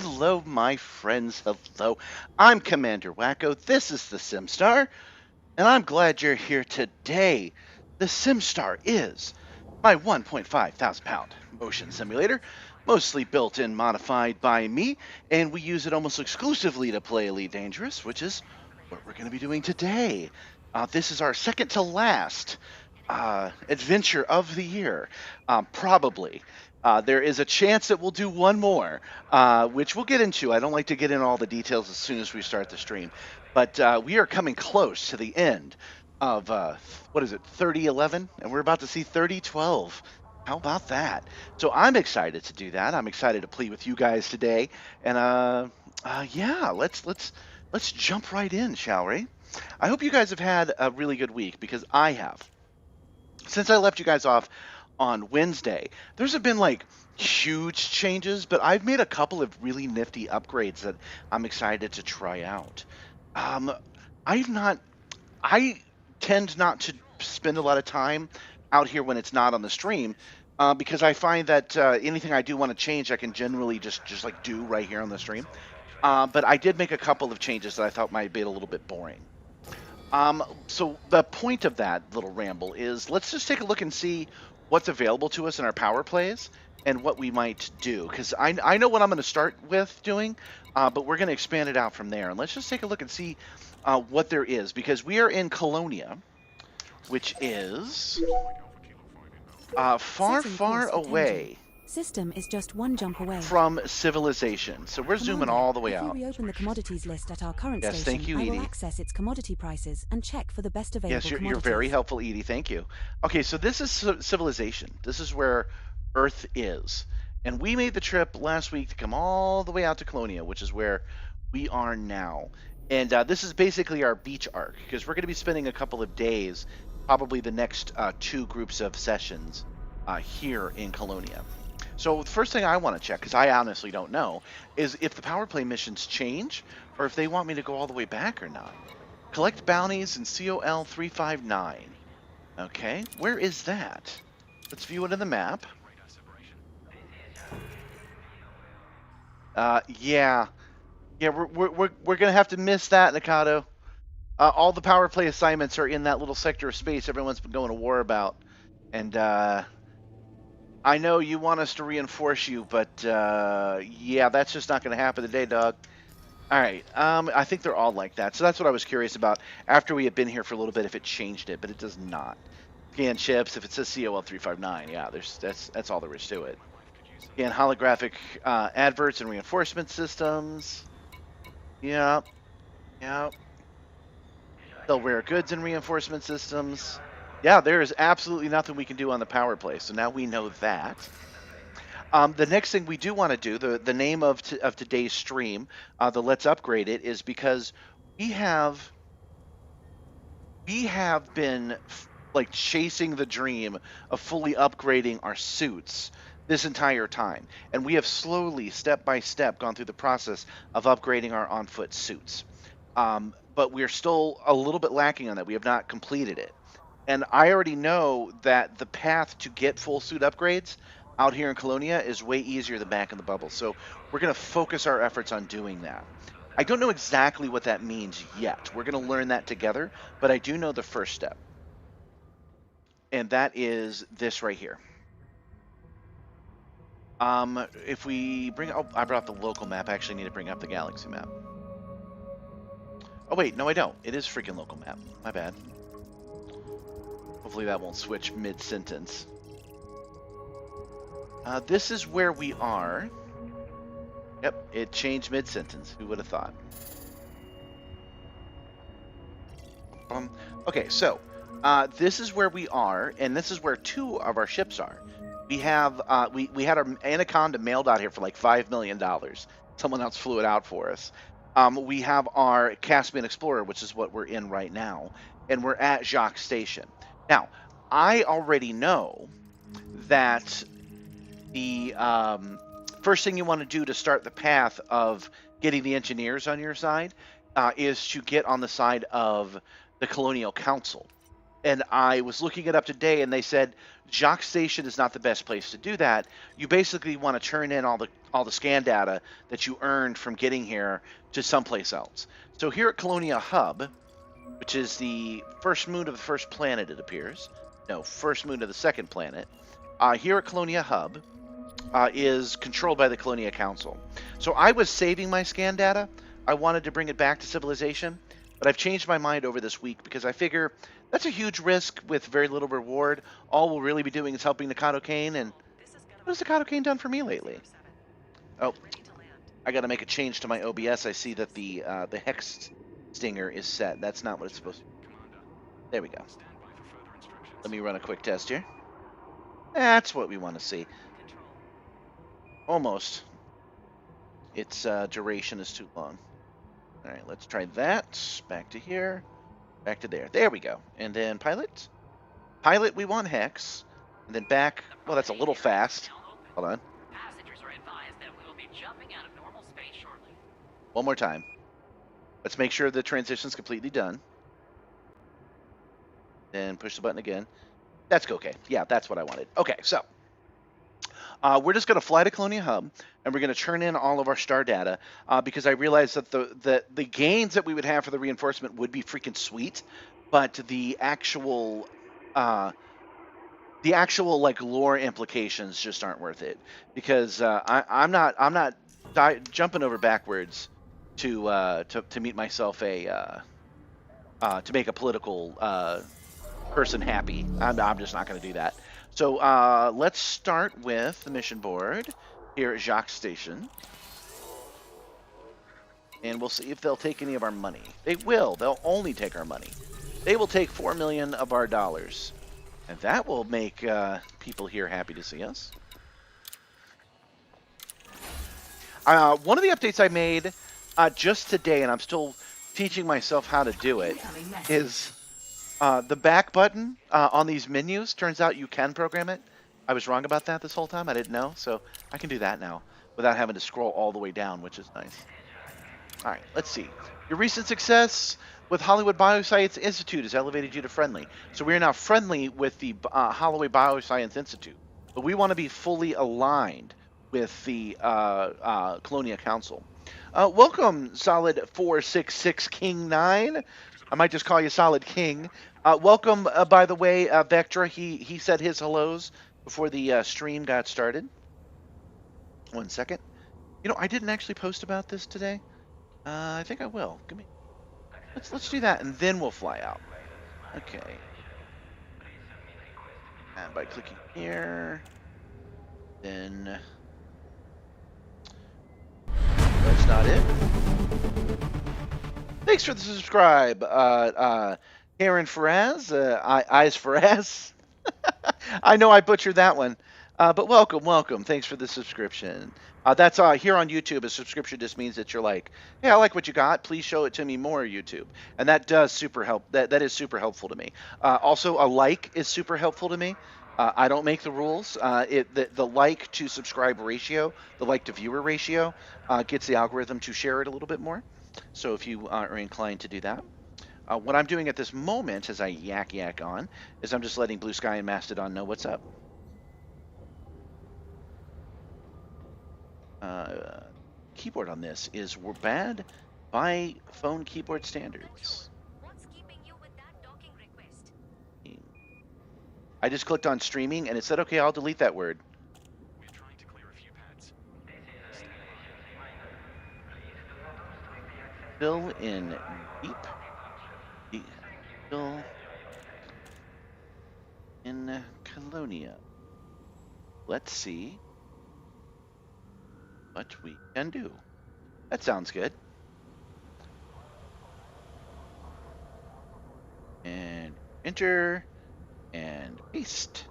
Hello, my friends. Hello. I'm Commander Wacko. This is the Simstarr, and I'm glad you're here today. The Simstarr is my 1.5 thousand pound motion simulator, mostly built and modified by me, and we use it almost exclusively to play Elite Dangerous, which is what we're going to be doing today. This is our second to last adventure of the year, probably. There is a chance that we'll do one more, which we'll get into. I don't like to get in all the details as soon as we start the stream, but we are coming close to the end of what is it, 3011, and we're about to see 3012. How about that? So I'm excited to do that. I'm excited to play with you guys today, and yeah, let's jump right in, shall we? I hope you guys have had a really good week because I have. Since I left you guys off on Wednesday, there's been like huge changes, but I've made a couple of really nifty upgrades that I'm excited to try out. Um, I've not, I tend not to spend a lot of time out here when it's not on the stream, because I find that anything I do want to change, I can generally just like do right here on the stream. But I did make a couple of changes that I thought might be a little bit boring. So the point of that little ramble is let's just take a look and see what's available to us in our power plays and what we might do. Because I know what I'm going to start with doing, but we're going to expand it out from there. And let's just take a look and see what there is. Because we are in Colonia, which is far, far away. System is just one jump away From civilization. So we're zooming all the way out. If we reopen the commodities list at our current Yes, station, thank you, I will Edie. access its commodity prices and check for the best available Yes, you're commodities. very helpful, Edie. Thank you. Okay, so this is civilization. This is where Earth is. And we made the trip last week to come all the way out to Colonia, which is where we are now. And this is basically our beach arc, because we're going to be spending a couple of days, probably the next two groups of sessions here in Colonia. So the first thing I want to check, because I honestly don't know, is if the power play missions change, or if they want me to go all the way back or not. Collect bounties in COL 359. Okay, where is that? Let's view it in the map. Yeah, we're gonna have to miss that, Nikado. All the power play assignments are in that little sector of space everyone's been going to war about, and I know you want us to reinforce you, but yeah, that's just not gonna happen today, dog. All right, I think they're all like that. So that's what I was curious about after we had been here for a little bit, if it changed it, but it does not. Scan chips, if it says COL 359, yeah, that's all there is to it. Scan holographic adverts and reinforcement systems. Yeah, yeah. Sell rare goods and reinforcement systems. Yeah, there is absolutely nothing we can do on the power play, so now we know that. The next thing we do want to do, the name of today's stream, the Let's Upgrade It, is because we have been like chasing the dream of fully upgrading our suits this entire time, and we have slowly, step by step, gone through the process of upgrading our on-foot suits. But we're still a little bit lacking on that. We have not completed it. And I already know that the path to get full suit upgrades out here in Colonia is way easier than back in the bubble. So we're going to focus our efforts on doing that. I don't know exactly what that means yet. We're going to learn that together, but I do know the first step. And that is this right here. If we bring, oh, I brought up the local map. I actually need to bring up the galaxy map. Oh wait, no I don't. It is freaking local map. My bad. Hopefully that won't switch mid-sentence. This is where we are. Yep, it changed mid-sentence. Who would have thought? Okay, so this is where we are, and this is where two of our ships are. We have we had our Anaconda mailed out here for like $5 million. Someone else flew it out for us. We have our Caspian Explorer, which is what we're in right now, and we're at Jacques Station. Now, I already know that the first thing you want to do to start the path of getting the engineers on your side is to get on the side of the Colonial Council. And I was looking it up today, and they said Jacques Station is not the best place to do that. You basically want to turn in all the scan data that you earned from getting here to someplace else. So here at Colonia Hub, which is the first moon of the first planet, it appears. No, first moon of the second planet. Here at Colonia Hub is controlled by the Colonia Council. So I was saving my scan data. I wanted to bring it back to civilization, but I've changed my mind over this week because I figure that's a huge risk with very little reward. All we'll really be doing is helping the Kadokain, and what has the Kadokain done for me lately? Oh, I got to make a change to my OBS. I see that the hex stinger is set. That's not what it's supposed to be. There we go. Let me run a quick test here. That's what we want to see. Almost. Its duration is too long. All right, let's try that. Back to here. Back to there. There we go. And then pilot. Pilot, we want hex. And then back. Well, that's a little fast. Hold on. Passengers are advised that we will be jumping out of normal space shortly. One more time. Let's make sure the transition's completely done. Then push the button again. That's okay. Yeah, that's what I wanted. Okay, so we're just going to fly to Colonia Hub, and we're going to turn in all of our star data because I realized that the gains that we would have for the reinforcement would be freaking sweet, but the actual like lore implications just aren't worth it because I'm not jumping over backwards to meet myself to make a political person happy. I'm just not going to do that. So let's start with the mission board here at Jacques Station. And we'll see if they'll take any of our money. They will. They'll only take our money. They will take 4 million of our dollars. And that will make people here happy to see us. One of the updates I made just today, and I'm still teaching myself how to do it, is the back button on these menus. Turns out you can program it. I was wrong about that this whole time. I didn't know. So I can do that now without having to scroll all the way down, which is nice. All right, let's see. Your recent success with Hollywood Bioscience Institute has elevated you to friendly. So we are now friendly with the Hollywood Bioscience Institute. But we want to be fully aligned with the Colonia Council. Welcome, Solid 466 King 9. I might just call you Solid King. Welcome, by the way, Vectra. He said his hellos before the stream got started. 1 second. You know, I didn't actually post about this today. I think I will. Let's do that, and then we'll fly out. Okay. And by clicking here, then that's not it. Thanks for the subscribe, Karen Faraz, Eyes Faraz. I know I butchered that one, but welcome. Thanks for the subscription. That's here on YouTube. A subscription just means that you're like, hey, I like what you got. Please show it to me more, YouTube, and that does super help. That is super helpful to me. Also, a like is super helpful to me. I don't make the rules. The like to subscribe ratio, the like to viewer ratio, gets the algorithm to share it a little bit more. So if you are inclined to do that. What I'm doing at this moment as I yak on is I'm just letting Blue Sky and Mastodon know what's up. Keyboard on this is bad by phone keyboard standards. What's keeping you with that docking request? I just clicked on streaming and it said, okay, I'll delete that word. We're trying to clear a few pads. Still in deep. Still in Colonia. Let's see what we can do. That sounds good. And enter and paste.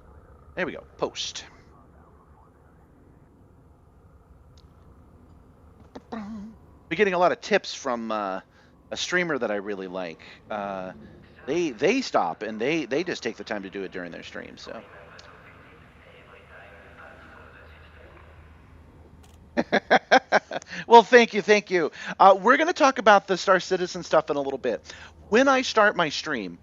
There we go. Post. We're getting a lot of tips from a streamer that I really like. They stop and they just take the time to do it during their stream. So. Well, thank you. We're going to talk about the Star Citizen stuff in a little bit. When I start my stream,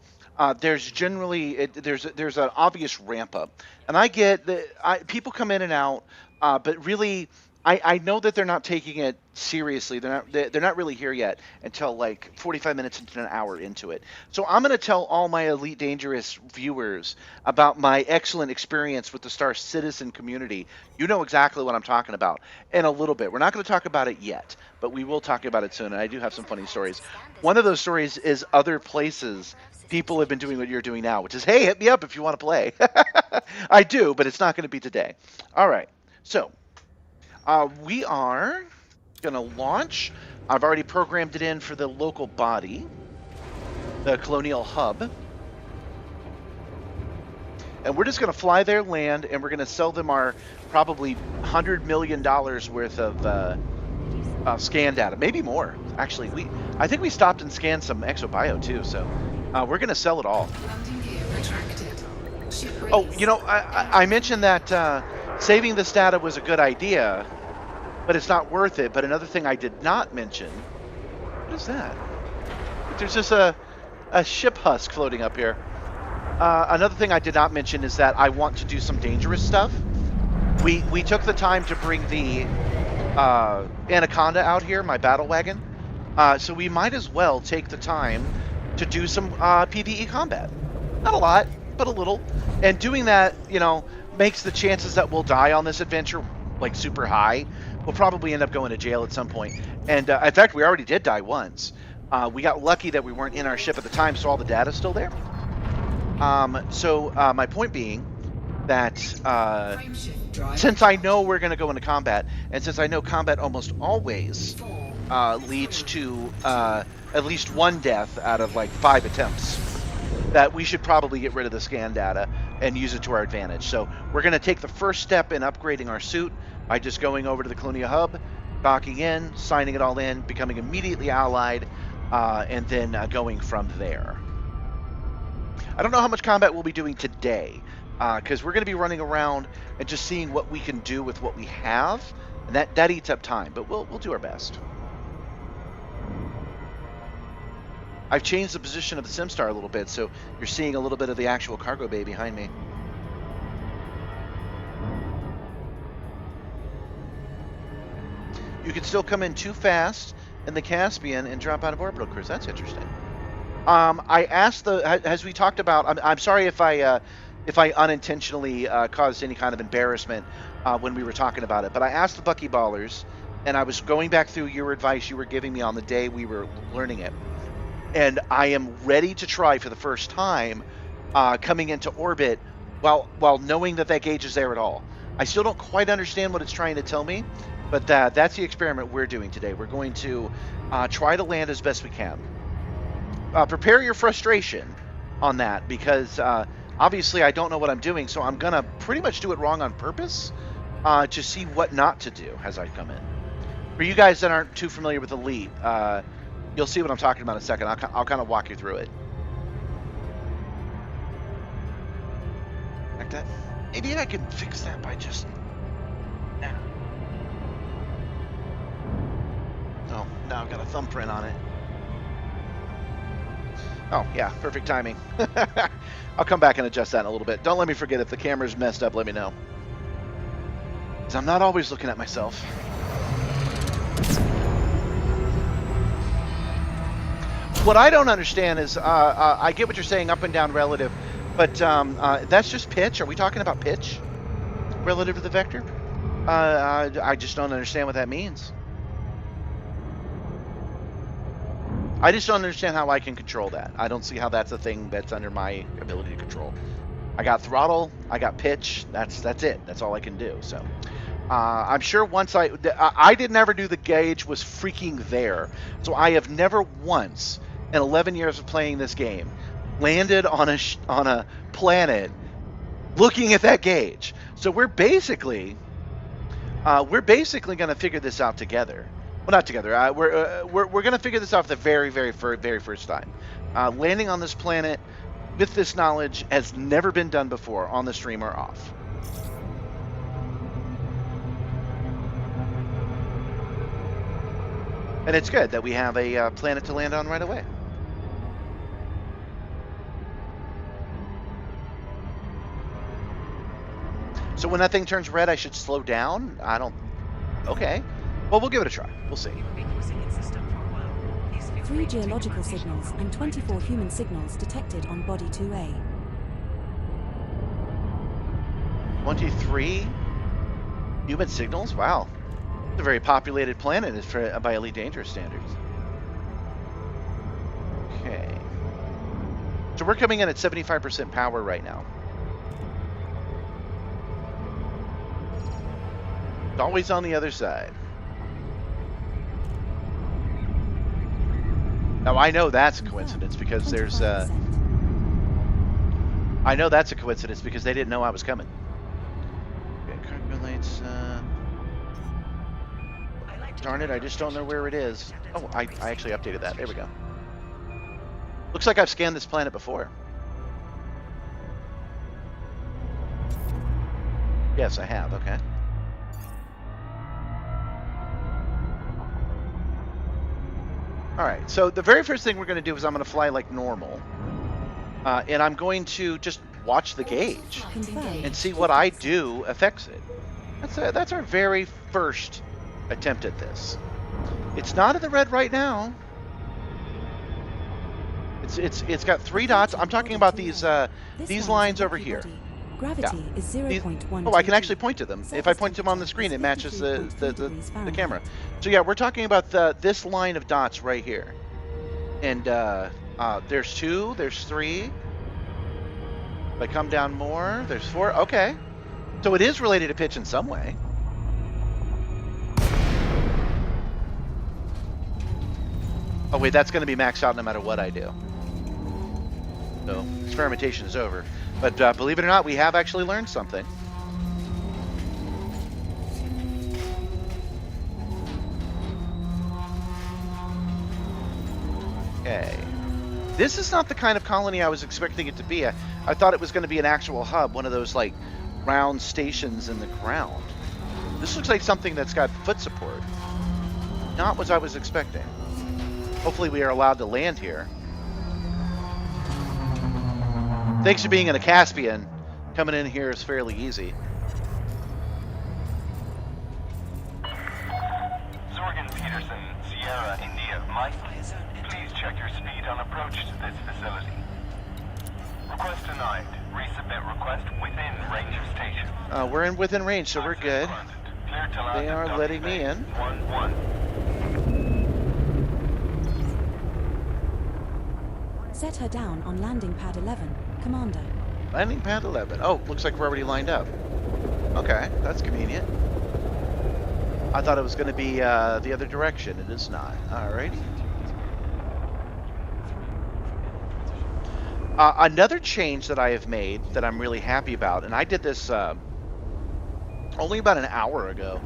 there's generally there's an obvious ramp up, and I get that people come in and out, but really I know that they're not taking it seriously. They're not really here yet until like 45 minutes into an hour into it. So I'm going to tell all my Elite Dangerous viewers about my excellent experience with the Star Citizen community. You know exactly what I'm talking about in a little bit. We're not going to talk about it yet, but we will talk about it soon, and I do have some funny stories. One of those stories is other places people have been doing what you're doing now, which is, hey, hit me up if you want to play. I do, but it's not going to be today. All right. So we are going to launch. I've already programmed it in for the local body, the Colonial Hub. And we're just going to fly their land, and we're going to sell them our probably $100 million worth of scan data. Maybe more, actually. I think we stopped and scanned some exobio, too, so we're going to sell it all. Oh, you know, I mentioned that saving this data was a good idea, but it's not worth it. But another thing I did not mention, what is that? There's just a ship husk floating up here. Another thing I did not mention is that I want to do some dangerous stuff. We took the time to bring the Anaconda out here, my battle wagon. So we might as well take the time to do some PvE combat. Not a lot, but a little. And doing that, you know, makes the chances that we'll die on this adventure like super high. We'll probably end up going to jail at some point. And in fact, we already did die once. We got lucky that we weren't in our ship at the time, so all the data's still there. So my point being that since I know we're going to go into combat, and since I know combat almost always leads to at least one death out of like 5 attempts, that we should probably get rid of the scan data and use it to our advantage. So we're going to take the first step in upgrading our suit by just going over to the Colonia Hub, docking in, signing it all in, becoming immediately allied, and then going from there. I don't know how much combat we'll be doing today, because we're going to be running around and just seeing what we can do with what we have, and that eats up time, but we'll do our best. I've changed the position of the Simstarr a little bit, so you're seeing a little bit of the actual cargo bay behind me. You can still come in too fast in the Caspian and drop out of orbital cruise. That's interesting. I asked as we talked about, I'm sorry if I unintentionally caused any kind of embarrassment when we were talking about it, but I asked the Buckyballers, and I was going back through your advice you were giving me on the day we were learning it. And I am ready to try for the first time coming into orbit while knowing that gauge is there at all. I still don't quite understand what it's trying to tell me, but that's the experiment we're doing today. We're going to try to land as best we can. Prepare your frustration on that, because obviously I don't know what I'm doing, so I'm going to pretty much do it wrong on purpose to see what not to do as I come in. For you guys that aren't too familiar with Elite, you'll see what I'm talking about in a second. I'll kind of walk you through it. Like that. Maybe I can fix that by just... Oh, now I've got a thumbprint on it. Oh, yeah, perfect timing. I'll come back and adjust that in a little bit. Don't let me forget, if the camera's messed up, let me know. Because I'm not always looking at myself. What I don't understand is, I get what you're saying, up and down relative, but that's just pitch. Are we talking about pitch relative to the vector? I just don't understand what that means. I just don't understand how I can control that. I don't see how that's a thing that's under my ability to control. I got throttle, I got pitch, that's it. That's all I can do. So I'm sure once I didn't ever do the gauge was freaking there. So I have never once in 11 years of playing this game landed on a planet looking at that gauge. So we're basically going to figure this out together. Well, not together. We're going to figure this out for the very, very, very first time. Landing on this planet with this knowledge has never been done before on the stream or off. And it's good that we have a planet to land on right away. So when that thing turns red, I should slow down? I don't... Okay. Well, we'll give it a try. We'll see. You have been using its system for a while. Please feel 3 free to take geological conversation signals from and private 24 human signals detected on Body 2A. 23 human signals? Wow. It's a very populated planet by Elite Dangerous standards. Okay. So we're coming in at 75% power right now. It's always on the other side. Now I know that's a coincidence because there's 25%. I know that's a coincidence because they didn't know I was coming. Okay, calculates darn it, I just don't know where it is. Oh, I actually updated that. There we go. Looks like I've scanned this planet before. Yes, I have. Okay. All right. So the very first thing we're going to do is I'm going to fly like normal. And I'm going to just watch the gauge Confirmed. and see what I do affects it. That's our very first attempt at this. It's not in the red right now. It's got 3 dots. I'm talking about these lines over here. Gravity is These, 0.1. oh, I can actually point to them. If I point to them on the screen, it matches the camera. So yeah, we're talking about this line of dots right here. And there's 2, there's 3. If I come down more, there's 4. Okay. So it is related to pitch in some way. Oh wait, that's going to be maxed out no matter what I do. So experimentation is over. But believe it or not, we have actually learned something. Okay. This is not the kind of colony I was expecting it to be. I thought it was going to be an actual hub, one of those like round stations in the ground. This looks like something that's got foot support. Not what I was expecting. Hopefully we are allowed to land here. Thanks for being in the Caspian. Coming in here is fairly easy. Zorgan Peterson, Sierra, India, Mike. Please check your speed on approach to this facility. Request denied. Resubmit request within range of station. We're within range, so we're good. Clear to land They at are Dr. letting me Bay. in. 1-1. Set her down on landing pad 11, Commander. Landing pad 11. Oh, looks like we're already lined up. Okay, that's convenient. I thought it was going to be the other direction. It is not. Alrighty. Another change that I have made that I'm really happy about, and I did this only about an hour ago.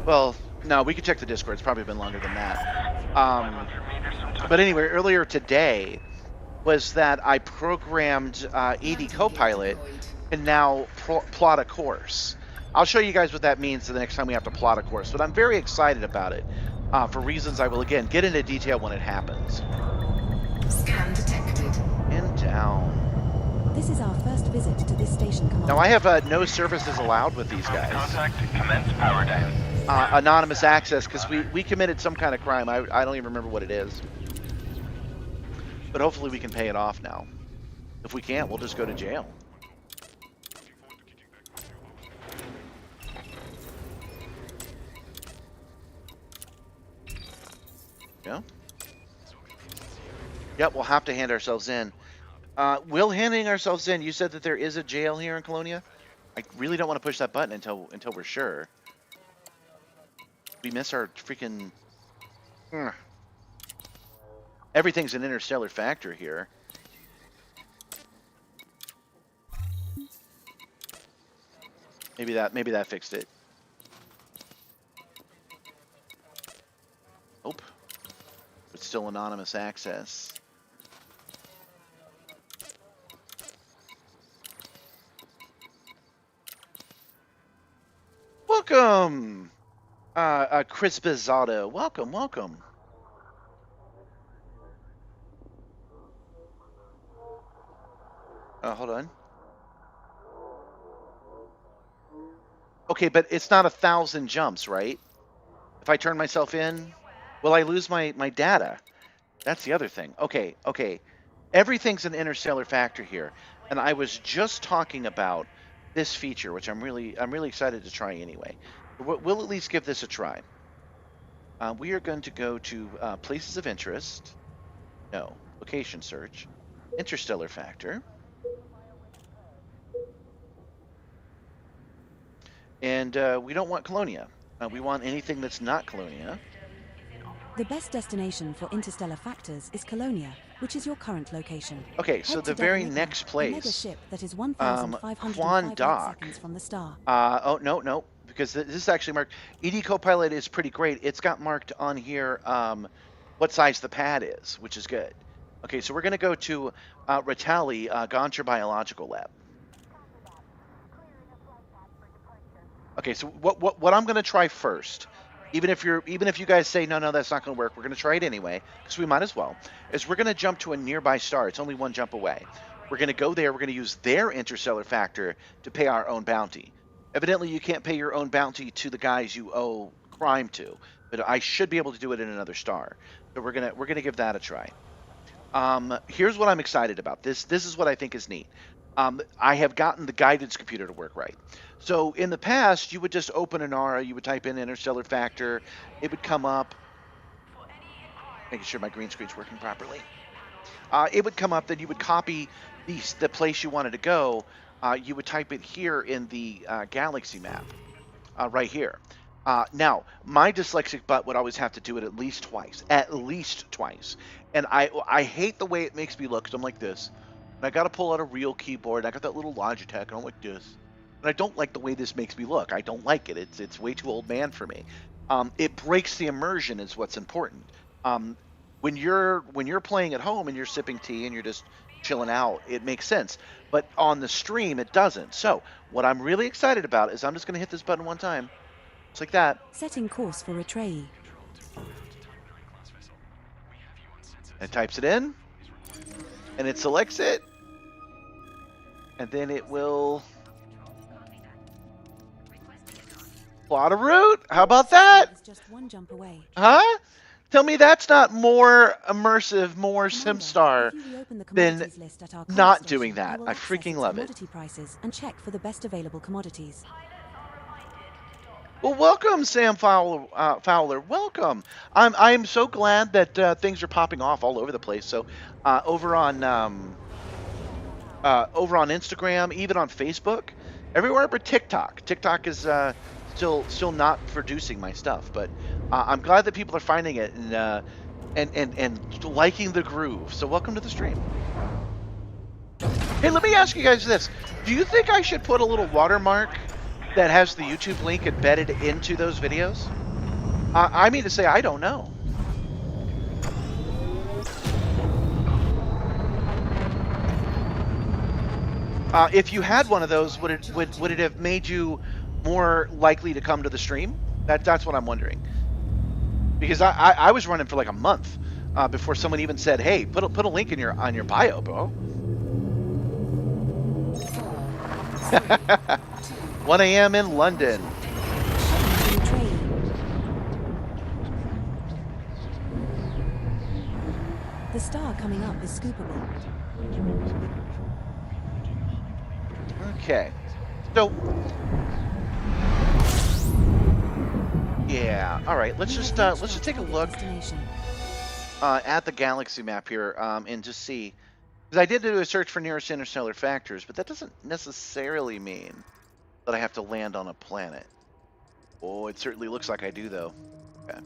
Well, no, we could check the Discord. It's probably been longer than that. 500 meters from touch. But anyway, earlier today was that I programmed AD Copilot and now plot a course. I'll show you guys what that means the next time we have to plot a course, but I'm very excited about it for reasons I will, again, get into detail when it happens. Scan detected. And down. This is our first visit to this station, Commander. Now, I have no services allowed with these guys. Contact, commence power down. Anonymous access, because we committed some kind of crime. I don't even remember what it is. But hopefully we can pay it off now. If we can't, we'll just go to jail. Yeah. Yep, we'll have to hand ourselves in. Will handing ourselves in, you said that there is a jail here in Colonia? I really don't want to push that button until we're sure. We miss our freaking... Everything's an interstellar factor here. Maybe that fixed it. Nope. It's still anonymous access. Welcome, Chris Bizzotto. Welcome, welcome. Hold on. Okay, but it's not 1,000 jumps, right? If I turn myself in, will I lose my data? That's the other thing. Okay, okay. Everything's an interstellar factor here, and I was just talking about this feature, which I'm really excited to try anyway. We'll at least give this a try. We are going to go to places of interest. No, location search, interstellar factor, and we don't want Colonia. We want anything that's not Colonia. The best destination for interstellar factors is Colonia, which is your current location. Okay, so Head the to Del very Enigma, next a mega place, ship that is Quan 1,505 light Dock. seconds from the star. Oh no, because this is actually marked. ED Copilot is pretty great. It's got marked on here what size the pad is, which is good. Okay, so we're going to go to Ritali, Goncher Biological Lab. Okay, so what I'm going to try first, even if you guys say no, that's not going to work, we're going to try it anyway because we might as well. Is we're going to jump to a nearby star. It's only one jump away. We're going to go there. We're going to use their interstellar factor to pay our own bounty. Evidently, you can't pay your own bounty to the guys you owe crime to, but I should be able to do it in another star. So we're gonna give that a try. Here's what I'm excited about. This is what I think is neat. I have gotten the guidance computer to work right. So in the past, you would just open an aura, you would type in interstellar factor, it would come up. Making sure my green screen's working properly. It would come up, then you would copy the place you wanted to go. You would type it here in the galaxy map, right here. Now, my dyslexic butt would always have to do it at least twice. And I hate the way it makes me look, because I'm like this. And I got to pull out a real keyboard. I got that little Logitech, and I'm like this. And I don't like the way this makes me look. I don't like it. It's way too old man for me. It breaks the immersion is what's important. When you're playing at home and you're sipping tea and you're just chilling out, it makes sense. But on the stream, it doesn't. So what I'm really excited about is I'm just going to hit this button one time. Just like that. Setting course for Atreyu. And it types it in. And it selects it. And then it will plot a route. How about that? It's just one jump away. Huh? Tell me that's not more immersive, more Commander, Simstarr if you reopen the than commodities list at our not current doing station, that. you will I access freaking its love it. commodity prices and check for the best available commodities. Well, welcome, Sam Fowler. Welcome. I'm so glad that things are popping off all over the place. So, over on Instagram, even on Facebook, everywhere but TikTok. TikTok is still not producing my stuff, but I'm glad that people are finding it and liking the groove. So, welcome to the stream. Hey, let me ask you guys this: do you think I should put a little watermark that has the YouTube link embedded into those videos? I mean to say, I don't know. If you had one of those, would it have made you more likely to come to the stream? That's what I'm wondering. Because I was running for like a month before someone even said, "Hey, put a link in on your bio, bro." 1 a.m. in London. The star coming up is scoopable. Okay. So yeah, all right. Let's just take a look at the galaxy map here and just see, because I did do a search for nearest interstellar factors, but that doesn't necessarily mean that I have to land on a planet. Oh, it certainly looks like I do, though. Okay.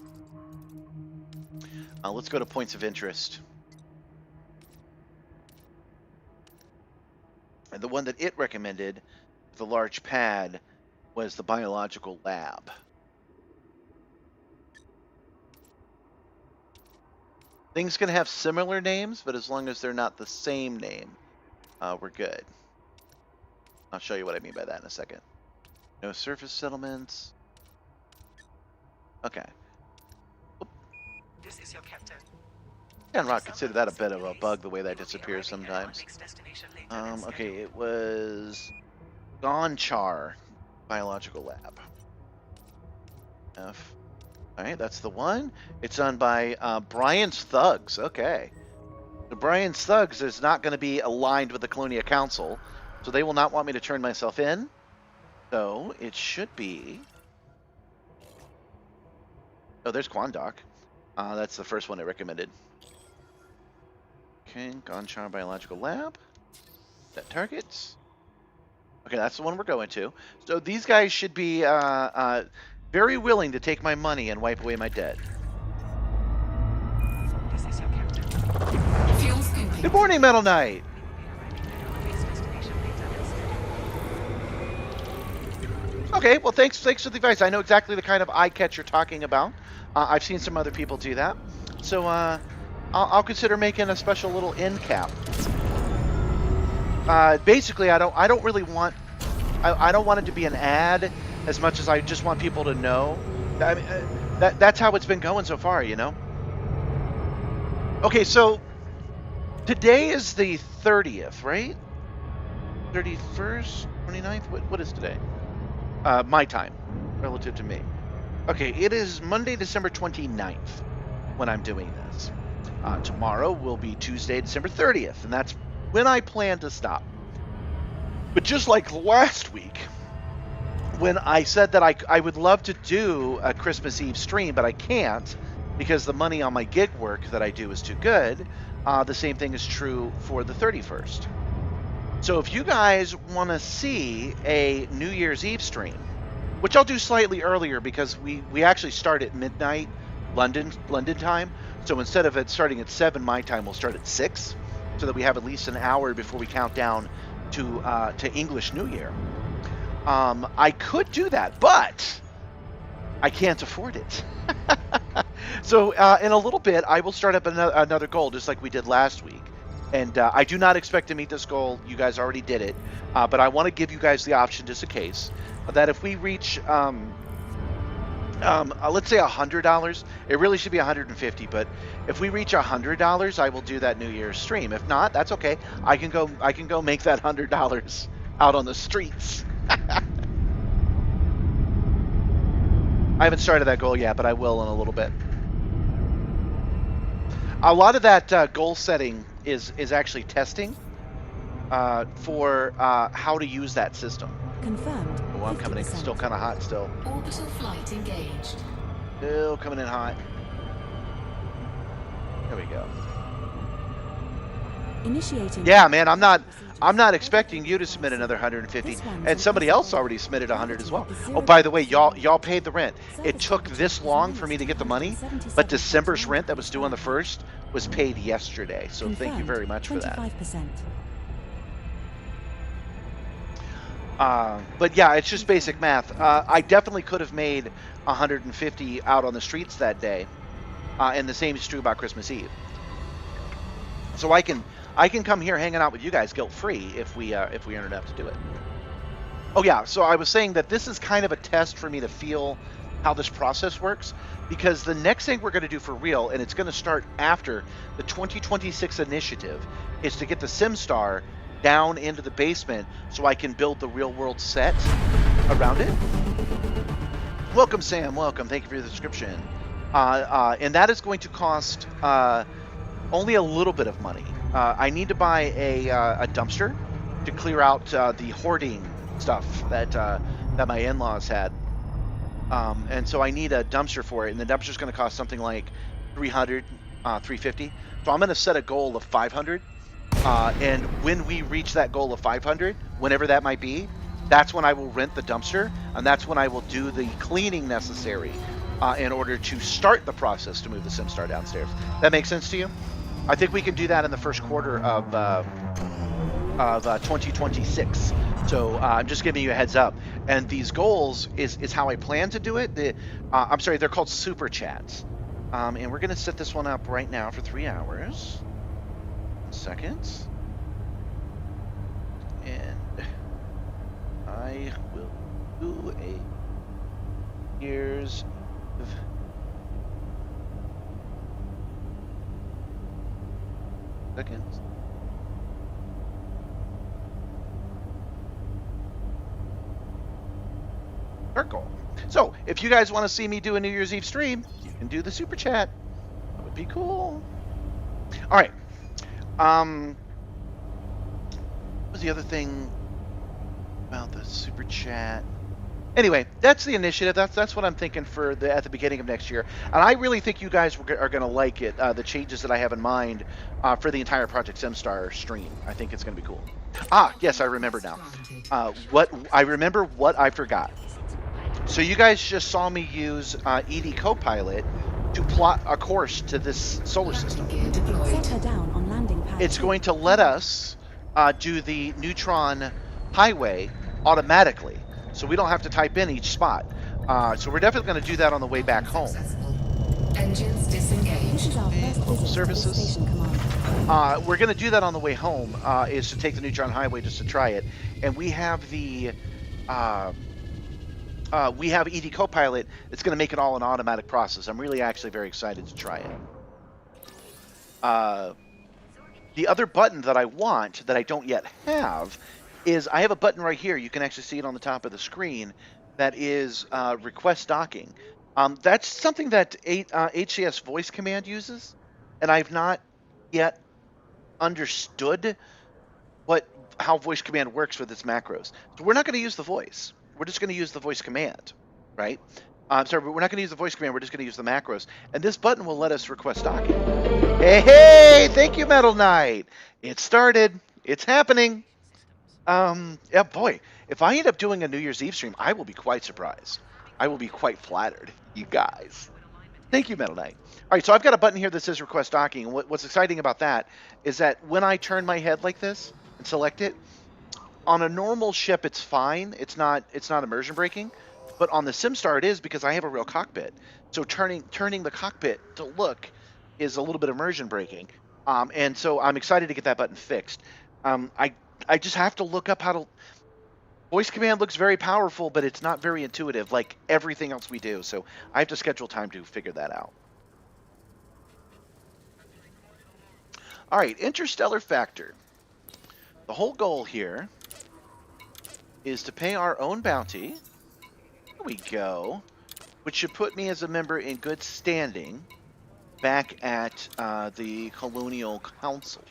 Let's go to points of interest. And the one that it recommended, the large pad, was the biological lab. Things can have similar names, but as long as they're not the same name, we're good. I'll show you what I mean by that in a second. No surface settlements. Okay. This is your captain. Can not consider that a bit of a bug, the way that disappears sometimes. Okay, it was Gonchar. Biological lab. F. All right, that's the one. It's done by Brian's Thugs. Okay. So Brian's Thugs is not going to be aligned with the Colonia Council, so they will not want me to turn myself in. So it should be. Oh, there's Quandok. That's the first one I recommended. Okay, Gonchar Biological Lab. Set targets. Okay, that's the one we're going to. So these guys should be very willing to take my money and wipe away my debt. Fuels complete. Good morning, Metal Knight. Okay, well, thanks for the advice. I know exactly the kind of eye catch you're talking about. I've seen some other people do that, so I'll consider making a special little end cap. Basically, I don't really want. I don't want it to be an ad as much as I just want people to know. I mean, that's how it's been going so far, you know. Okay, so today is the 30th, right? 31st, 29th. What is today? My time, relative to me. Okay, it is Monday, December 29th when I'm doing this. Tomorrow will be Tuesday, December 30th, and that's when I plan to stop. But just like last week, when I said that I would love to do a Christmas Eve stream, but I can't because the money on my gig work that I do is too good, the same thing is true for the 31st. So if you guys want to see a New Year's Eve stream, which I'll do slightly earlier because we actually start at midnight London time. So instead of it starting at 7 my time, we'll start at 6, so that we have at least an hour before we count down to English New Year. I could do that, but I can't afford it. So in a little bit, I will start up another goal, just like we did last week. And I do not expect to meet this goal. You guys already did it. But I want to give you guys the option, just in case, that if we reach, let's say $100, it really should be $150. But if we reach $100, I will do that New Year's stream. If not, that's okay. I can go make that $100 out on the streets. I haven't started that goal yet, but I will in a little bit. A lot of that goal setting is actually testing for how to use that system. Confirmed. Oh, I'm coming in 50%. still kind of hot still. Orbital flight engaged. Still coming in hot. There we go. Initiating. Yeah, man, I'm not expecting you to submit another 150, and somebody else already submitted 100 as well. Oh, by the way, y'all paid the rent. It took this long for me to get the money, but December's rent that was due on the 1st was paid yesterday. So thank you very much for that. 25%. But yeah, it's just basic math. I definitely could have made 150 out on the streets that day, and the same is true about Christmas Eve. So I can come here hanging out with you guys guilt free if we earn enough to do it. Oh yeah, so I was saying that this is kind of a test for me to feel how this process works, because the next thing we're going to do for real, and it's going to start after the 2026 initiative, is to get the Simstarr down into the basement so I can build the real world set around it. Welcome, Sam. Welcome. Thank you for your description. And that is going to cost only a little bit of money. I need to buy a dumpster to clear out the hoarding stuff that my in-laws had. And so I need a dumpster for it, and the dumpster's going to cost something like $300, $350. So I'm going to set a goal of 500. And when we reach that goal of 500, whenever that might be, that's when I will rent the dumpster, and that's when I will do the cleaning necessary in order to start the process to move the Simstarr downstairs. That makes sense to you? I think we can do that in the first quarter of 2026. So I'm just giving you a heads up. And these goals is how I plan to do it. I'm sorry, they're called super chats. And we're going to set this one up right now for 3 hours. 1 second. And I will do a year's seconds. if you guys want to see me do a New Year's Eve stream, you can do the super chat. That would be cool. All right. What was the other thing about the super chat? Anyway, that's the initiative. That's what I'm thinking for at the beginning of next year, and I really think you guys are going to like it. The changes that I have in mind for the entire Project Simstarr stream. I think it's going to be cool. Ah, yes, I remember now. What I forgot. So you guys just saw me use ED Copilot to plot a course to this solar system. Set her down on landing pad. It's going to let us do the neutron highway automatically, so we don't have to type in each spot. So we're definitely going to do that on the way back home. Engines disengaged. This is our first Local visit to the services. station command. We're going to do that on the way home, is to take the neutron highway just to try it. And we have the ED Copilot. It's going to make it all an automatic process. I'm really actually very excited to try it. The other button that I want that I don't yet have is I have a button right here. You can actually see it on the top of the screen. That is request docking. That's something that HCS voice command uses, and I've not yet understood how voice command works with its macros. So we're not going to use the voice. We're just going to use the voice command, right? Sorry, but we're not going to use the voice command. We're just going to use the macros. And this button will let us request docking. Hey, thank you, Metal Knight. It started. It's happening. Yeah, boy, if I end up doing a New Year's Eve stream, I will be quite surprised. I will be quite flattered, you guys. Thank you, Metal Knight. All right, so I've got a button here that says request docking. And what's exciting about that is that when I turn my head like this and select it, on a normal ship, it's fine. It's not immersion breaking. But on the Simstarr, it is, because I have a real cockpit. So turning the cockpit to look is a little bit immersion breaking. And so I'm excited to get that button fixed. I just have to look up how to... Voice command looks very powerful, but it's not very intuitive like everything else we do. So I have to schedule time to figure that out. All right, interstellar factor. The whole goal here is to pay our own bounty. There we go. Which should put me as a member in good standing back at the Colonial Council.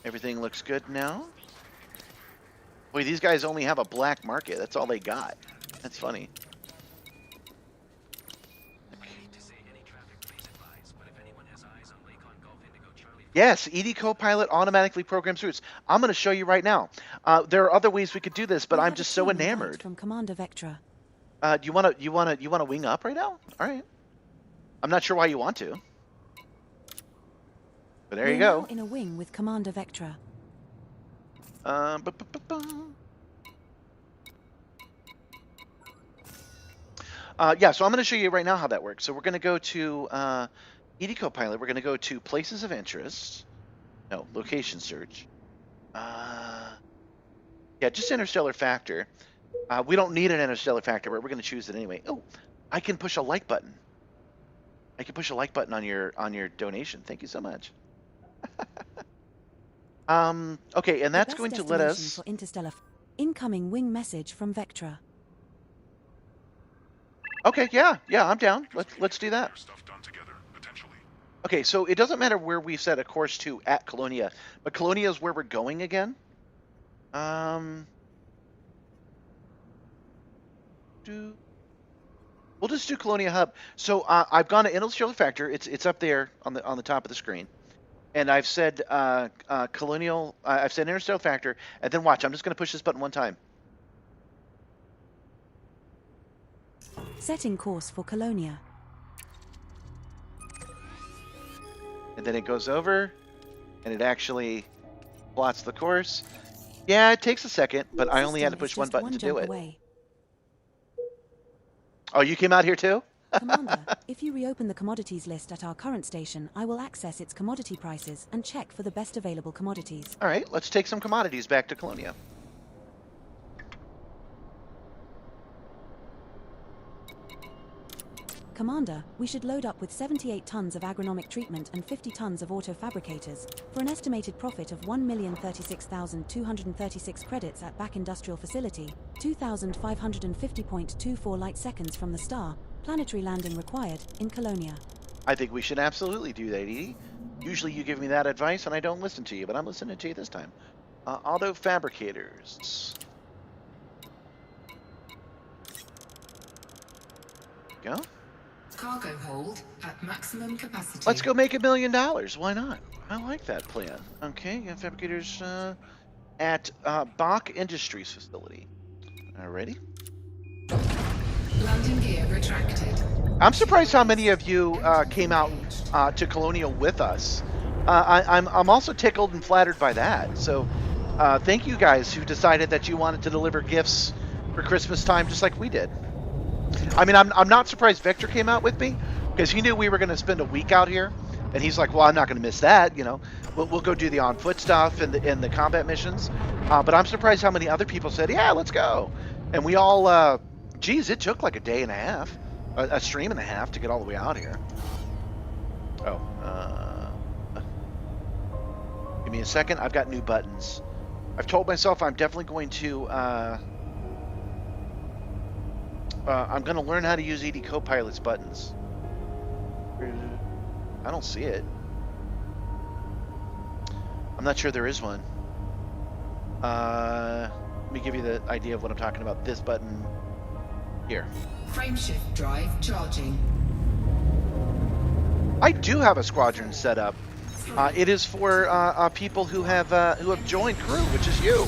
Everything looks good now. Boy, these guys only have a black market. That's all they got. That's funny. Yes, ED Copilot automatically programs routes. I'm going to show you right now. There are other ways we could do this, but I'm just so enamored. From Commander Vectra. Do you want to wing up right now? All right. I'm not sure why you want to. But there you go. Now in a wing with Commander Vectra. Yeah, so I'm going to show you right now how that works. So we're going to go to ED Copilot. We're going to go to Places of Interest. No, Location Search. Yeah, just Interstellar Factor. We don't need an Interstellar Factor, but we're going to choose it anyway. Oh, I can push a like button. I can push a like button on your donation. Thank you so much. Okay, and that's going to let us... For interstellar incoming wing message from Vectra. Okay, yeah, I'm down. Let's do that. Stuff done together, potentially. Okay, so it doesn't matter where we set a course to at Colonia, but Colonia is where we're going again. We'll just do Colonia Hub. So I've gone to Interstellar Factor. It's up there on the top of the screen. And I've said I've said Interstellar Factor, and then watch. I'm just going to push this button one time. Setting course for Colonia. And then it goes over, and it actually plots the course. Yeah, it takes a second, but I only had to push one button to do it. Away. Oh, you came out here too? Commander, if you reopen the commodities list at our current station, I will access its commodity prices and check for the best available commodities. All right, let's take some commodities back to Colonia. Commander, we should load up with 78 tons of agronomic treatment and 50 tons of auto-fabricators, for an estimated profit of 1,036,236 credits at back industrial facility, 2,550.24 light seconds from the star, planetary landing required, in Colonia. I think we should absolutely do that, Edie. Usually you give me that advice and I don't listen to you, but I'm listening to you this time. Auto fabricators. Go. Cargo hold at maximum capacity. Let's go make $1 million. Why not? I like that plan. Okay, you have fabricators at Bach Industries facility. Alrighty. Landing gear retracted. I'm surprised how many of you came out to Colonia with us. I'm also tickled and flattered by that. So thank you guys who decided that you wanted to deliver gifts for Christmas time just like we did. I mean, I'm not surprised Victor came out with me because he knew we were going to spend a week out here. And he's like, well, I'm not going to miss that. You know, we'll go do the on-foot stuff and the combat missions. But I'm surprised how many other people said, yeah, let's go. And we all, geez, it took like a day and a half. A stream and a half to get all the way out here. Oh, give me a second. I've got new buttons. I've told myself I'm definitely going to, I'm going to learn how to use ED Copilot's buttons. I don't see it. I'm not sure there is one. Let me give you the idea of what I'm talking about. This button here. Frameshift drive charging. I do have a squadron set up. It is for people who have joined crew, which is you.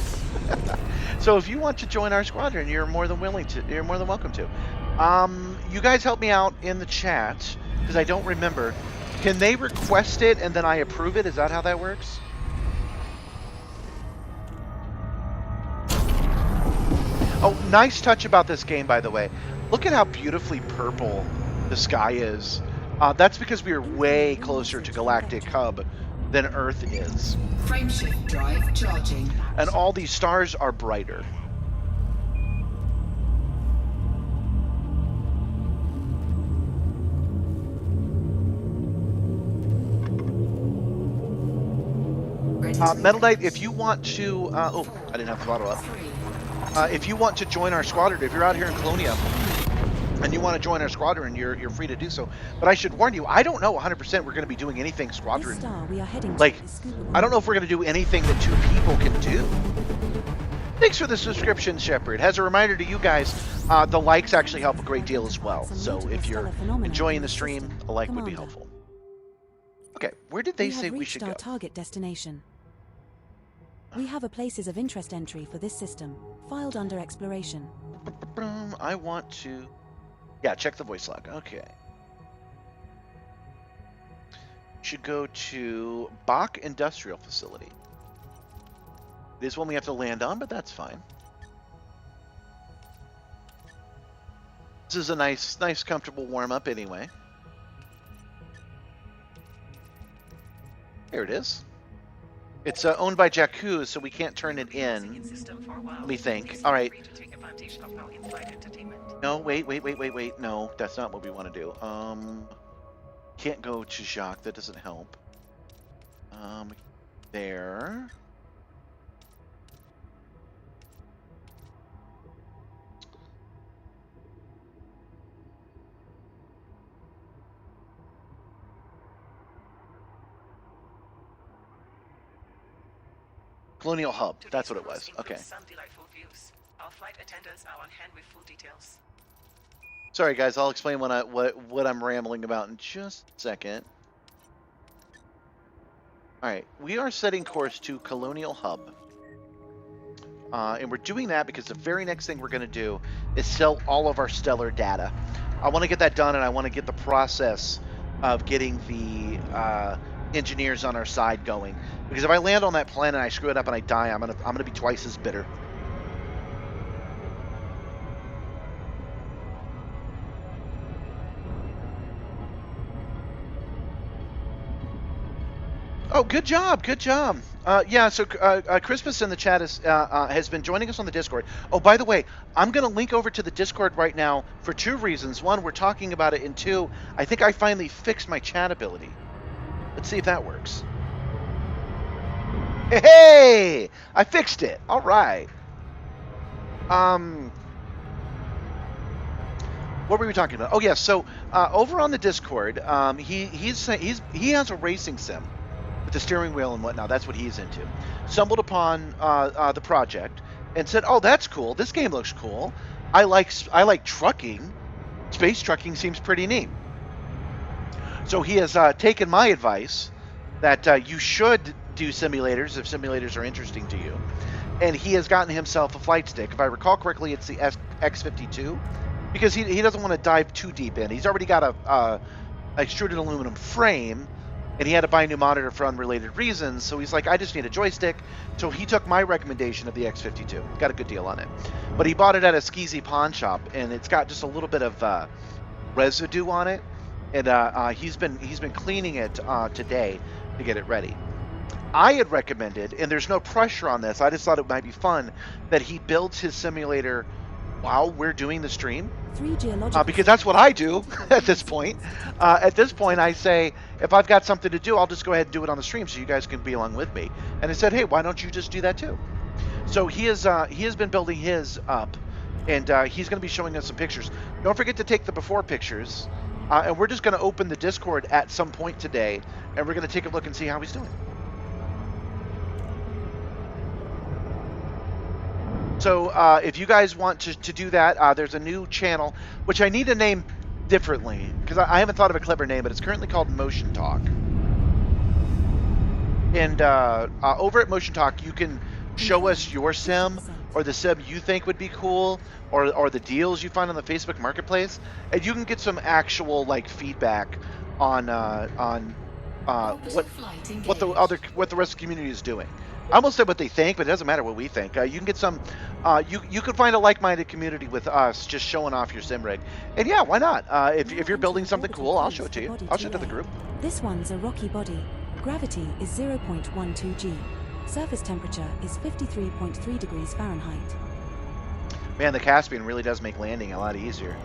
So if you want to join our squadron, you're more than willing to. You're more than welcome to. You guys help me out in the chat because I don't remember. Can they request it and then I approve it? Is that how that works? Oh, nice touch about this game, by the way. Look at how beautifully purple the sky is. That's because we are way closer to Galactic Hub than Earth is. Frameshift drive charging. And all these stars are brighter. Metal Knight, if you want to... oh, I didn't have the throttle up. If you want to join our squadron, if you're out here in Colonia and you want to join our squadron, you're free to do so. But I should warn you, I don't know 100% we're going to be doing anything squadron. This star we are heading Like, to is scuba I don't know if we're going to do anything that two people can do. Thanks for the subscription, Shepard. As a reminder to you guys, the likes actually help a great deal as well. So if you're enjoying the stream, a like would be helpful. Okay, where did they say we should go? Our target destination. We have a places of interest entry for this system, filed under exploration. I want to... Yeah, check the voice log. Okay. Should go to Bach Industrial Facility. It is one we have to land on, but that's fine. This is a nice, comfortable warm-up anyway. There it is. It's owned by Jakku, so we can't turn it in. Let me think. All right. No, wait. No, that's not what we want to do. Can't go to Jacques. That doesn't help. There. Colonial Hub. That's what it was. Okay. Some delightful views. Our flight attendants are on hand with full details. Sorry, guys. I'll explain what I'm rambling about in just a second. All right, we are setting course to Colonial Hub, and we're doing that because the very next thing we're going to do is sell all of our stellar data. I want to get that done, and I want to get the process of getting the engineers on our side going. Because if I land on that planet and I screw it up and I die, I'm gonna be twice as bitter. Oh, good job, good job. Yeah, so Crispus in the chat has been joining us on the Discord. Oh, by the way, I'm going to link over to the Discord right now for two reasons. One, we're talking about it, and two, I think I finally fixed my chat ability. Let's see if that works. Hey, I fixed it. All right. What were we talking about? Oh, yeah. So over on the Discord, he has a racing sim with the steering wheel and whatnot. That's what he's into. Stumbled upon the project and said, "Oh, that's cool. This game looks cool. I like trucking. Space trucking seems pretty neat." So he has taken my advice that you should do simulators if simulators are interesting to you, and he has gotten himself a flight stick. If I recall correctly, it's the X52, because he doesn't want to dive too deep in. He's already got a extruded aluminum frame, and he had to buy a new monitor for unrelated reasons, so he's like, I just need a joystick. So he took my recommendation of the X52. Got a good deal on it. But he bought it at a skeezy pawn shop, and it's got just a little bit of residue on it, and he's been cleaning it today to get it ready. I had recommended, and there's no pressure on this, I just thought it might be fun, that he builds his simulator while we're doing the stream. Because that's what I do at this point. At this point, I say, if I've got something to do, I'll just go ahead and do it on the stream so you guys can be along with me. And I said, hey, why don't you just do that too? So he has been building his up, and he's going to be showing us some pictures. Don't forget to take the before pictures. And we're just going to open the Discord at some point today, and we're going to take a look and see how he's doing. So if you guys want to do that, there's a new channel, which I need to name differently, because I haven't thought of a clever name, but it's currently called Motion Talk. And over at Motion Talk, you can show us your sim, or the sim you think would be cool, or the deals you find on the Facebook Marketplace, and you can get some actual feedback on what the rest of the community is doing. I almost said what they think, but it doesn't matter what we think. You can get some. You could find a like-minded community with us, just showing off your sim rig. And yeah, why not? If you're building something cool, I'll show it to you. I'll show it to the group. This one's a rocky body. Gravity is 0.12 g. Surface temperature is 53.3 degrees Fahrenheit. Man, the Caspian really does make landing a lot easier.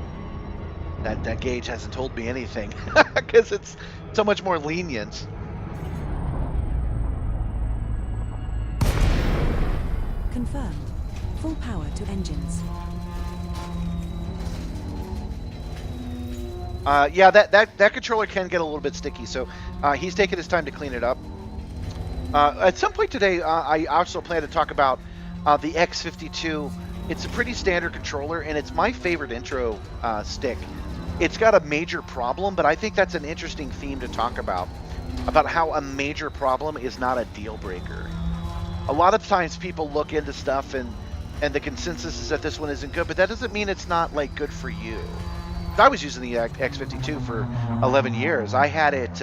That gauge hasn't told me anything because it's so much more lenient. Confirmed. Full power to engines. Yeah, that controller can get a little bit sticky, so he's taking his time to clean it up. At some point today, I also plan to talk about the X52. It's a pretty standard controller, and it's my favorite intro stick. It's got a major problem, but I think that's an interesting theme to talk about how a major problem is not a deal breaker. A lot of times people look into stuff and the consensus is that this one isn't good, but that doesn't mean it's not good for you. I was using the X52 for 11 years. I had it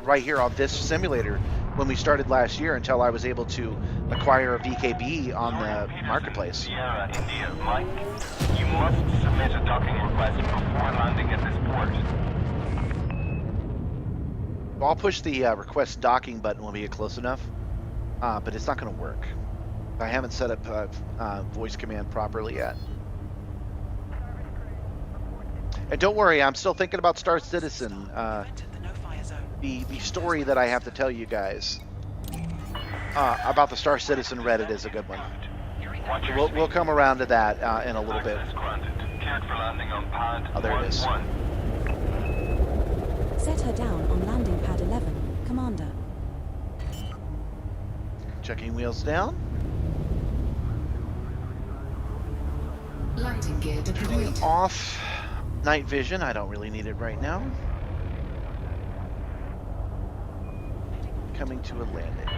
right here on this simulator when we started last year until I was able to acquire a VKB on the marketplace. Sierra, India. Mike, you must submit a docking request before landing at this port. I'll push the request docking button when we get close enough. But it's not going to work. I haven't set up voice command properly yet. And don't worry, I'm still thinking about Star Citizen. The story that I have to tell you guys about the Star Citizen Reddit is a good one. We'll come around to that in a little bit. Oh, there it is. Set her down on landing pad 11, Commander. Checking wheels down. Landing gear deployed. Off night vision. I don't really need it right now. Coming to a landing.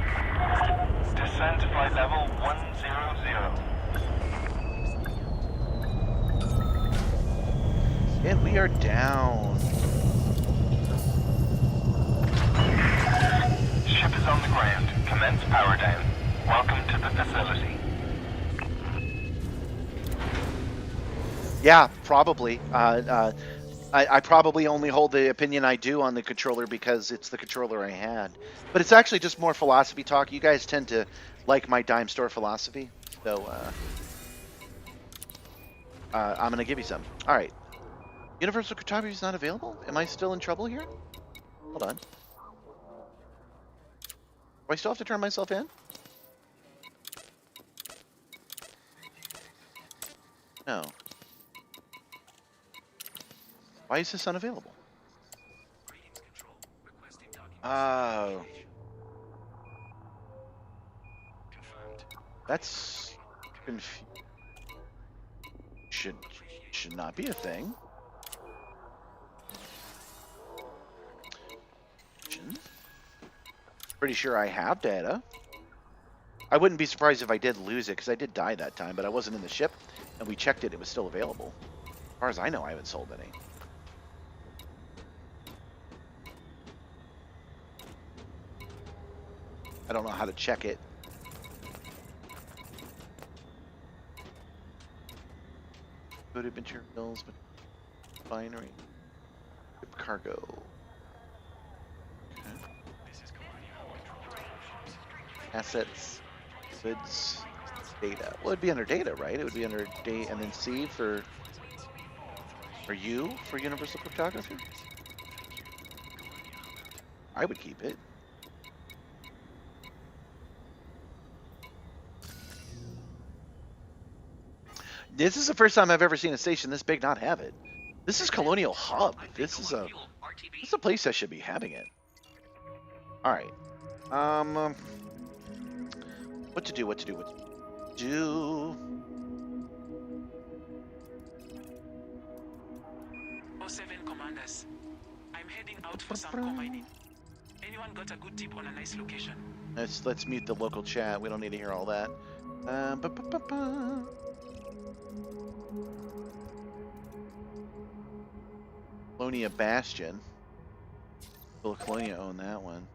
Descent flight level 100. And we are down. Ship is on the ground. Commence power down. Welcome to the facility. Yeah, probably. I probably only hold the opinion I do on the controller because it's the controller I had. But it's actually just more philosophy talk. You guys tend to like my dime store philosophy. So I'm going to give you some. All right. Universal cryptography is not available? Am I still in trouble here? Hold on. Do I still have to turn myself in? No. Why is this unavailable? Oh. That's should not be a thing. Pretty sure I have data. I wouldn't be surprised if I did lose it because I did die that time, but I wasn't in the ship and we checked it. It was still available. As far as I know, I haven't sold any. I don't know how to check it. Coded materials, but binary. Cargo. Okay. Assets, goods, data. Well, it'd be under data, right? It would be under data, and then C for U for universal cryptography. I would keep it. This is the first time I've ever seen a station this big not have it. This is Colonial Hub. This is a place that should be having it. All right. What to do? What to do? What to do? 07 commanders. I'm heading out for some coal mining. Anyone got a good tip on a nice location? Let's mute the local chat. We don't need to hear all that. Colonia Bastion. Will Colonia own that one?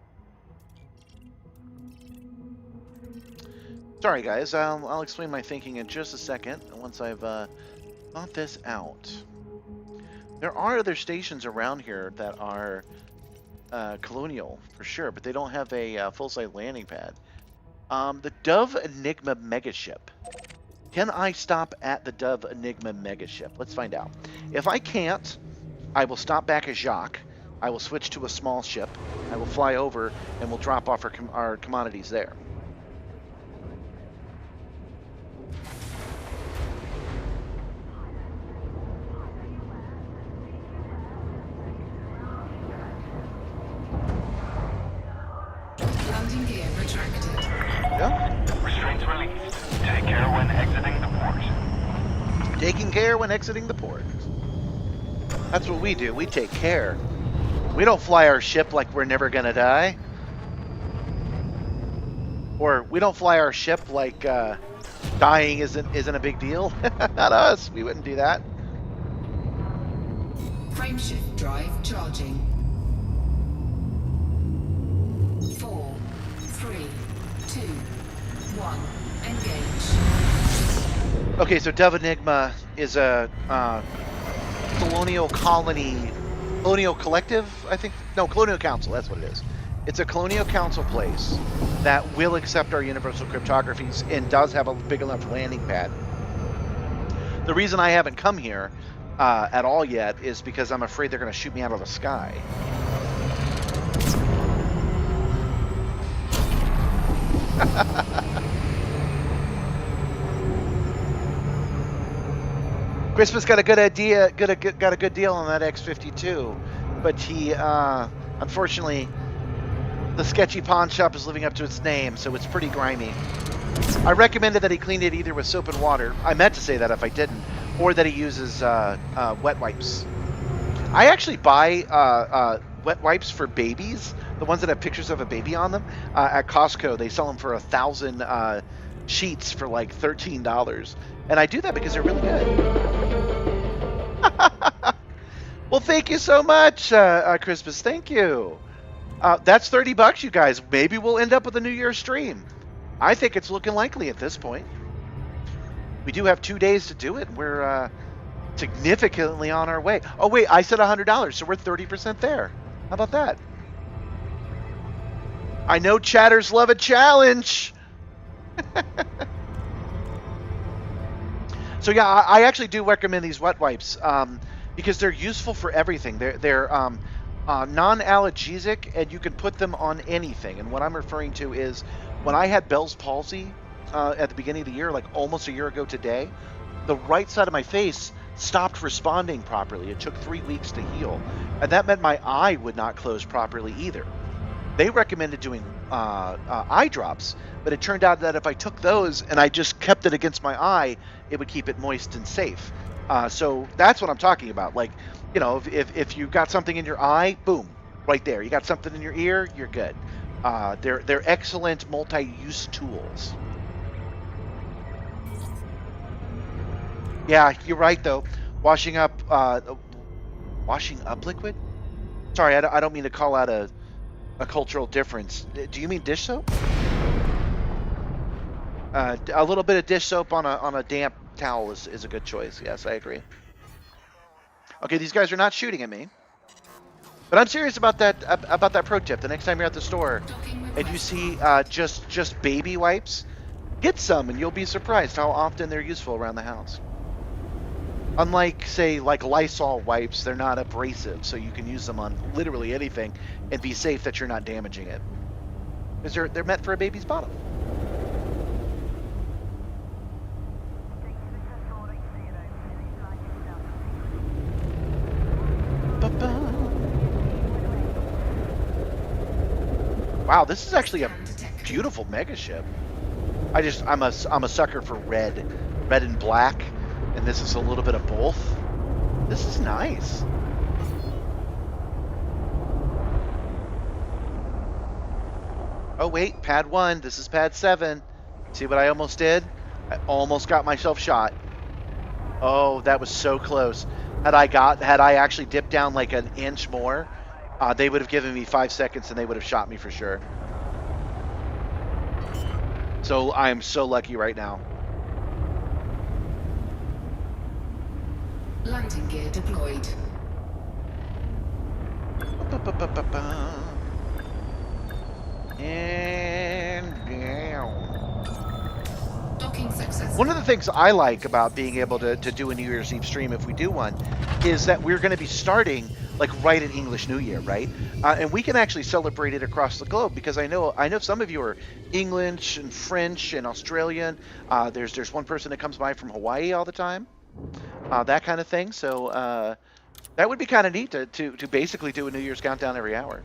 Sorry, guys. I'll explain my thinking in just a second once I've thought this out. There are other stations around here that are colonial for sure, but they don't have a full-size landing pad. The Dove Enigma megaship. Can I stop at the Dove Enigma megaship? Let's find out. If I can't, I will stop back at Jacques. I will switch to a small ship. I will fly over and we'll drop off our commodities there. Landing gear retracted. Yeah. Restraints released. Take care when exiting the port. Taking care when exiting the port. That's what we do. We take care. We don't fly our ship like we're never gonna die. Or we don't fly our ship like dying isn't a big deal. Not us. We wouldn't do that. Frameshift drive charging. 4, 3, 2, 1. Engage. Okay, so Dove Enigma is a colonial colony, colonial collective, I think. No, colonial council, that's what it is. It's a colonial council place that will accept our universal cryptographies and does have a big enough landing pad. The reason I haven't come here at all yet is because I'm afraid they're going to shoot me out of the sky. Christmas got a good idea, got a good deal on that X-52, but he, unfortunately, the sketchy pawn shop is living up to its name, so it's pretty grimy. I recommended that he clean it either with soap and water. I meant to say that if I didn't, or that he uses wet wipes. I actually buy wet wipes for babies, the ones that have pictures of a baby on them, at Costco. They sell them for 1,000 sheets for like $13. And I do that because they're really good. Well, thank you so much, Christmas. Thank you. That's $30, you guys. Maybe we'll end up with a New Year's stream. I think it's looking likely at this point. We do have 2 days to do it. We're significantly on our way. Oh wait, I said $100, so we're 30% there. How about that? I know chatters love a challenge. So yeah, I actually do recommend these wet wipes because they're useful for everything. They're non-allergesic, and you can put them on anything. And what I'm referring to is when I had Bell's palsy at the beginning of the year, like almost a year ago today, the right side of my face stopped responding properly. It took 3 weeks to heal, and that meant my eye would not close properly either. They recommended doing eye drops, but it turned out that if I took those and I just kept it against my eye, it would keep it moist and safe. So that's what I'm talking about. Like, you know, if you got something in your eye, boom, right there. You got something in your ear, you're good. They're excellent multi-use tools. Yeah, you're right though. Washing up liquid. Sorry, I don't mean to call out a cultural difference. Do you mean dish soap? A little bit of dish soap on a damp towel is a good choice. Yes, I agree. Okay, these guys are not shooting at me, but I'm serious about that pro tip. The next time you're at the store and you see just baby wipes, get some and you'll be surprised how often they're useful around the house. Unlike, say, like Lysol wipes, they're not abrasive, so you can use them on literally anything and be safe that you're not damaging it. Because they're meant for a baby's bottom. Wow, this is actually a beautiful mega ship. I'm a sucker for red and black, and this is a little bit of both. This is nice. Oh wait, pad 1. This is pad 7. See what I almost did? I almost got myself shot. Oh, that was so close. Had I actually dipped down like an inch more, they would have given me 5 seconds and they would have shot me for sure. So I am so lucky right now. Landing gear deployed. And down. Docking successful. One of the things I like about being able to do a New Year's Eve stream, if we do one, is that we're going to be starting like right at English New Year, right? And we can actually celebrate it across the globe because I know some of you are English and French and Australian. There's one person that comes by from Hawaii all the time, that kind of thing. So that would be kind of neat to basically do a New Year's countdown every hour.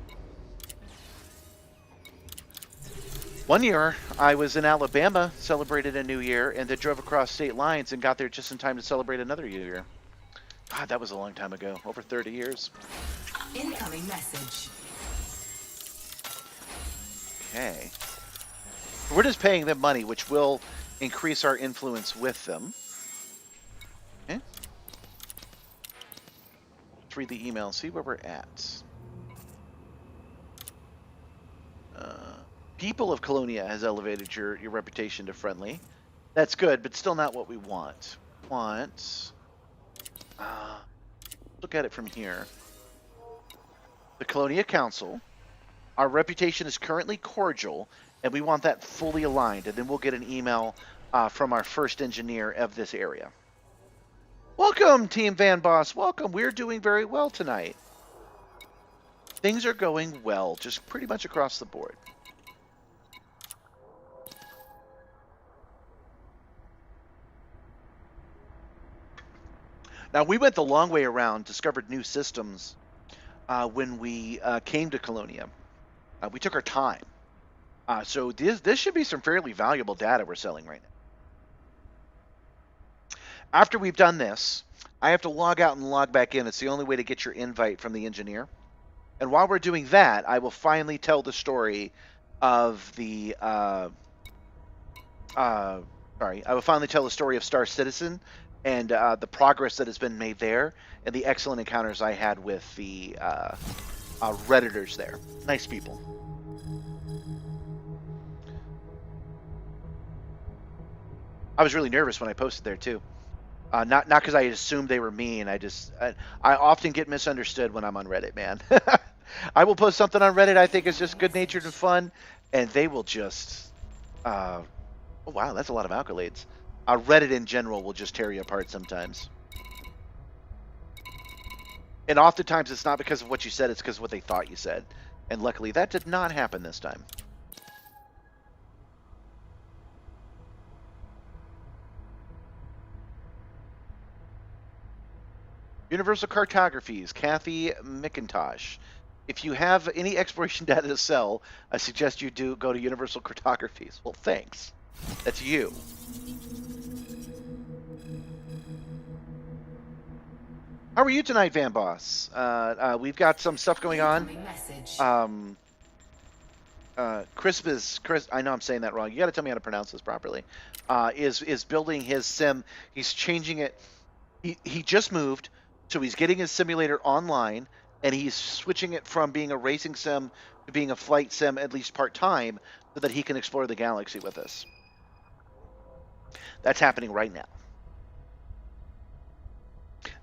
One year, I was in Alabama, celebrated a New Year, and then drove across state lines and got there just in time to celebrate another New Year. God, that was a long time ago, over 30 years. Incoming message. Okay. We're just paying them money, which will increase our influence with them. Okay. Let's read the email and see where we're at. People of Colonia has elevated your reputation to friendly. That's good, but still not what we want. Look at it from here. The Colonia Council. Our reputation is currently cordial, and we want that fully aligned. And then we'll get an email from our first engineer of this area. Welcome, Team Van Boss. Welcome. We're doing very well tonight. Things are going well, just pretty much across the board. Now, we went the long way around, discovered new systems when we came to Colonia. We took our time. So this should be some fairly valuable data we're selling right now. After we've done this, I have to log out and log back in. It's the only way to get your invite from the engineer. And while we're doing that, I will finally tell the story of the... I will finally tell the story of Star Citizen and the progress that has been made there, and the excellent encounters I had with the Redditors there. Nice people. I was really nervous when I posted there, too. Not because I assumed they were mean. I often get misunderstood when I'm on Reddit, man. I will post something on Reddit I think is just good natured and fun, and they will just oh wow, that's a lot of accolades. Reddit in general will just tear you apart sometimes. And oftentimes it's not because of what you said, it's because of what they thought you said. And luckily that did not happen this time. Universal Cartographies, Kathy McIntosh. If you have any exploration data to sell, I suggest you do go to Universal Cartographies. Well, thanks. That's you. How are you tonight, Van Boss? We've got some stuff going on. Chris. I know I'm saying that wrong. You got to tell me how to pronounce this properly. Is building his sim. He's changing it. He just moved, so he's getting his simulator online, and he's switching it from being a racing sim to being a flight sim, at least part time, so that he can explore the galaxy with us. That's happening right now.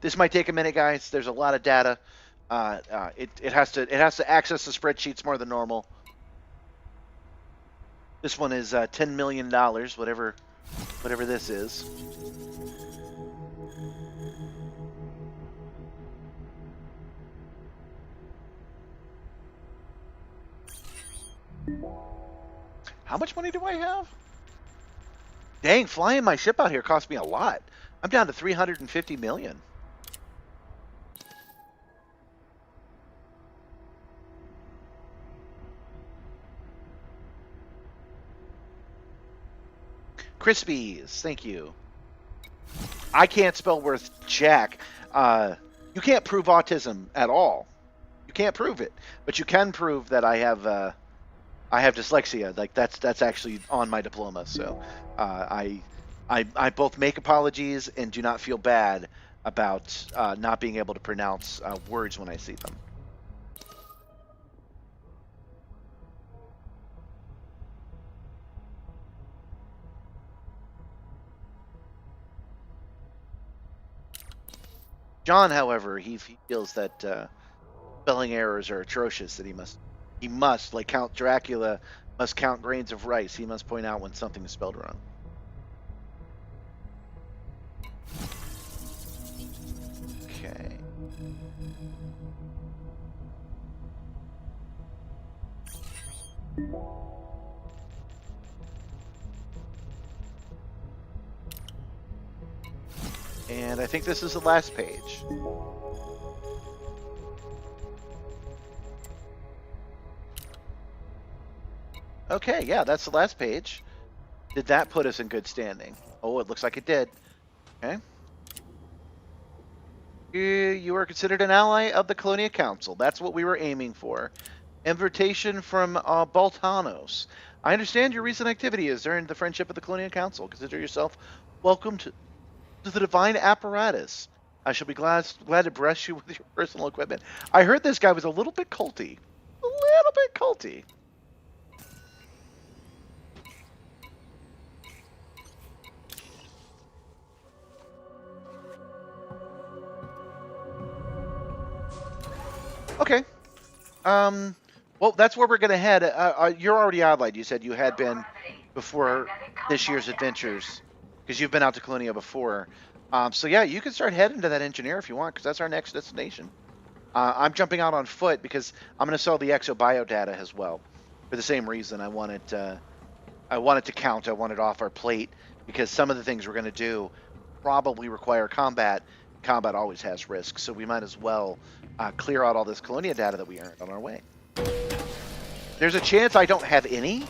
This might take a minute, guys. There's a lot of data. It has to access the spreadsheets more than normal. This one is $10 million, whatever this is. How much money do I have? Dang, flying my ship out here cost me a lot. I'm down to 350 million. Crispies, thank you. I can't spell worth jack. You can't prove autism at all. You can't prove it, but you can prove that I have dyslexia. Like that's actually on my diploma. So I both make apologies and do not feel bad about not being able to pronounce words when I see them. John, however, he feels that spelling errors are atrocious. That he must, like Count Dracula, must count grains of rice. He must point out when something is spelled wrong. Okay. And I think this is the last page. Okay, yeah, that's the last page. Did that put us in good standing? Oh, it looks like it did. Okay. You are considered an ally of the Colonia Council. That's what we were aiming for. Invitation from Baltanos. I understand your recent activity has earned the friendship of the Colonia Council. Consider yourself welcome to the divine apparatus. I shall be glad to bless you with your personal equipment. I heard this guy was a little bit culty. A little bit culty. Okay. Well, that's where we're going to head. You're already outlined. You said you had been before this year's adventures because you've been out to Colonia before. So yeah, you can start heading to that engineer if you want because that's our next destination. I'm jumping out on foot because I'm going to sell the exobio data as well for the same reason. I want it to count. I want it off our plate because some of the things we're going to do probably require combat. Combat always has risks, so we might as well clear out all this Colonia data that we earned on our way. There's a chance I don't have any,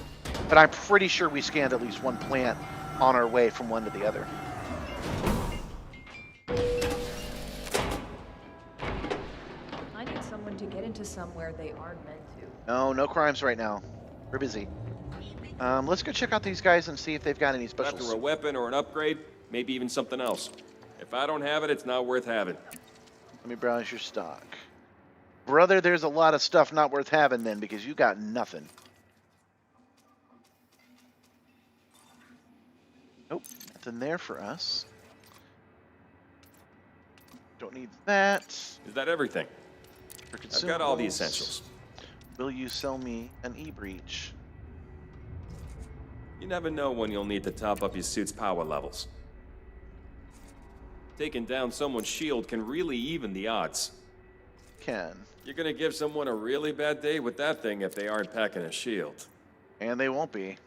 but I'm pretty sure we scanned at least one plant on our way from one to the other. I need someone to get into somewhere they aren't meant to. No crimes right now. We're busy. Let's go check out these guys and see if they've got any specials. After a weapon or an upgrade, maybe even something else. If I don't have it, it's not worth having. Let me browse your stock. Brother, there's a lot of stuff not worth having then because you got nothing. Nope, nothing there for us. Don't need that. Is that everything? For I've got all the consumables. essentials. Will you sell me an e-breach? You never know when you'll need to top up your suit's power levels. Taking down someone's shield can really even the odds. Can. You're gonna give someone a really bad day with that thing if they aren't packing a shield. And they won't be.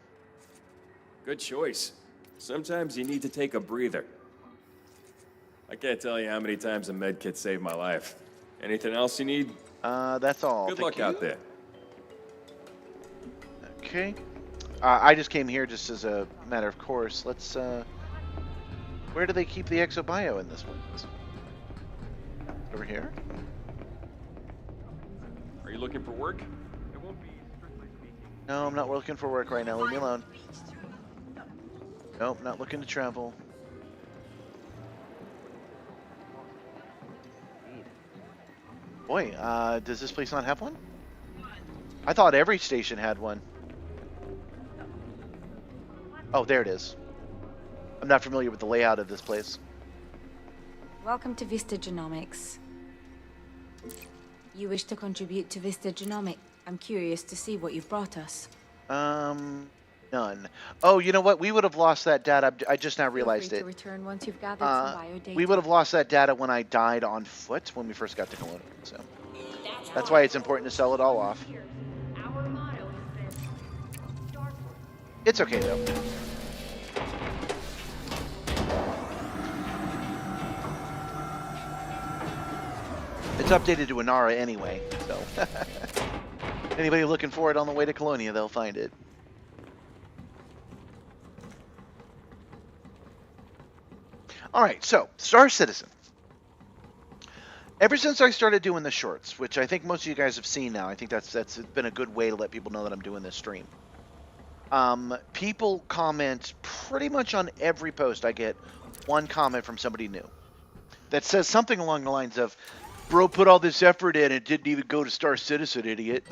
Good choice. Sometimes you need to take a breather. I can't tell you how many times a med kit saved my life. Anything else you need? That's all. Good Thank luck you. out there. Okay. I just came here just as a matter of course. Let's, where do they keep the exobio in this one? Over here? Are you looking for work? It won't be strictly speaking. No, I'm not looking for work right now. Leave me alone. Nope, not looking to travel. Boy, does this place not have one? I thought every station had one. Oh, there it is. I'm not familiar with the layout of this place. Welcome to Vista Genomics. You wish to contribute to Vista Genomics? I'm curious to see what you've brought us. None. Oh, you know what? We would have lost that data. I just now realized Feel free it. to return once you've gathered some biodata. We would have lost that data when I died on foot when we first got to Colonia. So that's why it's important to sell it all off. Our motto has been start. It's okay though. It's updated to Inara anyway, so anybody looking for it on the way to Colonia, they'll find it. All right, so Star Citizen. Ever since I started doing the shorts, which I think most of you guys have seen now, I think that's been a good way to let people know that I'm doing this stream. People comment pretty much on every post. I get one comment from somebody new that says something along the lines of, "Bro put all this effort in and didn't even go to Star Citizen, idiot."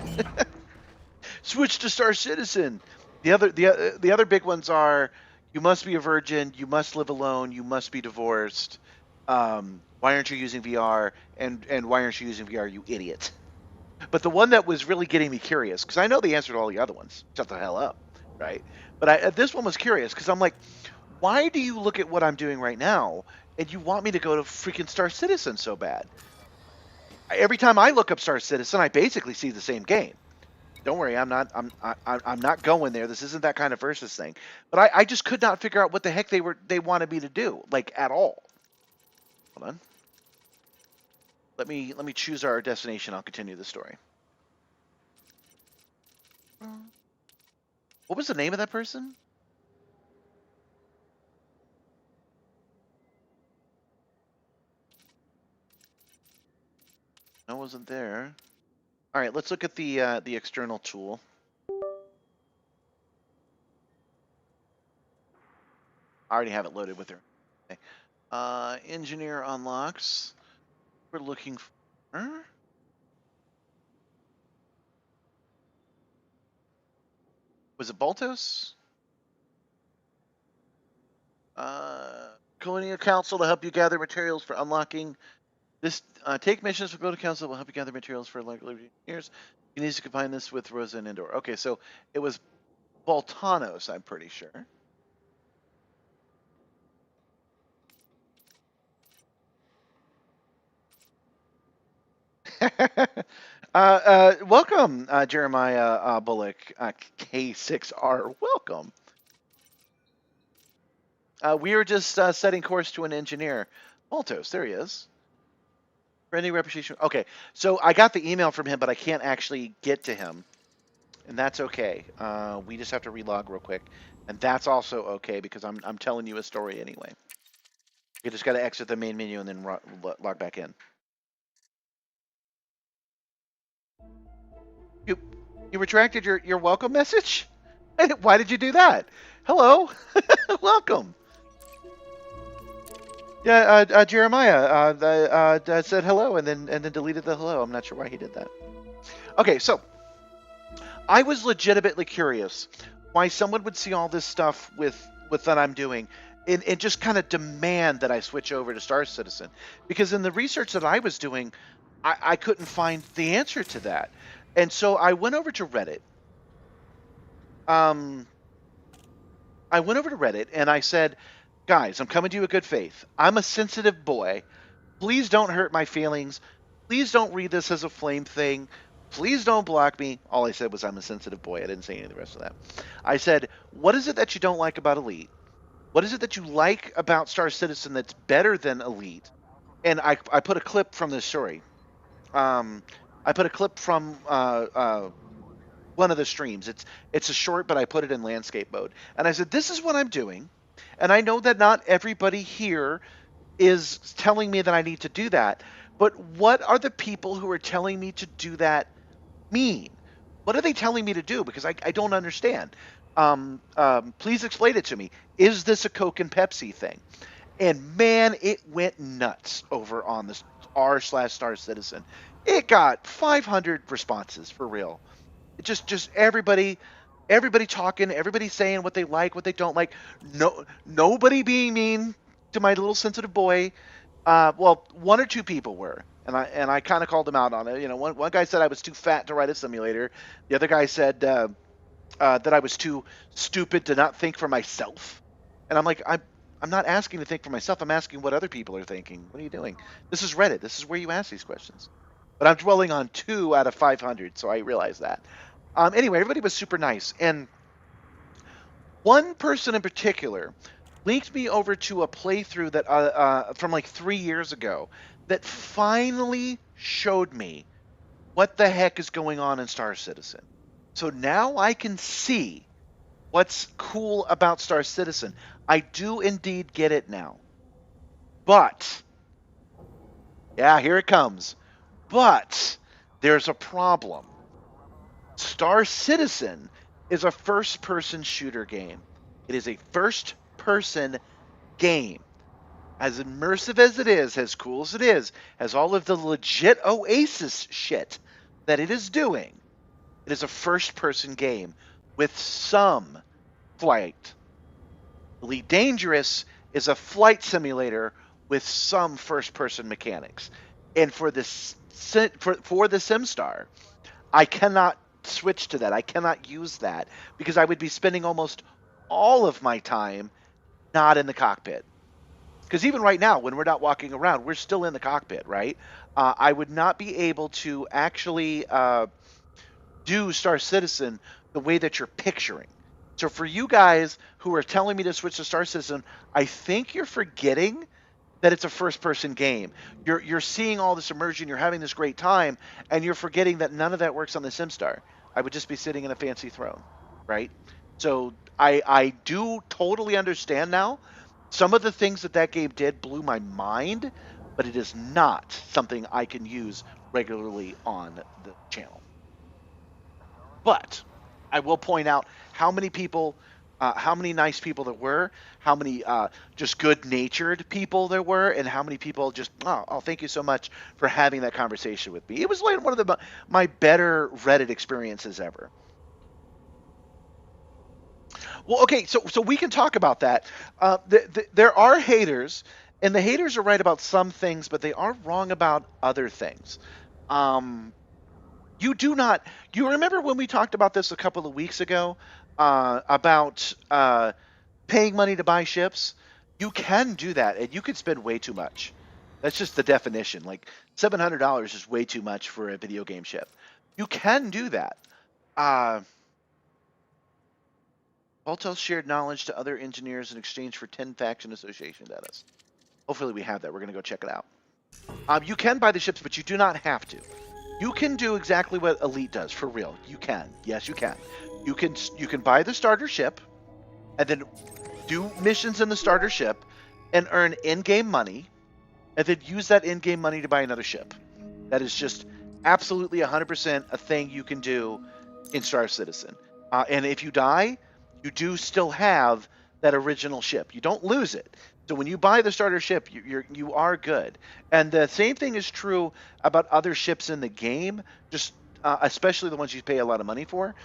Switch to Star Citizen. The other big ones are, "You must be a virgin, you must live alone, you must be divorced. Why aren't you using VR? And why aren't you using VR, you idiot?" But the one that was really getting me curious, because I know the answer to all the other ones, shut the hell up, right? But this one was curious, because I'm like, why do you look at what I'm doing right now and you want me to go to freaking Star Citizen so bad? Every time I look up Star Citizen, I basically see the same game. Don't worry, I'm not going there. This isn't that kind of versus thing. But I just could not figure out what the heck they wanted me to do, like, at all. Hold on. Let me choose our destination. I'll continue the story. What was the name of that person? No, wasn't there. All right, let's look at the external tool. I already have it loaded with her. Okay. Engineer unlocks. We're looking for. Was it Baltos? Colonia Council to help you gather materials for unlocking. This take missions for Colonia Council will help you gather materials for engineers. You need to combine this with Rosa and Indoor. Okay, so it was Baltanos, I'm pretty sure. Welcome, Jeremiah Bullock, K6R. Welcome. We were just setting course to an engineer. Baltos, there he is. Branding reputation. Okay, so I got the email from him, but I can't actually get to him, and that's okay. We just have to relog real quick, and that's also okay because I'm telling you a story anyway. You just got to exit the main menu and then log back in. You retracted your welcome message? Why did you do that? Hello, welcome. Yeah, Jeremiah said hello and then deleted the hello. I'm not sure why he did that. Okay, so I was legitimately curious why someone would see all this stuff with that I'm doing. and just kind of demand that I switch over to Star Citizen, because in the research that I was doing, I couldn't find the answer to that, and so I went over to Reddit. I went over to Reddit and I said, guys, I'm coming to you with good faith. I'm a sensitive boy. Please don't hurt my feelings. Please don't read this as a flame thing. Please don't block me. All I said was I'm a sensitive boy. I didn't say any of the rest of that. I said, what is it that you don't like about Elite? What is it that you like about Star Citizen that's better than Elite? And I put a clip from this story. I put a clip from one of the streams. It's a short, but I put it in landscape mode. And I said, this is what I'm doing. And I know that not everybody here is telling me that I need to do that. But what are the people who are telling me to do that mean? What are they telling me to do? Because I don't understand. Please explain it to me. Is this a Coke and Pepsi thing? And man, it went nuts over on this r/Star Citizen. It got 500 responses for real. Just everybody talking, everybody saying what they like, what they don't like. Nobody being mean to my little sensitive boy. Well, one or two people were, and I kind of called them out on it. You know, one guy said I was too fat to ride a simulator. The other guy said that I was too stupid to not think for myself. And I'm like, I'm not asking to think for myself. I'm asking what other people are thinking. What are you doing? This is Reddit. This is where you ask these questions. But I'm dwelling on 2 out of 500, so I realize that. Anyway, everybody was super nice. And one person in particular linked me over to a playthrough that from like 3 years ago that finally showed me what the heck is going on in Star Citizen. So now I can see what's cool about Star Citizen. I do indeed get it now. But, yeah, here it comes. But there's a problem. Star Citizen is a first-person shooter game. It is a first-person game. As immersive as it is, as cool as it is, has all of the legit Oasis shit that it is doing, it is a first-person game with some flight. Elite Dangerous is a flight simulator with some first-person mechanics. And for the Simstarr, I cannot switch to that. I cannot use that because I would be spending almost all of my time not in the cockpit. Because even right now, when we're not walking around, we're still in the cockpit, right? I would not be able to actually do Star Citizen the way that you're picturing. So for you guys who are telling me to switch to Star Citizen, I think you're forgetting that it's a first-person game. You're seeing all this immersion, you're having this great time, and you're forgetting that none of that works on the Simstarr. I would just be sitting in a fancy throne, right? So I do totally understand now. Some of the things that game did blew my mind, but it is not something I can use regularly on the channel. But I will point out how many people, how many nice people there were, how many just good-natured people there were, and how many people just, oh, thank you so much for having that conversation with me. It was like one of my better Reddit experiences ever. Well, okay, so we can talk about that. There are haters, and the haters are right about some things, but they are wrong about other things. You remember when we talked about this a couple of weeks ago about paying money to buy ships? You can do that, and you can spend way too much. That's just the definition. Like $700 is way too much for a video game ship. You can do that. Voltel shared knowledge to other engineers in exchange for 10 faction association status. Hopefully we have that. We're going to go check it out. You can buy the ships, but you do not have to. You can do exactly what Elite does, for real. You can. Yes, you can. You can buy the starter ship, and then do missions in the starter ship, and earn in-game money, and then use that in-game money to buy another ship. That is just absolutely 100% a thing you can do in Star Citizen. And if you die, you do still have that original ship. You don't lose it. So when you buy the starter ship, you are good. And the same thing is true about other ships in the game, just especially the ones you pay a lot of money for.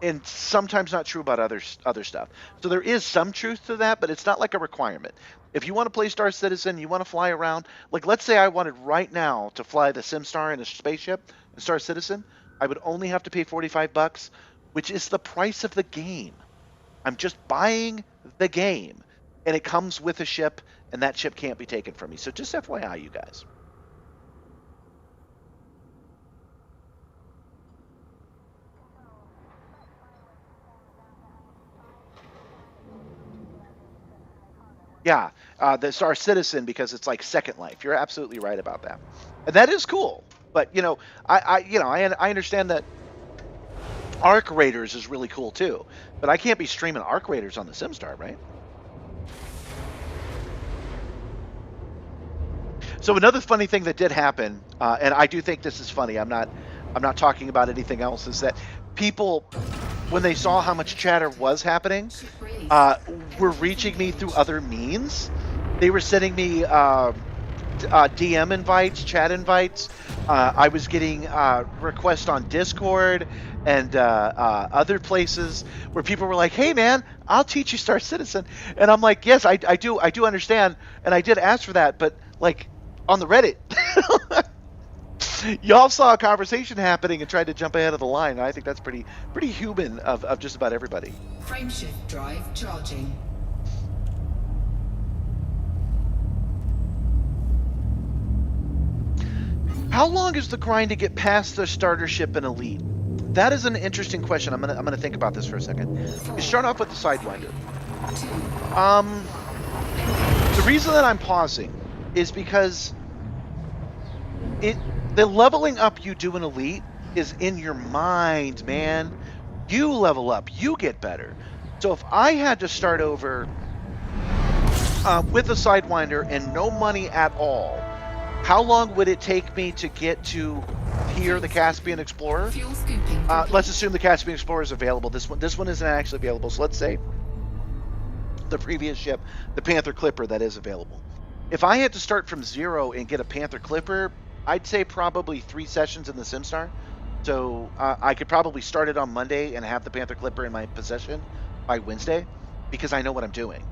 and sometimes not true about other stuff. So there is some truth to that, but it's not like a requirement. If you want to play Star Citizen, you want to fly around, like let's say I wanted right now to fly the Simstarr in a spaceship in Star Citizen, I would only have to pay $45, which is the price of the game. I'm just buying the game, and it comes with a ship, and that ship can't be taken from me. So just FYI, you guys. Yeah, the Star Citizen, because it's like Second Life. You're absolutely right about that, and that is cool. But I understand that Arc Raiders is really cool too. But I can't be streaming Arc Raiders on the Simstarr, right? So another funny thing that did happen, and I do think this is funny. I'm not talking about anything else. Is that people, when they saw how much chatter was happening, were reaching me through other means. They were sending me DM invites, chat invites. I was getting requests on Discord and other places where people were like, "Hey, man, I'll teach you Star Citizen," and I'm like, "Yes, I do understand," and I did ask for that, but like on the Reddit. Y'all saw a conversation happening and tried to jump ahead of the line. And I think that's pretty human of just about everybody. Frameshift drive charging. How long is the grind to get past the starter ship in Elite? That is an interesting question. I'm gonna think about this for a second. You start off with the Sidewinder. The reason that I'm pausing is because the leveling up you do in Elite is in your mind, man. You level up, you get better. So if I had to start over with a Sidewinder and no money at all, how long would it take me to get to here, the Caspian Explorer? Let's assume the Caspian Explorer is available. This one isn't actually available. So let's say the previous ship, the Panther Clipper, that is available. If I had to start from zero and get a Panther Clipper, I'd say probably 3 sessions in the Simstarr. So I could probably start it on Monday and have the Panther Clipper in my possession by Wednesday, because I know what I'm doing.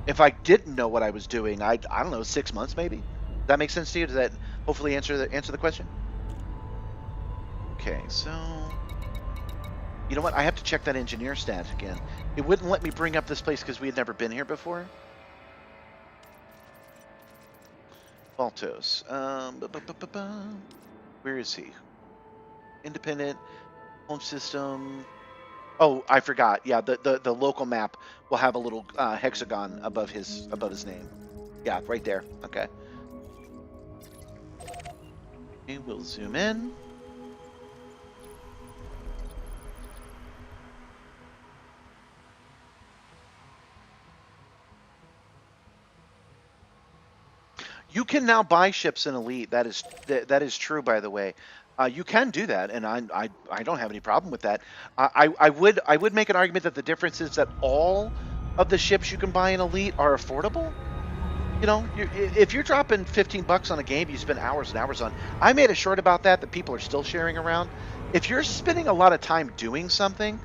If I didn't know what I was doing, I don't know, 6 months maybe. Does that make sense to you? Does that hopefully answer the question? Okay, so you know what? I have to check that engineer stat again. It wouldn't let me bring up this place because we had never been here before. Baltos. Where is he? Independent home system. Oh, I forgot. Yeah, the local map will have a little hexagon above his name. Yeah, right there. Okay. Okay, we'll zoom in. You can now buy ships in Elite. That is true, by the way. You can do that, and I don't have any problem with that. I would make an argument that the difference is that all of the ships you can buy in Elite are affordable. You know, if you're dropping $15 on a game you spend hours and hours on, I made a short about that people are still sharing around. If you're spending a lot of time doing something,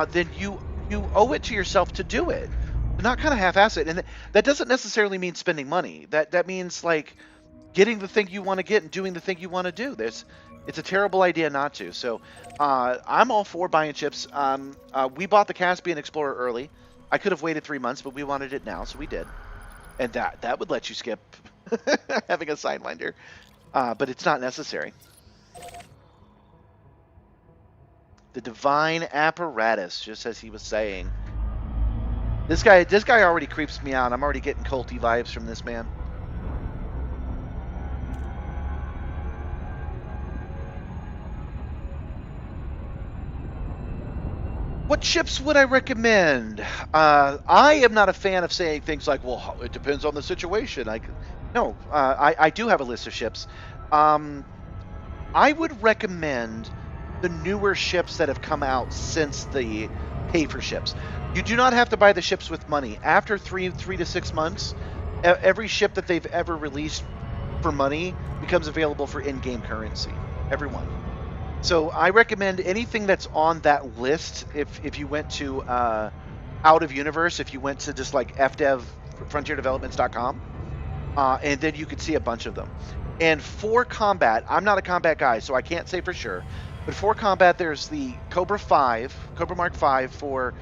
then you owe it to yourself to do it. Not kind of half-ass it, and that doesn't necessarily mean spending money. That means like getting the thing you want to get and doing the thing you want to do. It's a terrible idea not to. So I'm all for buying ships. We bought the Caspian Explorer early. I could have waited 3 months, but we wanted it now, so we did. And that would let you skip having a Sidewinder, but it's not necessary. The divine apparatus, just as he was saying. This guy already creeps me out. I'm already getting culty vibes from this man. What ships would I recommend? I am not a fan of saying things like, well, it depends on the situation. I do have a list of ships. I would recommend the newer ships that have come out since the pay-for ships. You do not have to buy the ships with money. After three to 6 months, every ship that they've ever released for money becomes available for in-game currency. Every one. So I recommend anything that's on that list. If you went to out of universe, if you went to just like fdev frontierdevelopments.com, and then you could see a bunch of them. And for combat, I'm not a combat guy, so I can't say for sure. But for combat, there's the Cobra Mark 5 for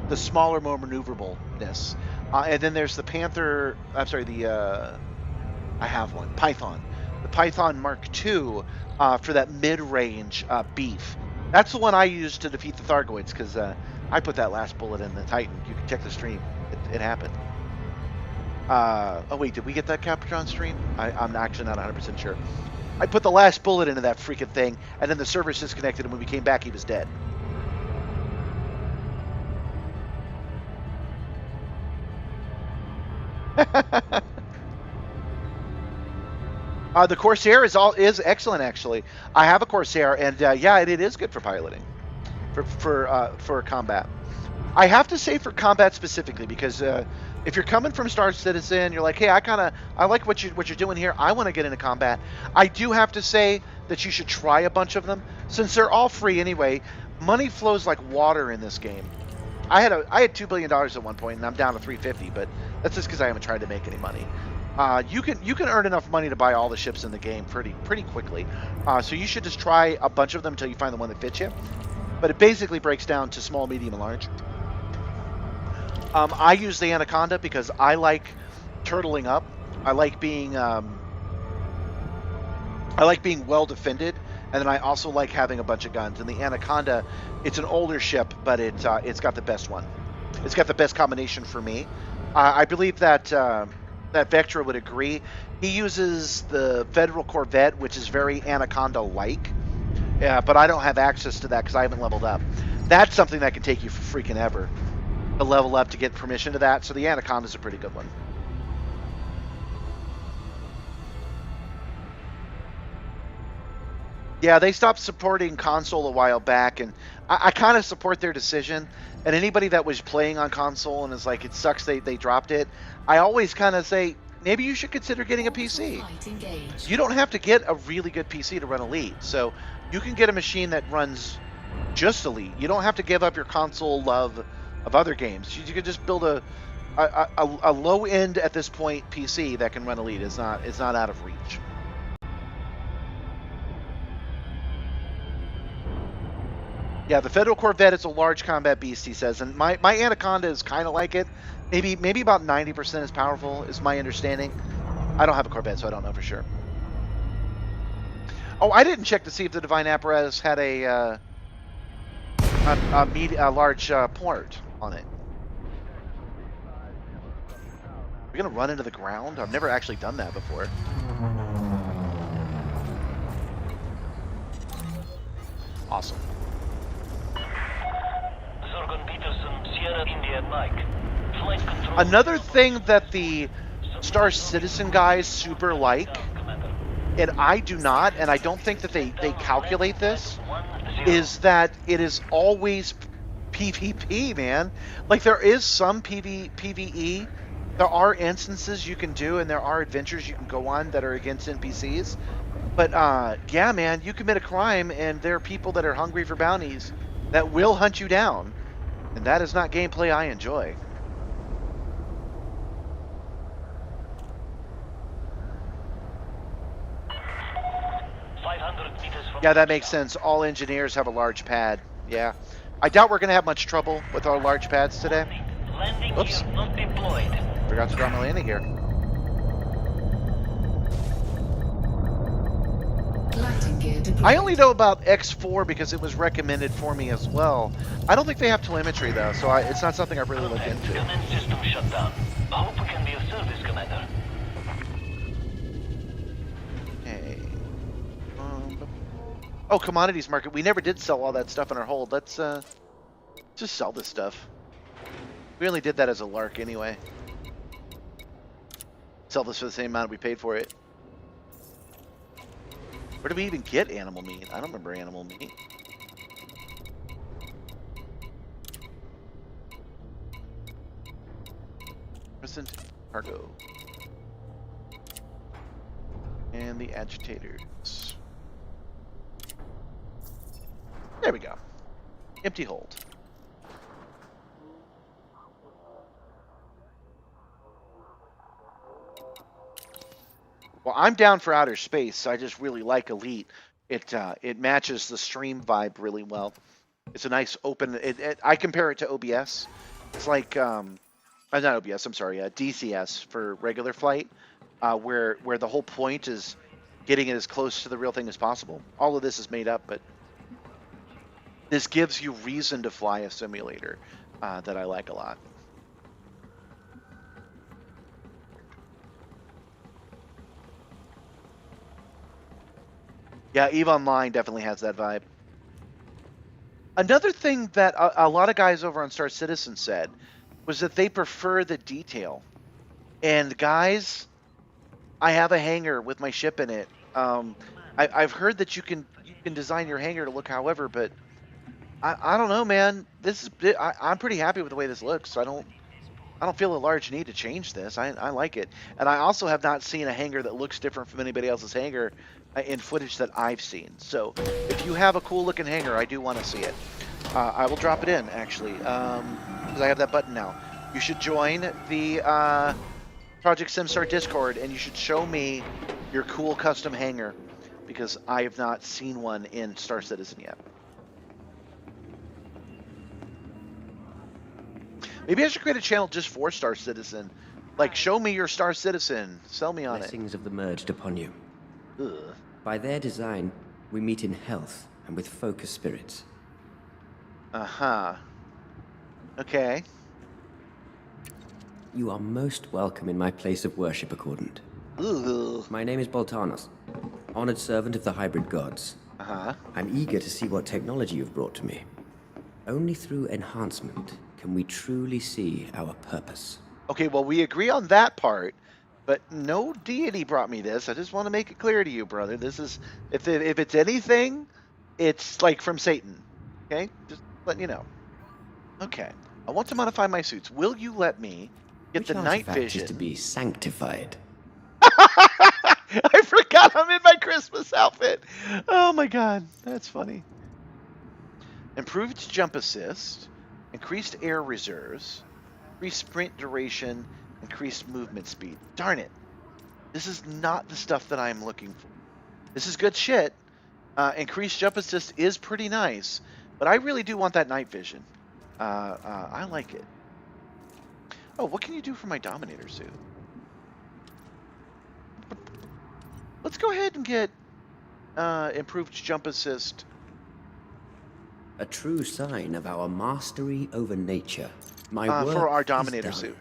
the smaller, more maneuverableness, and then there's the Panther. I'm sorry, I have one, Python. The Python Mark II for that mid-range beef. That's the one I use to defeat the Thargoids, because I put that last bullet in the Titan. You can check the stream. It happened. Oh wait, did we get that capture on stream? I'm actually not 100% sure. I put the last bullet into that freaking thing, and then the servers disconnected, and when we came back, he was dead. The Corsair is excellent, actually. I have a Corsair, and yeah, it is good for piloting, for combat. I have to say for combat specifically, because if you're coming from Star Citizen, you're like, hey, I like what you're doing here. I want to get into combat. I do have to say that you should try a bunch of them, since they're all free anyway. Money flows like water in this game. I had $2 billion at one point, and I'm down to 350, but that's just because I haven't tried to make any money. You can earn enough money to buy all the ships in the game pretty quickly. So you should just try a bunch of them until you find the one that fits you. But it basically breaks down to small, medium, and large. I use the Anaconda because I like turtling up. I like being well defended, and then I also like having a bunch of guns. And the Anaconda, it's an older ship, but it's got the best one. It's got the best combination for me. I believe that Vectra would agree. He uses the Federal Corvette, which is very Anaconda-like. Yeah, but I don't have access to that because I haven't leveled up. That's something that can take you for freaking ever to level up to get permission to that. So the Anaconda's a pretty good one. Yeah, they stopped supporting console a while back, and I kind of support their decision. And anybody that was playing on console and is like, it sucks they dropped it, I always kind of say, maybe you should consider getting a PC. You don't have to get a really good PC to run Elite. So you can get a machine that runs just Elite. You don't have to give up your console love of other games. You could just build a low end at this point PC that can run Elite. It's not out of reach. Yeah, the Federal Corvette is a large combat beast, he says, and my Anaconda is kind of like it. Maybe about 90% as powerful is my understanding. I don't have a Corvette, so I don't know for sure. Oh, I didn't check to see if the Divine Apparatus had a large port on it. We're gonna run into the ground? I've never actually done that before. Awesome. Another thing that the Star Citizen guys super like, and I do not, and I don't think that they calculate this, is that it is always PvP, man. Like, there is some PvE. There are instances you can do, and there are adventures you can go on that are against NPCs. But, yeah, man, you commit a crime, and there are people that are hungry for bounties that will hunt you down. And that is not gameplay I enjoy. Yeah, that makes sense. All engineers have a large pad. Yeah. I doubt we're going to have much trouble with our large pads today. Oops. Forgot to drop my landing gear. I only know about X4 because it was recommended for me as well. I don't think they have telemetry though, so it's not something I've really looked into. System shut down. I hope we can be of service, Commander. Okay. Oh, commodities market. We never did sell all that stuff in our hold. Let's just sell this stuff. We only did that as a lark anyway. Sell this for the same amount we paid for it. Where do we even get animal meat? I don't remember animal meat. Present cargo. And the agitators. There we go. Empty hold. Well, I'm down for outer space. I just really like Elite. It matches the stream vibe really well. It's a nice open. I compare it to OBS. It's like not OBS. I'm sorry, DCS for regular flight, where the whole point is getting it as close to the real thing as possible. All of this is made up, but this gives you reason to fly a simulator that I like a lot. Yeah, EVE Online definitely has that vibe. Another thing that a lot of guys over on Star Citizen said was that they prefer the detail. And guys, I have a hangar with my ship in it. I've heard that you can design your hangar to look however, but I don't know, man. I'm pretty happy with the way this looks. I don't feel a large need to change this. I like it. And I also have not seen a hangar that looks different from anybody else's hangar in footage that I've seen. So if you have a cool looking hangar, I do want to see it. I will drop it in, actually, because I have that button now. You should join the Project Simstarr Discord, and you should show me your cool custom hangar, because I have not seen one in Star Citizen yet. Maybe I should create a channel just for Star Citizen. Like, show me your Star Citizen. Sell me on Blessings of the merged upon you. Ugh. By their design, we meet in health and with focused spirits. Uh-huh. Okay. You are most welcome in my place of worship, Accordant. Ugh. My name is Boltanos, honored servant of the hybrid gods. Uh-huh. I'm eager to see what technology you've brought to me. Only through enhancement can we truly see our purpose. Okay, well, we agree on that part, but no deity brought me this. I just want to make it clear to you, brother. This is, if it's anything, it's like from Satan. Okay? Just letting you know. Okay. I want to modify my suits. Will you let me get Which the night artifact vision? is to be sanctified? I forgot I'm in my Christmas outfit. Oh my god, that's funny. Improved jump assist, increased air reserves, increased sprint duration, increased movement speed. Darn it. This is not the stuff that I'm looking for. This is good shit. Increased jump assist is pretty nice, but I really do want that night vision. I like it. Oh, what can you do for my Dominator suit? Let's go ahead and get improved jump assist. A true sign of our mastery over nature. My work for our is Dominator done. suit.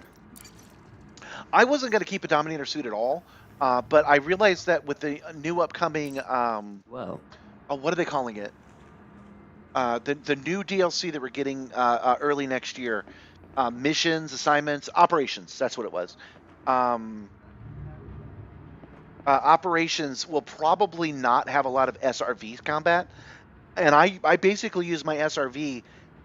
I wasn't going to keep a Dominator suit at all, but I realized that with the new upcoming, well, what are they calling it? The new DLC that we're getting early next year, missions, assignments, operations. That's what it was. Operations will probably not have a lot of SRV combat, and I basically use my SRV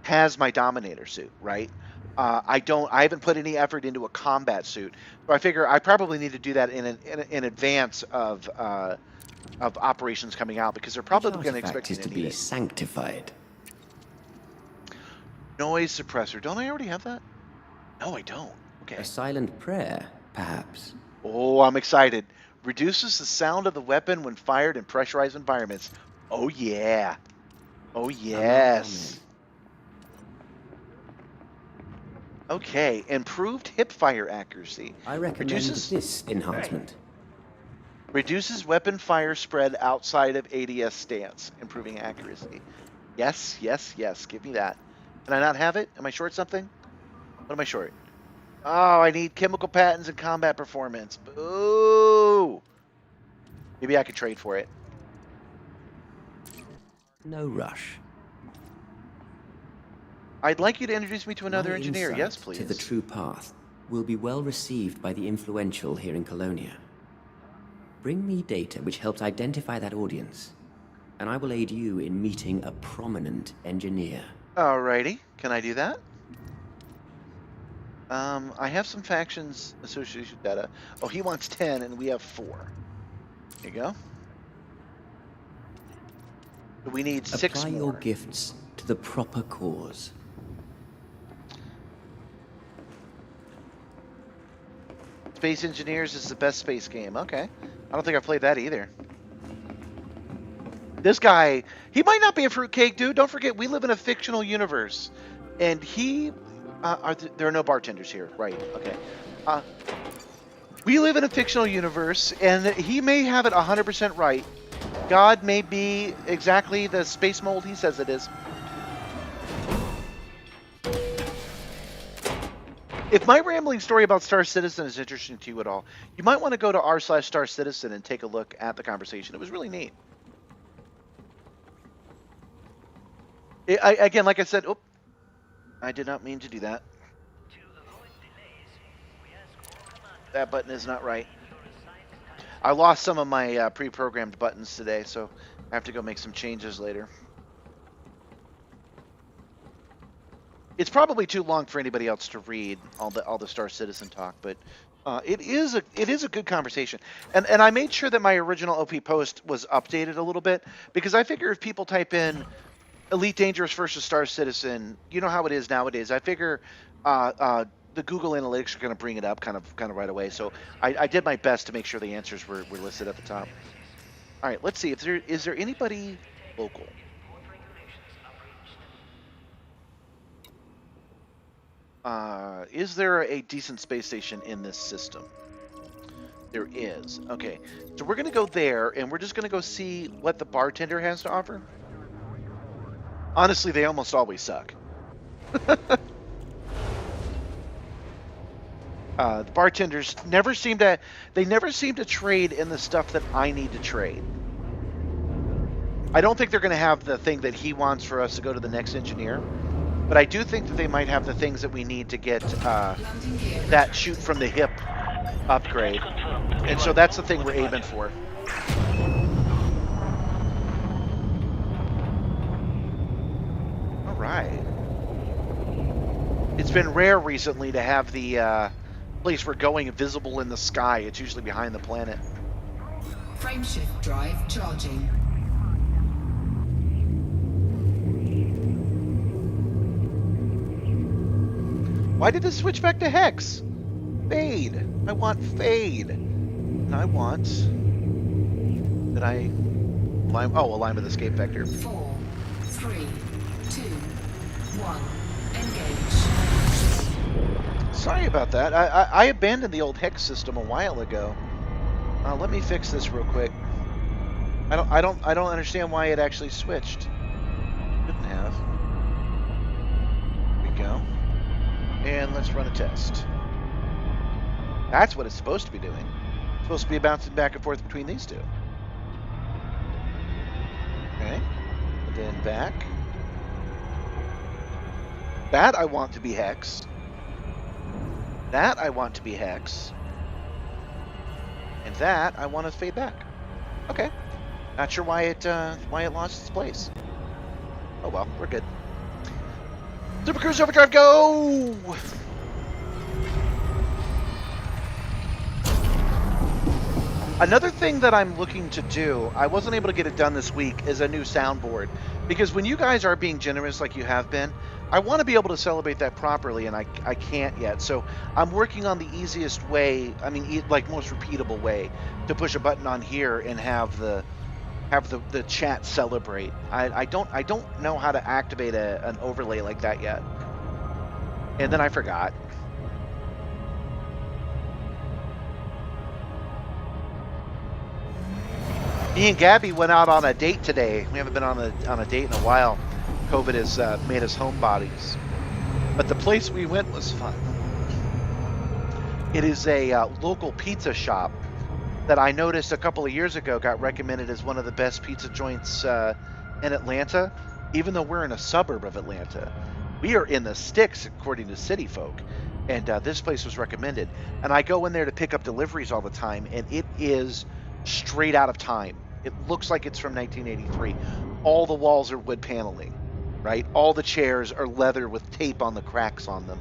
as my Dominator suit, right? I haven't put any effort into a combat suit, so I figure I probably need to do that in advance of operations coming out, because they're probably going to expect me is to need be it. sanctified. Noise suppressor. Don't I already have that? No, I don't. Okay. A silent prayer, perhaps. Oh, I'm excited. Reduces the sound of the weapon when fired in pressurized environments. Oh, yeah. Oh, yes. Okay. Improved hip fire accuracy. I recommend this enhancement. Reduces weapon fire spread outside of ADS stance, improving accuracy. Yes, yes, yes. Give me that. Can I not have it? Am I short something? What am I short? Oh, I need chemical patents and combat performance. Boo! Maybe I could trade for it. No rush. I'd like you to introduce me to another My engineer. insight Yes, please. To the true path will be well received by the influential here in Colonia. Bring me data which helps identify that audience, and I will aid you in meeting a prominent engineer. Alrighty. Can I do that? I have some factions association data. Oh, he wants 10 and we have 4. There you go. We need 6 Apply more. your gifts to the proper cause. Space Engineers is the best space game. Okay. I don't think I've played that either. This guy, he might not be a fruitcake, dude. Don't forget, we live in a fictional universe. And he... there are no bartenders here. Right, okay. We live in a fictional universe, and he may have it 100% right. God may be exactly the space mold he says it is. If my rambling story about Star Citizen is interesting to you at all, you might want to go to r/Star Citizen and take a look at the conversation. It was really neat. Again, like I said, I did not mean to do that. That button is not right. I lost some of my pre-programmed buttons today, so I have to go make some changes later. It's probably too long for anybody else to read all the Star Citizen talk, but it is a good conversation. And I made sure that my original OP post was updated a little bit, because I figure if people type in Elite Dangerous versus Star Citizen, you know how it is nowadays. I figure the Google Analytics are going to bring it up kind of right away. So I did my best to make sure the answers were listed at the top. All right, let's see if is there anybody local. Is there a decent space station in this system? There is. Okay, so we're going to go there, and we're just going to go see what the bartender has to offer. Honestly, they almost always suck. The bartenders never seem to trade in the stuff that I need to trade. I don't think they're going to have the thing that he wants for us to go to the next engineer, but I do think that they might have the things that we need to get that shoot from the hip upgrade, and so that's the thing we're aiming for. All right. It's been rare recently to have the place we're going visible in the sky. It's usually behind the planet. Frameshift drive charging. Why did this switch back to Hex? Fade. I want fade. And I want... Did I... align with escape vector. 4, 3, 2, 1. Engage. Sorry about that. I abandoned the old Hex system a while ago. Let me fix this real quick. I don't understand why it actually switched. Shouldn't have. There we go. And let's run a test. That's what it's supposed to be doing. It's supposed to be bouncing back and forth between these two. Okay. And then back. That I want to be Hex. That I want to be Hex. And that I want to fade back. Okay. Not sure why it lost its place. Oh well, we're good. Super Cruise Overdrive, go! Another thing that I'm looking to do, I wasn't able to get it done this week, is a new soundboard. Because when you guys are being generous like you have been, I want to be able to celebrate that properly, and I can't yet. So I'm working on the easiest way, like most repeatable way, to push a button on here and have the chat celebrate. I don't know how to activate an overlay like that yet. And then I forgot. Me and Gabby went out on a date today. We haven't been on a date in a while. COVID has made us homebodies. But the place we went was fun. It is a local pizza shop that I noticed a couple of years ago got recommended as one of the best pizza joints in Atlanta, even though we're in a suburb of Atlanta. We are in the sticks, according to city folk, and this place was recommended. And I go in there to pick up deliveries all the time, and it is straight out of time. It looks like it's from 1983. All the walls are wood paneling, right? All the chairs are leather with tape on the cracks on them.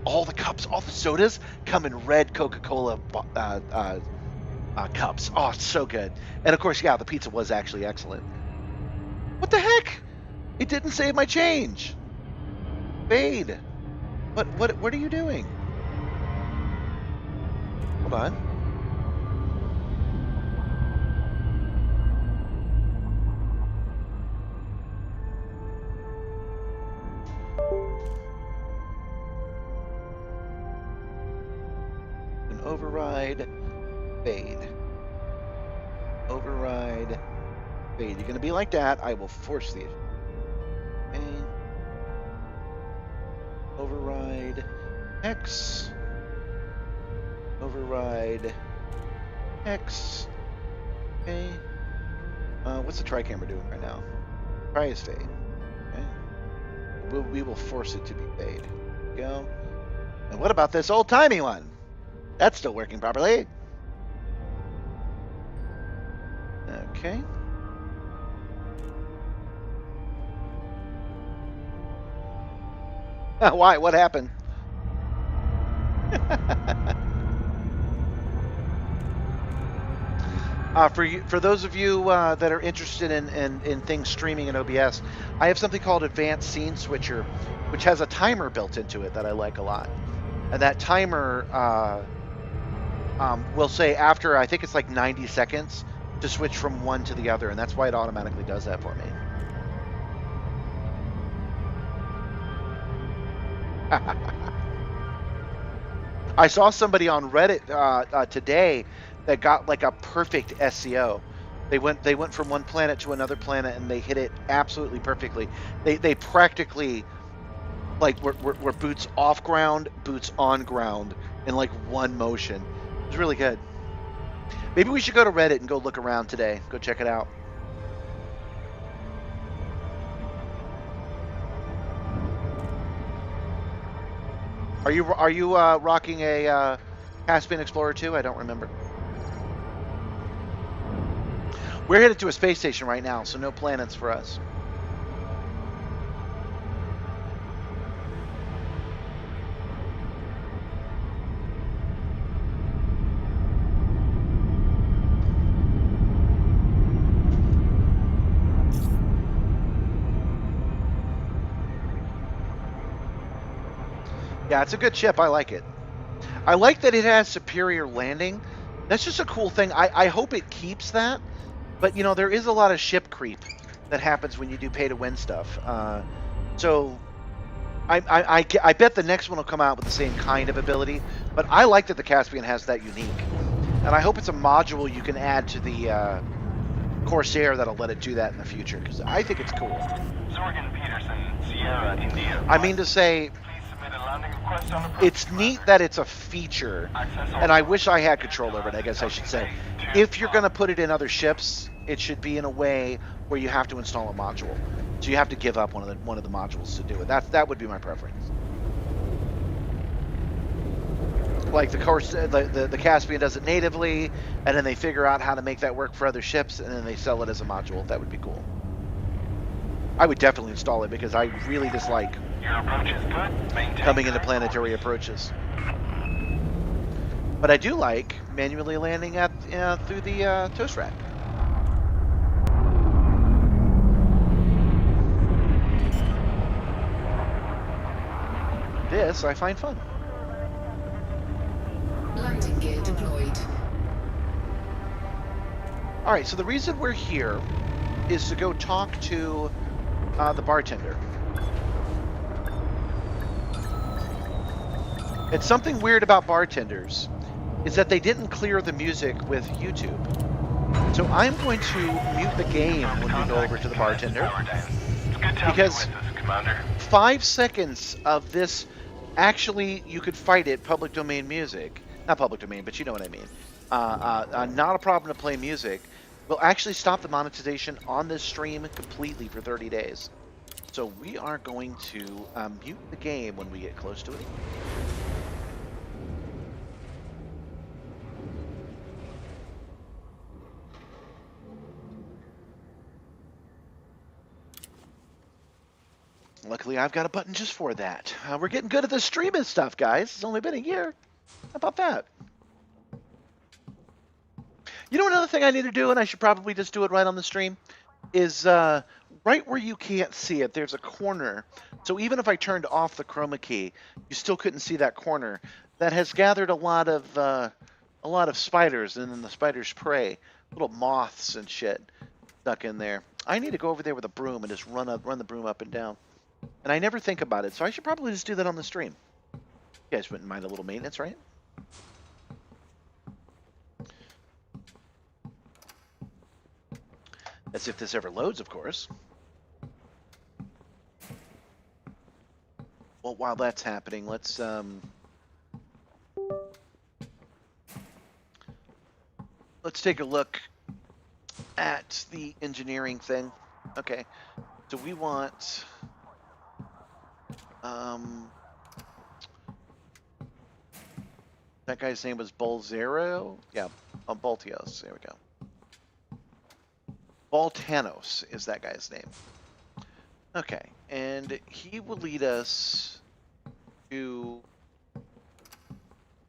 All the cups, all the sodas come in red Coca-Cola cups. Oh, it's so good. And of course, yeah, the pizza was actually excellent. What the heck? It didn't save my change. Fade. What are you doing? Hold on. An override, fade. Override, fade. You're gonna be like that. I will force the. Okay. Override, X. Override, X. Okay. What's the tri-camera doing right now? Try is fade. Okay. We will force it to be fade. Go. And what about this old-timey one? That's still working properly. Okay. Why? What happened? For those of you that are interested in things streaming in OBS, I have something called Advanced Scene Switcher, which has a timer built into it that I like a lot. And that timer will say after, I think it's like 90 seconds, to switch from one to the other, and that's why it automatically does that for me. I saw somebody on Reddit today that got like a perfect SCO. They went from one planet to another planet and they hit it absolutely perfectly. They practically like were boots off ground, boots on ground in like one motion. It was really good. Maybe we should go to Reddit and go look around today. Go check it out. Are you rocking a Caspian Explorer 2? I don't remember. We're headed to a space station right now, so no planets for us. Yeah, it's a good ship. I like it. I like that it has superior landing. That's just a cool thing. I hope it keeps that. But, you know, there is a lot of ship creep that happens when you do pay-to-win stuff. So I bet the next one will come out with the same kind of ability. But I like that the Caspian has that unique. And I hope it's a module you can add to the Corsair that'll let it do that in the future. Because I think it's cool. Zorgan Peterson, Sierra, India. I mean to say, it's neat that it's a feature, and I wish I had control over it, I guess I should say. If you're going to put it in other ships, it should be in a way where you have to install a module. So you have to give up one of the modules to do it. That would be my preference. Like the Caspian does it natively, and then they figure out how to make that work for other ships, and then they sell it as a module. That would be cool. I would definitely install it because I really dislike coming into planetary approaches. But I do like manually landing at through the toast rack. This I find fun. Landing gear deployed. All right, so the reason we're here is to go talk to the bartender. It's something weird about bartenders is that they didn't clear the music with YouTube. So I'm going to mute the game when we go over to the bartender, because 5 seconds of this, actually you could fight it, public domain music, not public domain, but you know what I mean, not a problem to play music, will actually stop the monetization on this stream completely for 30 days. So we are going to mute the game when we get close to it. Luckily, I've got a button just for that. We're getting good at the streaming stuff, guys. It's only been a year. How about that? You know another thing I need to do, and I should probably just do it right on the stream? is right where you can't see it. There's a corner. So even if I turned off the chroma key, you still couldn't see that corner. That has gathered a lot of spiders, and then the spiders' prey, little moths and shit stuck in there. I need to go over there with a broom and just run the broom up and down. And I never think about it, so I should probably just do that on the stream. You guys wouldn't mind a little maintenance, right? As if this ever loads, of course. Well, while that's happening, let's take a look at the engineering thing. Okay, so we want that guy's name was Bolzero. Yeah, Baltios. There we go. Baltanos is that guy's name. Okay, and he will lead us to...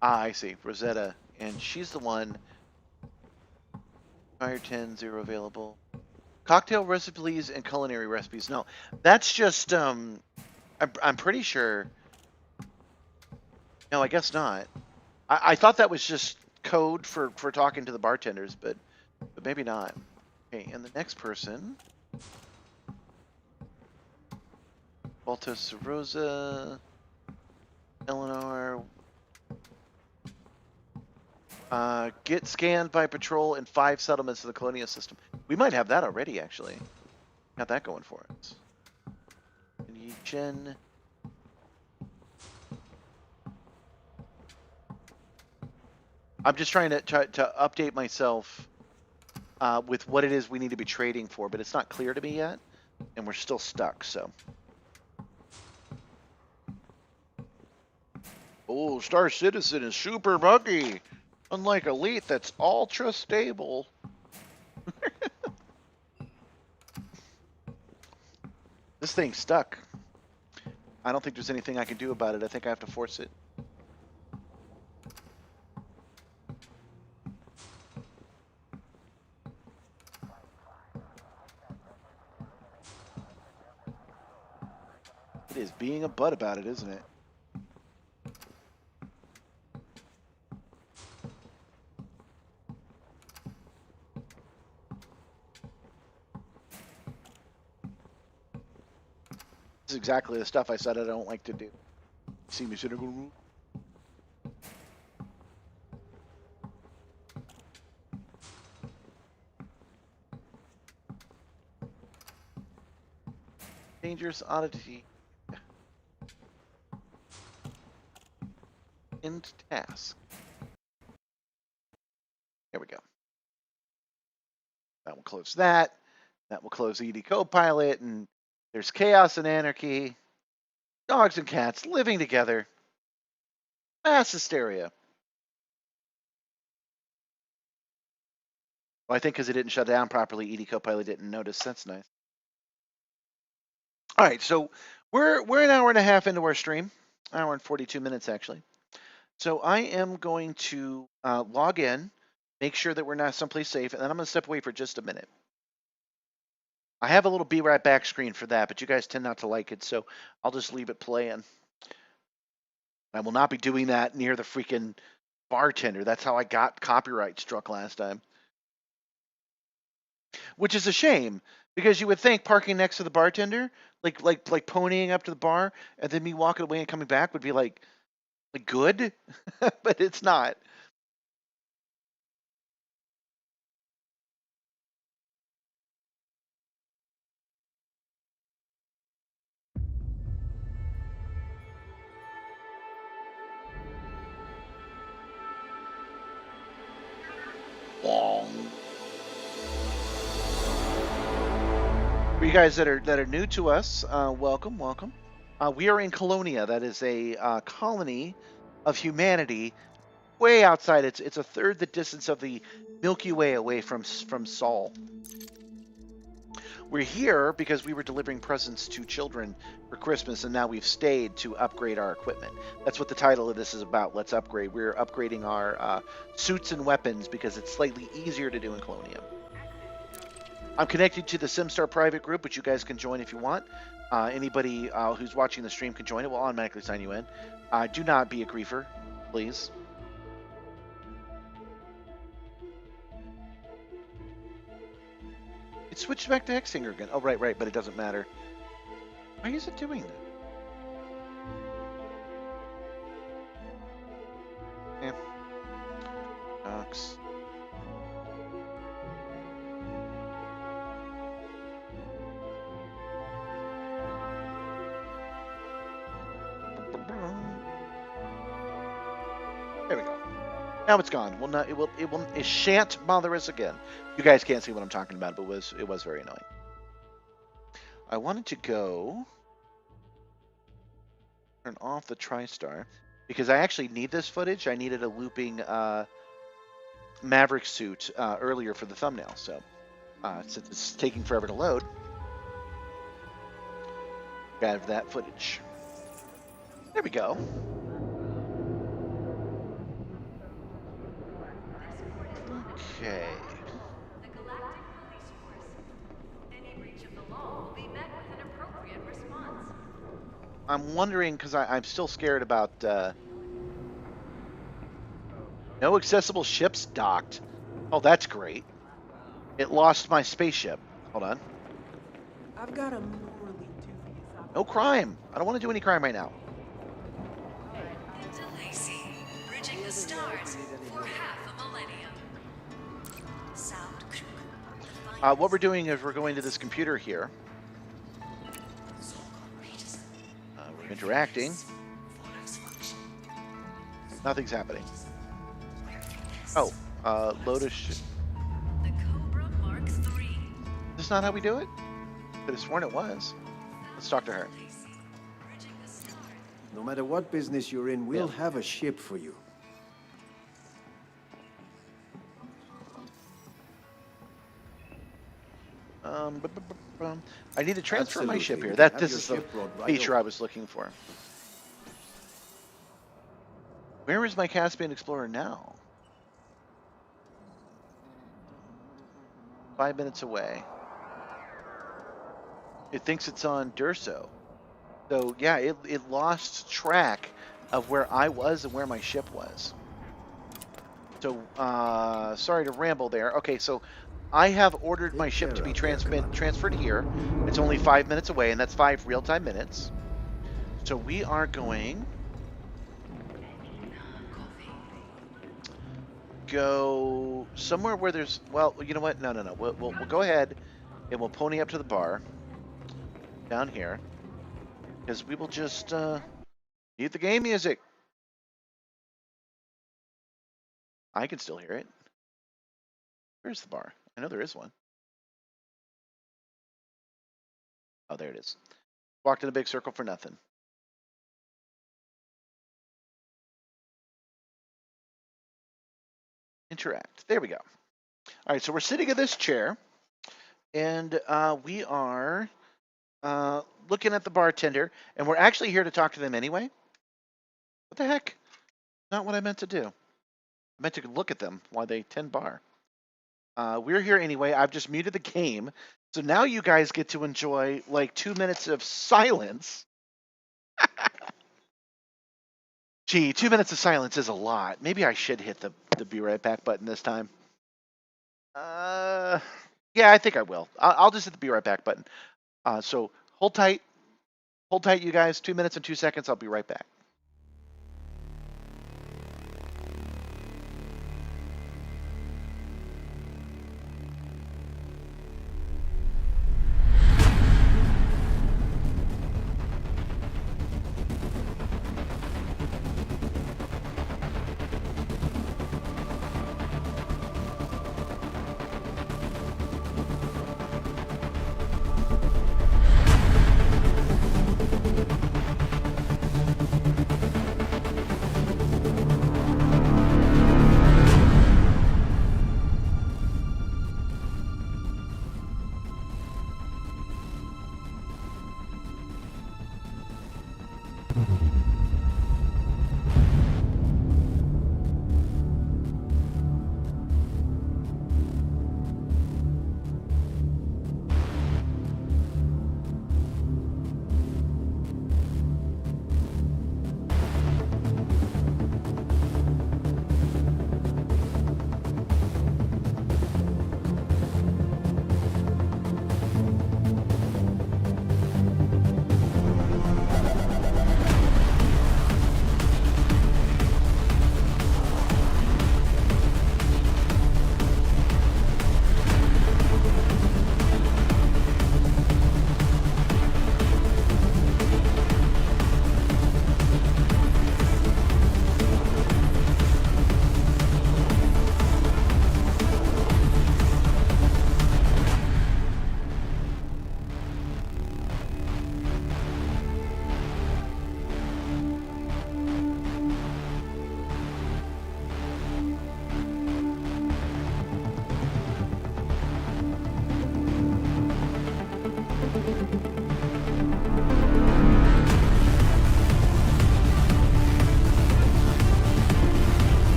I see, Rosetta, and she's the one. Fire 10, 0 available. Cocktail recipes and culinary recipes. No, that's just, I'm pretty sure... No, I guess not. I thought that was just code for talking to the bartenders, but maybe not. Okay, and the next person... Baltos Rosa, Eleanor. Get scanned by patrol in 5 settlements of the Colonia system. We might have that already, actually. Got that going for us. And Jen. I'm just trying to update myself with what it is we need to be trading for, but it's not clear to me yet, and we're still stuck, so. Oh, Star Citizen is super buggy. Unlike Elite, that's ultra stable. This thing's stuck. I don't think there's anything I can do about it. I think I have to force it. It is being a butt about it, isn't it? This is exactly the stuff I said I don't like to do. See me sitting go. Dangerous oddity. End task. There we go. That will close that. That will close ED Copilot, and there's chaos and anarchy. Dogs and cats living together. Mass hysteria. Well, I think because it didn't shut down properly, ED Copilot didn't notice. That's nice. All right, so we're an hour and a half into our stream. Hour and 42 minutes, actually. So I am going to log in, make sure that we're not someplace safe, and then I'm going to step away for just a minute. I have a little be right back screen for that, but you guys tend not to like it, so I'll just leave it playing. I will not be doing that near the freaking bartender. That's how I got copyright struck last time. Which is a shame, because you would think parking next to the bartender, like ponying up to the bar, and then me walking away and coming back would be like good, but it's not. For you guys that are new to us, welcome. We are in Colonia. That is a colony of humanity, way outside. It's a third the distance of the Milky Way away from Sol. We're here because we were delivering presents to children for Christmas, and now we've stayed to upgrade our equipment. That's what the title of this is about. Let's upgrade. We're upgrading our suits and weapons because it's slightly easier to do in Colonia. I'm connected to the Simstarr private group, which you guys can join if you want. Anybody who's watching the stream can join it. We'll automatically sign you in. Do not be a griefer, please. It switched back to Hexinger again. Oh, right, but it doesn't matter. Why is it doing that? Yeah. Docs. There we go. Now it's gone. It shan't bother us again. You guys can't see what I'm talking about, but it was very annoying. I wanted to go turn off the TriStar because I actually need this footage. I needed a looping Maverick suit earlier for the thumbnail, so since it's taking forever to load, gotta have that footage. There we go. Okay. The Galactic Police Force. Any breach of the law will be met with an appropriate response. I'm wondering because I'm still scared about no accessible ships docked. Oh, that's great. It lost my spaceship. Hold on. I've got a morally dubious No crime. I don't want to do any crime right now. Into Lacey, bridging the stars for half a millennium. Sound crew. What we're doing is we're going to this computer here. We're interacting. Nothing's happening. Oh, Lotus. The Cobra Mark III. This is not how we do it? Could have sworn it was. Let's talk to her. No matter what business you're in, we'll have a ship for you. I need to transfer my Absolutely. ship here. We can have This your is the ship brought right feature over. I was looking for. Where is my Caspian Explorer now? 5 minutes away. It thinks it's on Durso. So yeah, it lost track of where I was and where my ship was. So sorry to ramble there. Okay, so I have ordered my ship to be transferred here. It's only 5 minutes away, and that's 5 real-time minutes. So we are going go somewhere where there's, well, you know what? No. We'll go ahead and we'll pony up to the bar down here because we will just mute the game music. I can still hear it. Where's the bar? I know there is one. Oh, there it is. Walked in a big circle for nothing. Interact. There we go. All right, so we're sitting in this chair, and we are looking at the bartender, and we're actually here to talk to them anyway. What the heck? Not what I meant to do. I meant to look at them while they tend bar. We're here anyway. I've just muted the game. So now you guys get to enjoy like 2 minutes of silence. Gee, 2 minutes of silence is a lot. Maybe I should hit the be right back button this time. Yeah, I think I will. I'll just hit the be right back button. So hold tight. Hold tight, you guys. 2 minutes and 2 seconds. I'll be right back.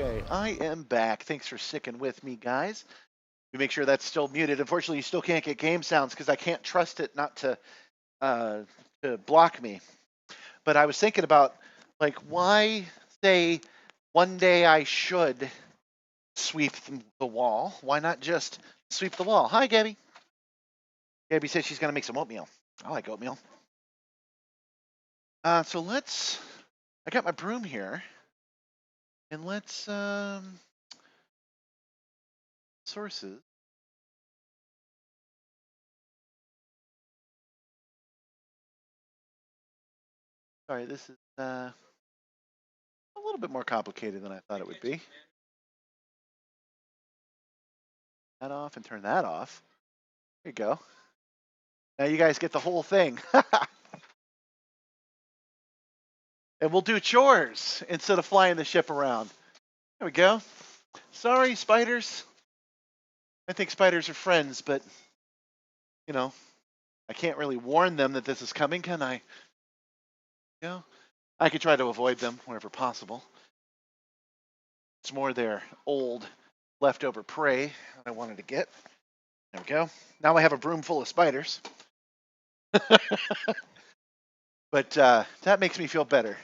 Okay, I am back. Thanks for sticking with me, guys. We make sure that's still muted. Unfortunately, you still can't get game sounds because I can't trust it not uh, to block me. But I was thinking about, like, why say one day I should sweep the wall? Why not just sweep the wall? Hi, Gabby. Gabby said she's going to make some oatmeal. I like oatmeal. So I got my broom here, and let's, sources. Sorry, this is, a little bit more complicated than I thought it would be. That off and turn that off. There you go. Now you guys get the whole thing. And we'll do chores instead of flying the ship around. There we go. Sorry, spiders. I think spiders are friends, but, you know, I can't really warn them that this is coming, can I? You know, I could try to avoid them wherever possible. It's more their old leftover prey that I wanted to get. There we go. Now I have a broom full of spiders. But that makes me feel better.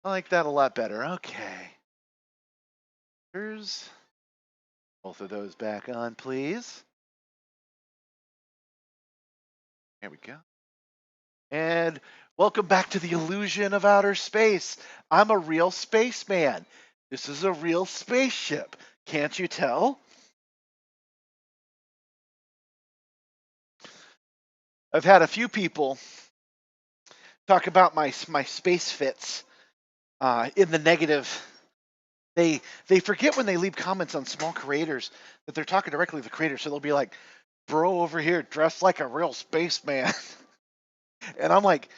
I like that a lot better. Okay. Here's both of those back on, please. There we go. And welcome back to the illusion of outer space. I'm a real spaceman. This is a real spaceship. Can't you tell? I've had a few people talk about my space fits in the negative. They forget when they leave comments on small creators that they're talking directly to the creator. So they'll be like, "Bro over here dressed like a real spaceman," and I'm like,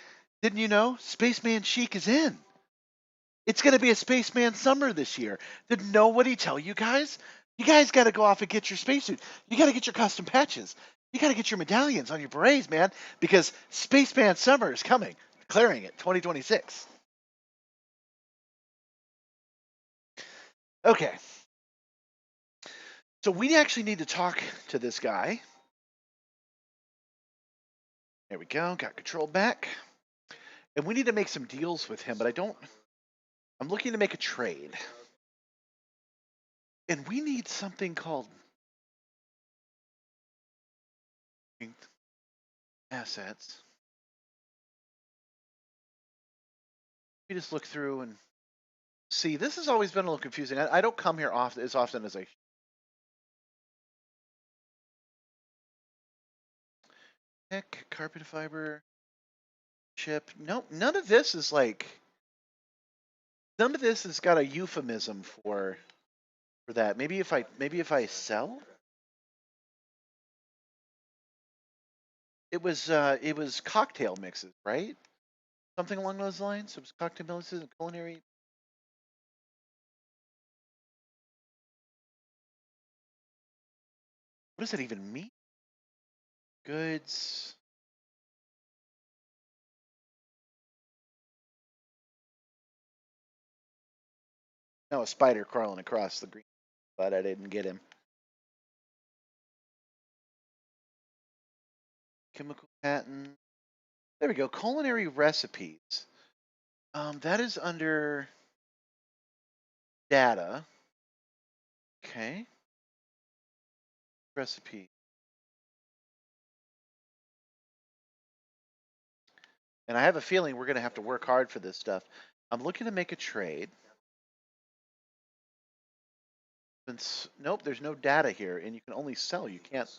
"Didn't you know Spaceman Chic is in? It's going to be a Spaceman summer this year. Did nobody tell you guys? You guys got to go off and get your spacesuit. You got to get your custom patches. You got to get your medallions on your berets, man, because Spaceman summer is coming. Declaring it, 2026. Okay. So we actually need to talk to this guy. There we go. Got control back. And we need to make some deals with him, but I'm looking to make a trade. And we need something called assets. We just look through and see. This has always been a little confusing. I don't come here as often as I heck, carpet fiber, chip. Nope, none of this is like. None of this has got a euphemism for that. Maybe if I sell. It was cocktail mixes, right? Something along those lines. It was cocktail mixes and culinary. What does that even mean? Goods. No, a spider crawling across the green. But I didn't get him. Chemical patent. There we go. Culinary recipes. That is under data. Okay. Recipe. And I have a feeling we're going to have to work hard for this stuff. I'm looking to make a trade. Nope, there's no data here, and you can only sell. You can't.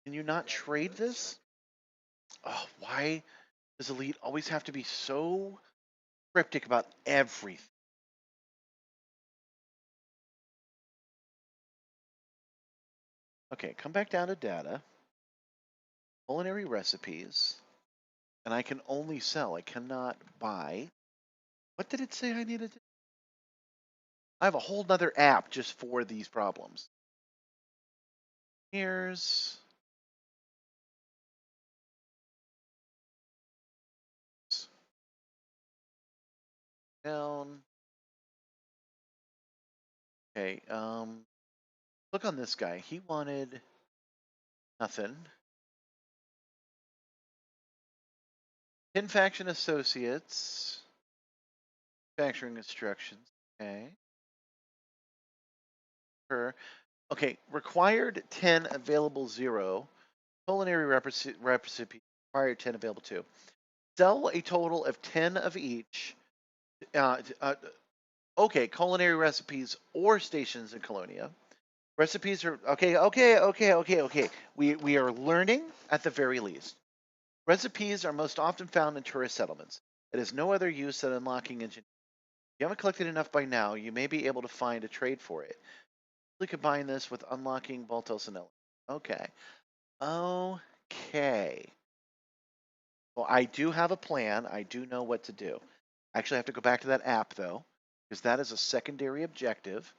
Can you not trade this? Oh, why does Elite always have to be so cryptic about everything? Okay, come back down to data. Culinary recipes. And I can only sell. I cannot buy. What did it say I needed to? I have a whole nother app just for these problems. Here's down. Okay, look on this guy. He wanted nothing. Pin Faction Associates. Manufacturing instructions. Okay. Okay, required 10, available 0. Culinary recipe required 10, available 2. Sell a total of 10 of each. Okay, culinary recipes or stations in Colonia. Recipes are okay. We are learning at the very least. Recipes are most often found in tourist settlements. It has no other use than unlocking engineering. If you haven't collected enough by now, you may be able to find a trade for it. We combine this with unlocking Baltos and Okay. Okay. Well, I do have a plan. I do know what to do. I actually have to go back to that app though, because that is a secondary objective.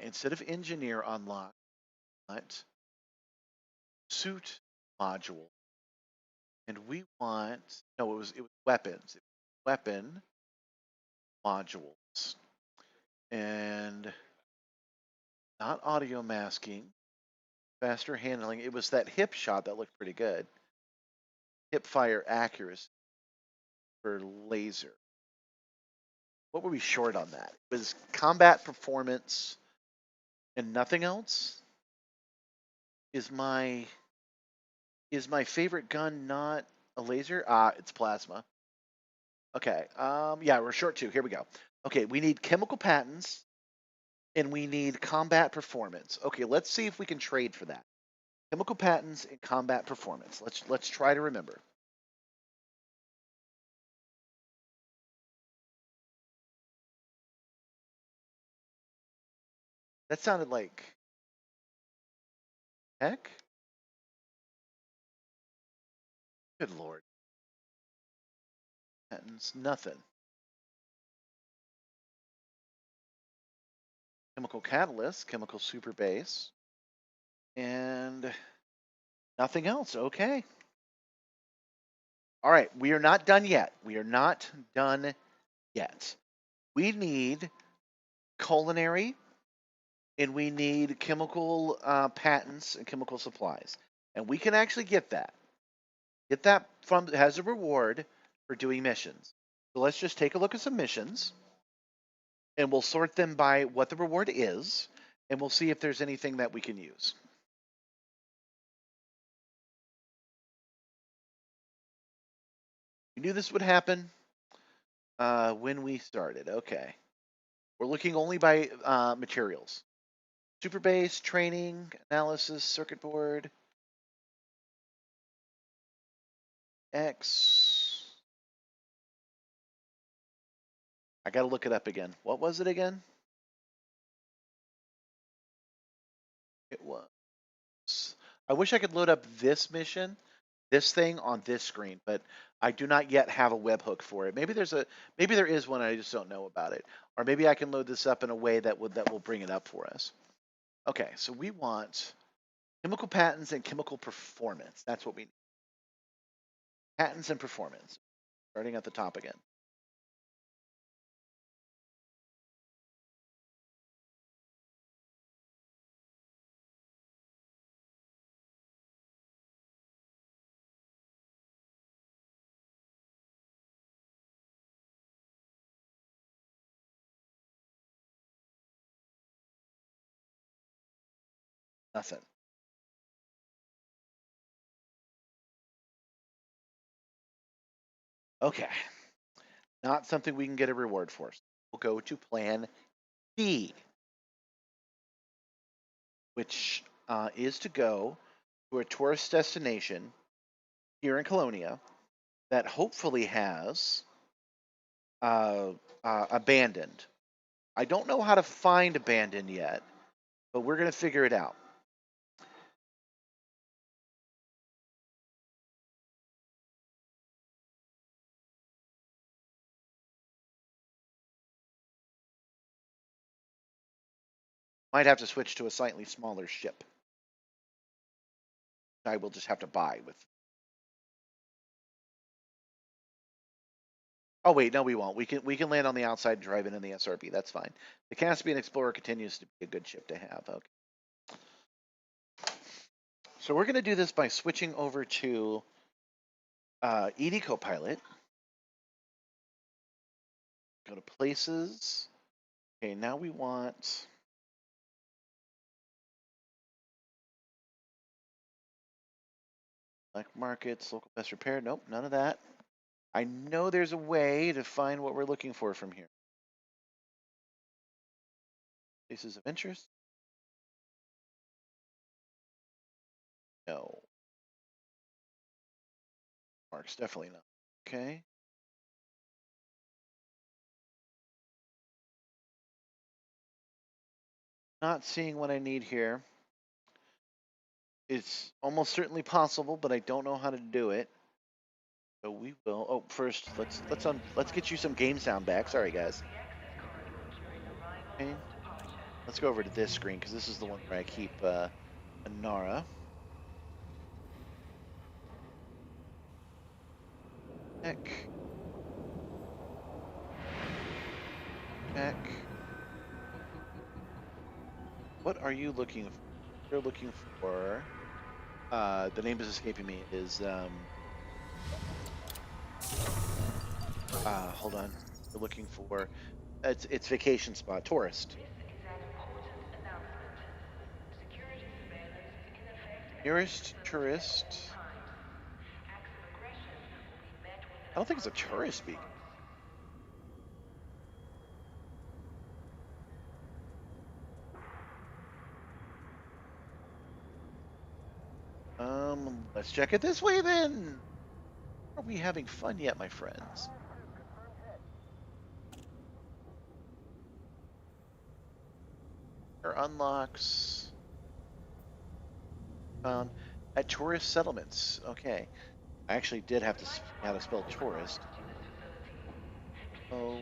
Instead of engineer unlock, suit module, and we want no, it was weapons, weapon modules, and not audio masking, faster handling. It was that hip shot that looked pretty good. Hip fire accuracy for laser. What were we short on that? It was combat performance and nothing else? Is my favorite gun not a laser? It's plasma. Okay. Yeah, we're short 2. Here we go. Okay, we need chemical patents and we need combat performance. Okay, let's see if we can trade for that. Chemical patents and combat performance. Let's try to remember. That sounded like heck. Good lord. Patents, nothing. Chemical catalyst, chemical super base, and nothing else. Okay. All right, we are not done yet. We are not done yet. We need culinary and we need chemical patents and chemical supplies. And we can actually get that. Get that from, has a reward for doing missions. So let's just take a look at some missions and we'll sort them by what the reward is and we'll see if there's anything that we can use. We knew this would happen when we started. Okay. We're looking only by materials. Super base, training, analysis, circuit board, X. I gotta look it up again. What was it again? It was. I wish I could load up this mission, this thing on this screen, but I do not yet have a webhook for it. Maybe there is one, I just don't know about it. Or maybe I can load this up in a way that will bring it up for us. Okay, so we want chemical patents and chemical performance. That's what we need. Patents and performance. Starting at the top again. Nothing. Okay. Not something we can get a reward for. We'll go to plan B, which is to go to a tourist destination here in Colonia that hopefully has abandoned. I don't know how to find abandoned yet, but we're going to figure it out. Might have to switch to a slightly smaller ship. I will just have to buy with. Oh wait, no, we won't. We can land on the outside and drive into the SRB. That's fine. The Caspian Explorer continues to be a good ship to have. Okay. So we're gonna do this by switching over to ED Copilot. Go to places. Okay, now we want black markets, local best repair. Nope, none of that. I know there's a way to find what we're looking for from here. Places of interest? No. Marks, definitely not. Okay. Not seeing what I need here. It's almost certainly possible, but I don't know how to do it. So we will. Oh, first let's get you some game sound back. Sorry, guys. Okay. Let's go over to this screen because this is the one where I keep Anara. Heck. Heck. What are you looking for? You're looking for. The name is escaping me. Is hold on. We're looking for. It's vacation spot, tourist. Nearest tourist. I don't think it's a tourist beacon. Let's check it this way then. Are we having fun yet, my friends? Or unlocks. Found at tourist settlements. Okay. I actually did have to how to spell tourist. Oh.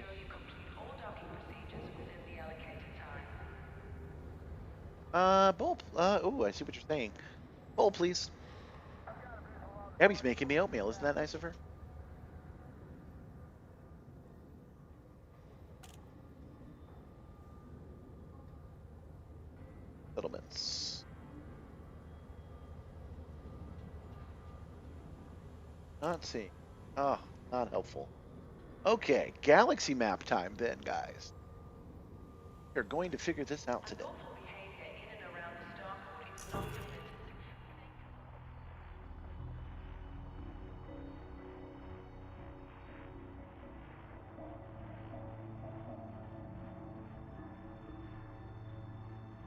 Bowl. Oh, I see what you're saying. Bowl, please. Abby's making me oatmeal. Isn't that nice of her? Settlements. Not seeing. Oh, not helpful. Okay, galaxy map time then, guys. We're going to figure this out today.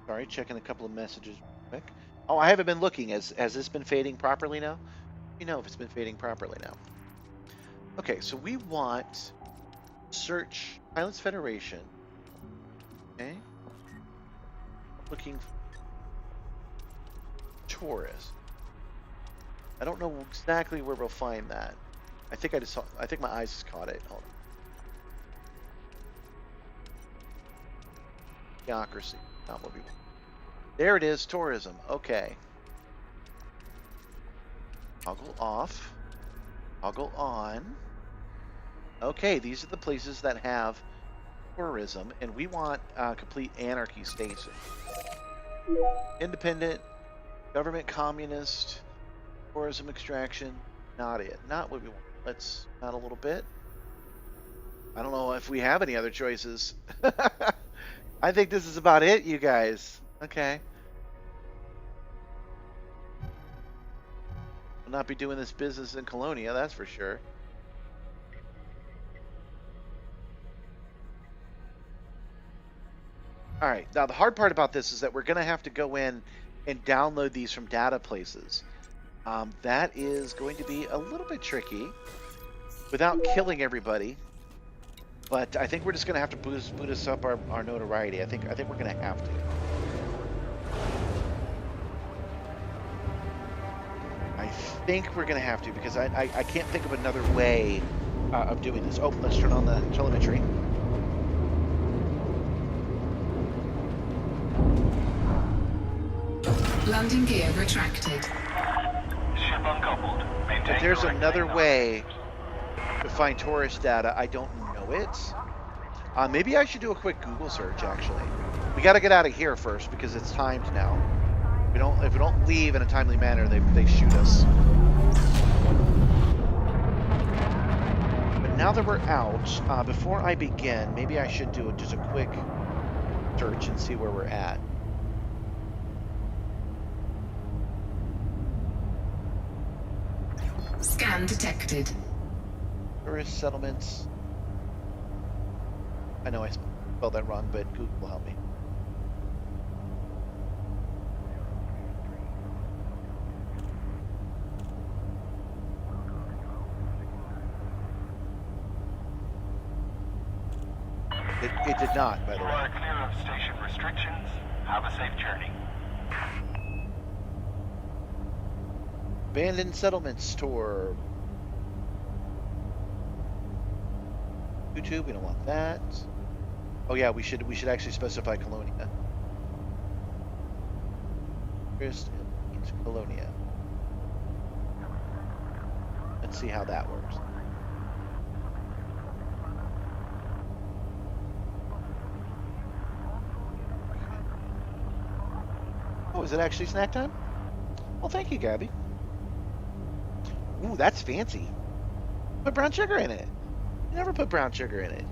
Sorry, checking a couple of messages real quick. Oh, I haven't been looking. Has this been fading properly now? You know if it's been fading properly now. Okay, so we want search Pilots Federation. Okay. Looking for tourist. I don't know exactly where we'll find that. I think my eyes just caught it. Hold on. Theocracy. Not what we want. There it is, tourism. Okay. Toggle off. Toggle on. Okay, these are the places that have tourism, and we want complete anarchy station. Independent, government communist, tourism extraction. Not it. Not what we want. Let's not a little bit. I don't know if we have any other choices. I think this is about it, you guys. Okay. We'll not be doing this business in Colonia, that's for sure. All right. Now, the hard part about this is that we're going to have to go in and download these from data places. That is going to be a little bit tricky without killing everybody. But I think we're just going to have to boot us up our notoriety. I think we're going to have to. I think we're going to have to because I can't think of another way of doing this. Oh, let's turn on the telemetry. Landing gear retracted. Ship uncoupled. But there's another way to to find tourist data. I don't know it. Maybe I should do a quick Google search, actually. We got to get out of here first because it's timed now. If we don't leave in a timely manner, they shoot us. But now that we're out, before I begin, maybe I should do just a quick search and see where we're at. Scan detected. Tourist settlements. I know I spelled that wrong, but Google will help me. It did not, by the way. You are clear of station restrictions. Have a safe journey. Abandoned settlements tour. YouTube, we don't want that. Oh yeah, we should actually specify Colonia. First means Colonia. Let's see how that works. Oh, is it actually snack time? Well, thank you, Gabby. Ooh, that's fancy. Put brown sugar in it. You never put brown sugar in it.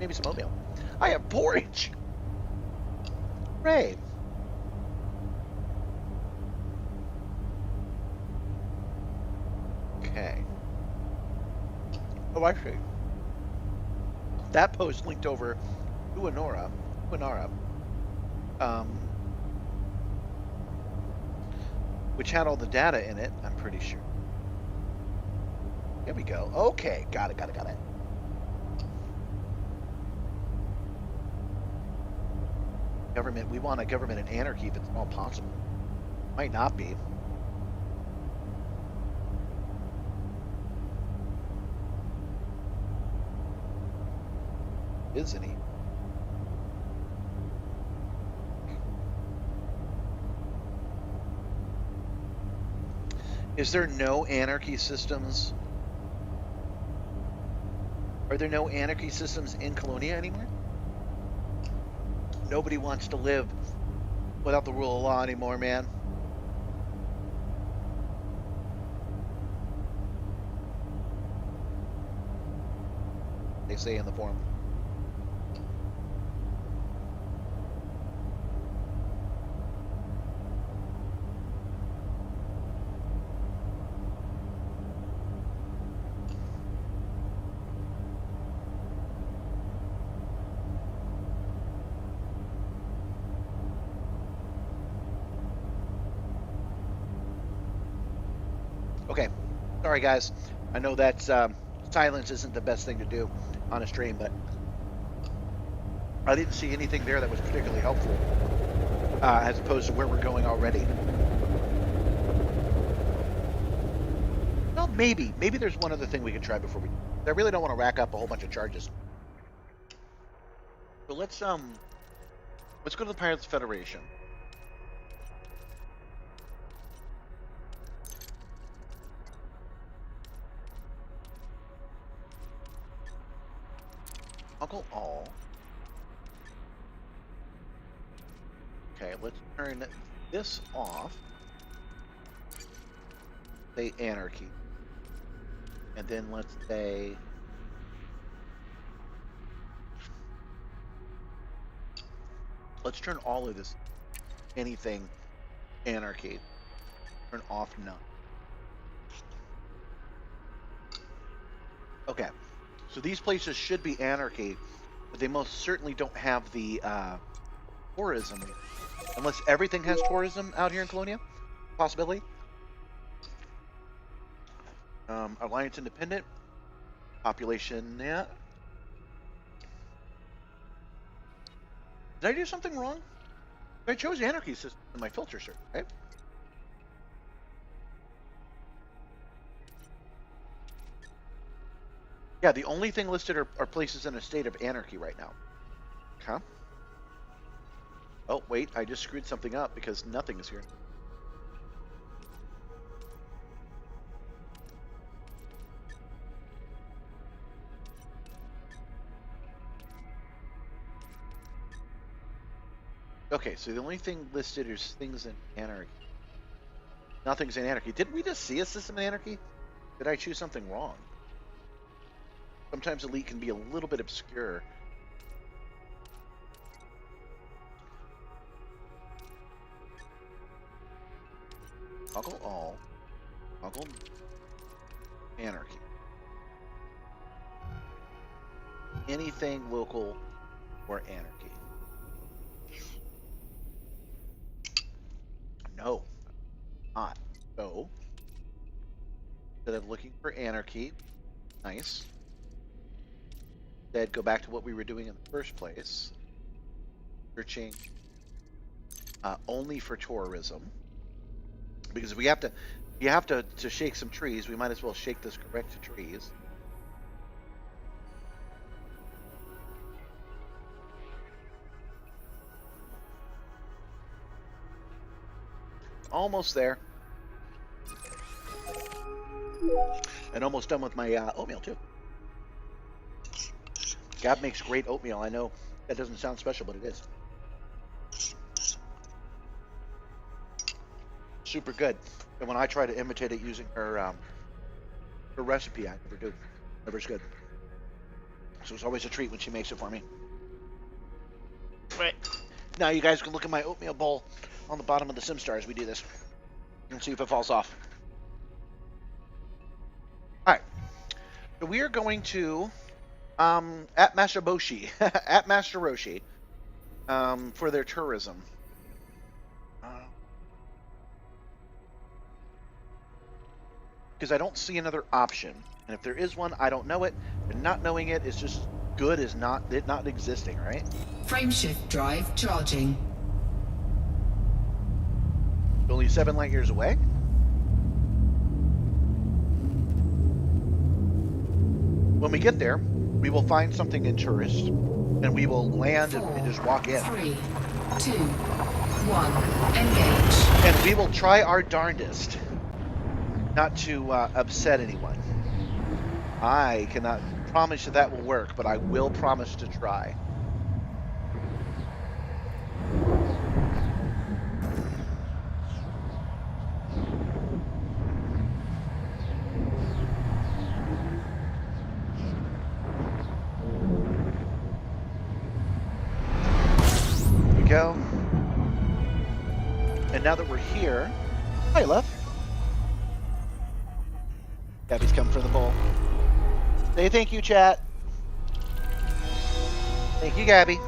Maybe some oatmeal. I have porridge. Hooray. Okay. Oh, actually, that post linked over to Inara, which had all the data in it, I'm pretty sure. There we go. Okay, got it. Government, we want a government in anarchy if it's all possible. Might not be. Isn't he? Is there no anarchy systems? Are there no anarchy systems in Colonia anymore? Nobody wants to live without the rule of law anymore, man. They say in the forum. Okay, sorry guys. I know that silence isn't the best thing to do on a stream, but I didn't see anything there that was particularly helpful as opposed to where we're going already. Well, maybe there's one other thing we can try before we. I really don't want to rack up a whole bunch of charges. So let's go to the Pirates Federation. Toggle all. Okay, let's turn this off. Say anarchy. And then let's say let's turn all of this anything anarchy. Turn off none. Okay. So these places should be anarchy, but they most certainly don't have the tourism. Unless everything has tourism out here in Colonia. Possibility. Alliance Independent. Population, yeah. Did I do something wrong? I chose anarchy system in my filter search, right? Yeah, the only thing listed are places in a state of anarchy right now. Huh? Oh, wait, I just screwed something up because nothing is here. Okay, so the only thing listed is things in Anarchy. Nothing's in Anarchy. Didn't we just see a system in Anarchy? Did I choose something wrong? Sometimes Elite can be a little bit obscure. Toggle all. Toggle Anarchy. Anything local or Anarchy. No, not. So, instead of looking for Anarchy, nice. Instead, go back to what we were doing in the first place. Searching only for tourism. Because if we have to shake some trees, we might as well shake this correct trees. Almost there. And almost done with my oatmeal too. Gab makes great oatmeal. I know that doesn't sound special, but it is. Super good. And when I try to imitate it using her recipe, I never do. Never is good. So it's always a treat when she makes it for me. Right. Now you guys can look at my oatmeal bowl on the bottom of the Simstarr as we do this. And see if it falls off. Alright. So we are going to at Master Boshi. At Master Roshi. For their tourism. Because I don't see another option. And if there is one, I don't know it. And not knowing it is just good as it not existing, right? Frameshift drive charging. Only 7 light years away. When we get there, we will find something in tourist, and we will land and just walk in. 3, 2, 1, engage. And we will try our darndest not to upset anyone. I cannot promise that will work, but I will promise to try. Here we go. And now that we're here, hi, love. Gabby's coming for the bowl. Say thank you, chat. Thank you, Gabby.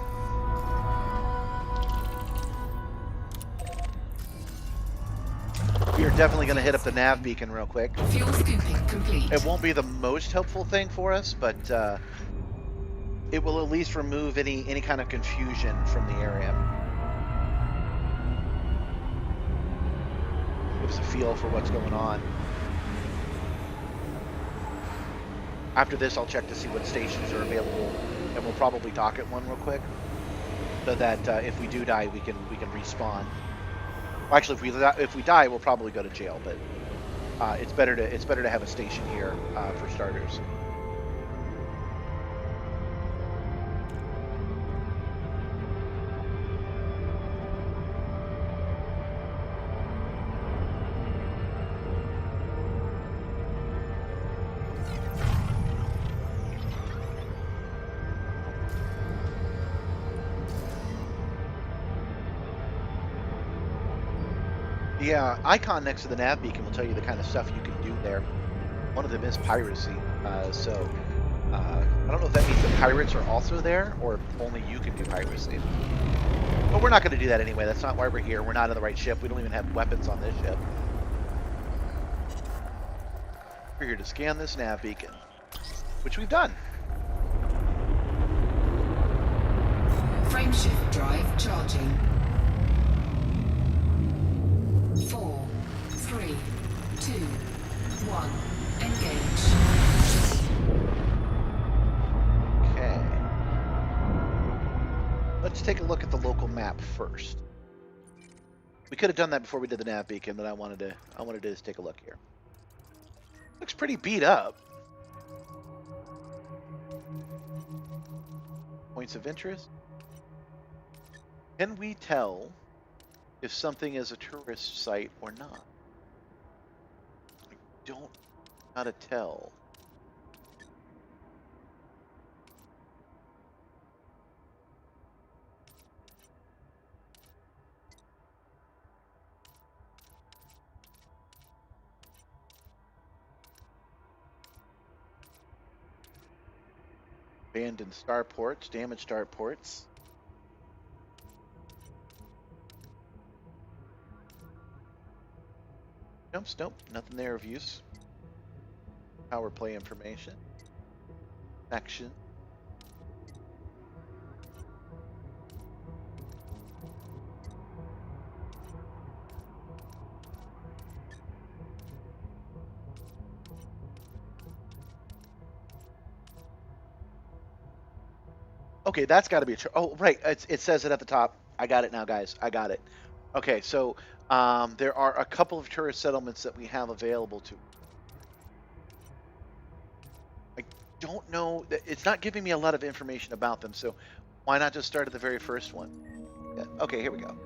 We are definitely going to hit up the nav beacon real quick. Fuel scooping complete. It won't be the most helpful thing for us, but it will at least remove any kind of confusion from the area. Give us a feel for what's going on. After this, I'll check to see what stations are available, and we'll probably dock at one real quick, so that if we do die, we can respawn. Well, actually, if we die, we'll probably go to jail. But it's better to have a station here for starters. The icon next to the nav beacon will tell you the kind of stuff you can do there. One of them is piracy, so I don't know if that means the pirates are also there, or only you can do piracy. But we're not going to do that anyway. That's not why we're here. We're not on the right ship. We don't even have weapons on this ship. We're here to scan this nav beacon, which we've done. Frameshift drive charging. 4, 3, 2, 1, engage. Okay. Let's take a look at the local map first. We could have done that before we did the nav beacon, but I wanted to just take a look here. Looks pretty beat up. Points of interest. Can we tell if something is a tourist site or not? I don't know how to tell. Abandoned starports, damaged starports. Nope, nothing there of use. Power play information. Action. Okay, that's got to be a... Oh, right. It says it at the top. I got it now, guys. I got it. Okay, so there are a couple of tourist settlements that we have available to. I don't know. It's not giving me a lot of information about them, so why not just start at the very first one? Yeah. Okay, here we go.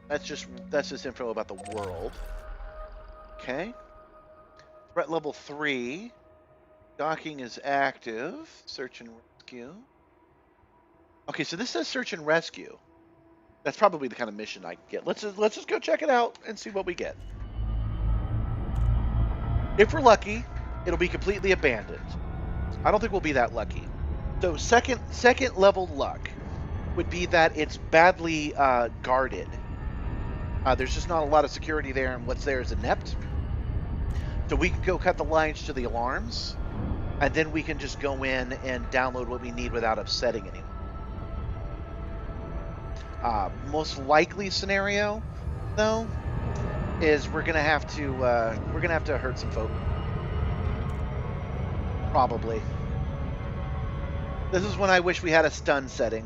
That's just info about the world. Okay. Threat level 3. Docking is active. Search and rescue. Okay, so this says search and rescue. That's probably the kind of mission I get. Let's just go check it out and see what we get. If we're lucky, it'll be completely abandoned. I don't think we'll be that lucky. So second level luck would be that it's badly guarded. There's just not a lot of security there, and what's there is inept. So we can go cut the lines to the alarms, and then we can just go in and download what we need without upsetting anyone. Most likely scenario, though, is we're gonna have to hurt some folk. Probably. This is when I wish we had a stun setting,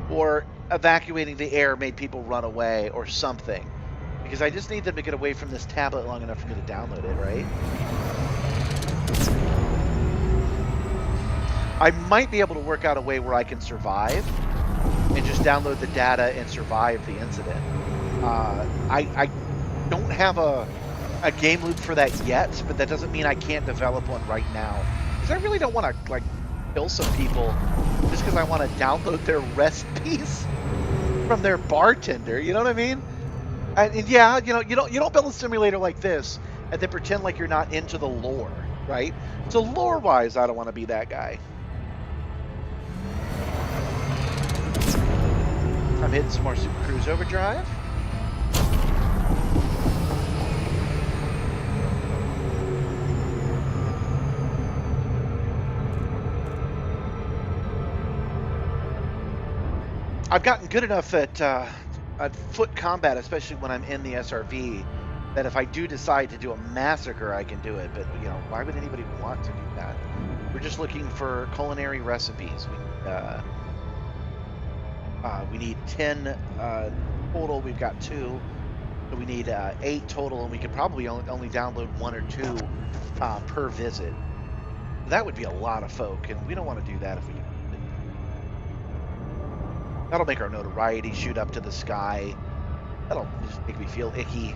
or evacuating the air made people run away, or something. Because I just need them to get away from this tablet long enough for me to download it, right? I might be able to work out a way where I can survive and just download the data and survive the incident. I don't have a game loop for that yet, but that doesn't mean I can't develop one right now. Because I really don't want to like kill some people just because I want to download their recipes from their bartender. You know what I mean? And yeah, you don't build a simulator like this and then pretend like you're not into the lore, right? So lore-wise, I don't want to be that guy. I'm hitting some more Super Cruise Overdrive. I've gotten good enough at foot combat, especially when I'm in the SRV, that if I do decide to do a massacre, I can do it. But, why would anybody want to do that? We're just looking for culinary recipes. We need 10 total. We've got 2. So we need 8 total, and we could probably only download 1 or 2 per visit. That would be a lot of folk, and we don't want to do that if we can. That'll make our notoriety shoot up to the sky. That'll just make me feel icky.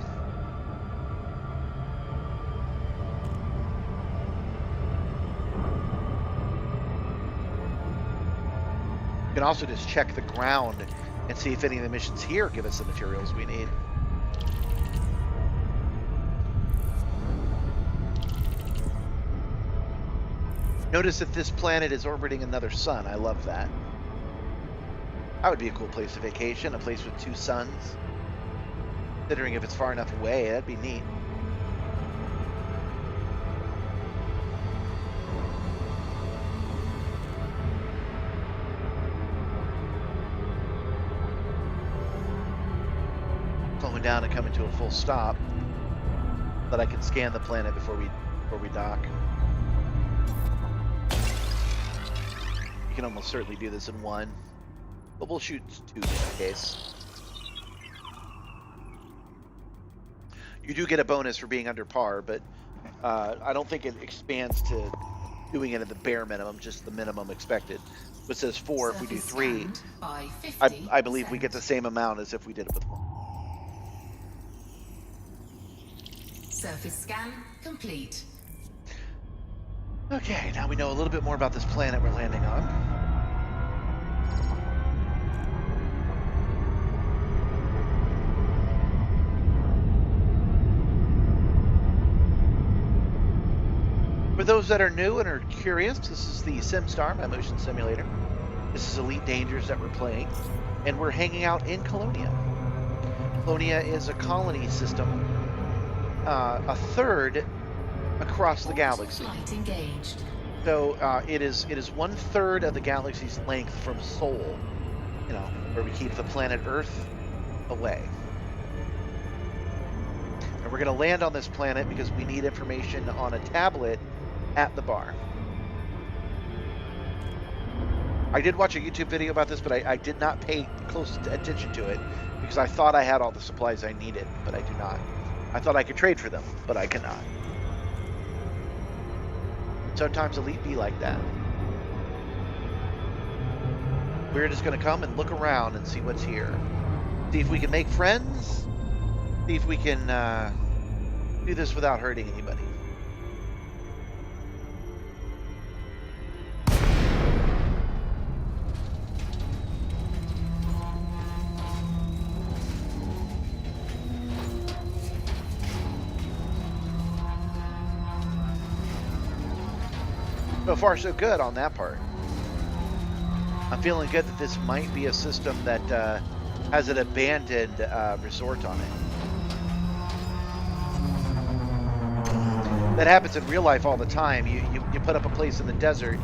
You can also just check the ground and see if any of the missions here give us the materials we need. Notice that this planet is orbiting another sun. I love that. That would be a cool place to vacation, a place with 2 suns. Considering if it's far enough away, that'd be neat. Slowing down and coming to a full stop, but I can scan the planet before we dock. You can almost certainly do this in 1. But we'll shoot 2 just in case. You do get a bonus for being under par, but I don't think it expands to doing it at the bare minimum, just the minimum expected. It says 4 if we do Surface 3. scanned by I believe we get the 50%. same amount as if we did it with 1. Surface scan complete. Okay, now we know a little bit more about this planet we're landing on. For those that are new and are curious, this is the Simstarr, my motion simulator. This is Elite Dangerous that we're playing, and we're hanging out in Colonia. Colonia is a colony system, a third across the galaxy. Flight engaged. So it is 1/3 of the galaxy's length from Sol, you know, where we keep the planet Earth away. And we're going to land on this planet because we need information on a tablet at the bar. I did watch a YouTube video about this, but I did not pay close attention to it because I thought I had all the supplies I needed, but I do not. I thought I could trade for them, but I cannot. Sometimes Elite be like that. We're just going to come and look around and see what's here. See if we can make friends. See if we can do this without hurting anybody. So far, so good on that part. I'm feeling good that this might be a system that has an abandoned resort on it. That happens in real life all the time. You put up a place in the desert,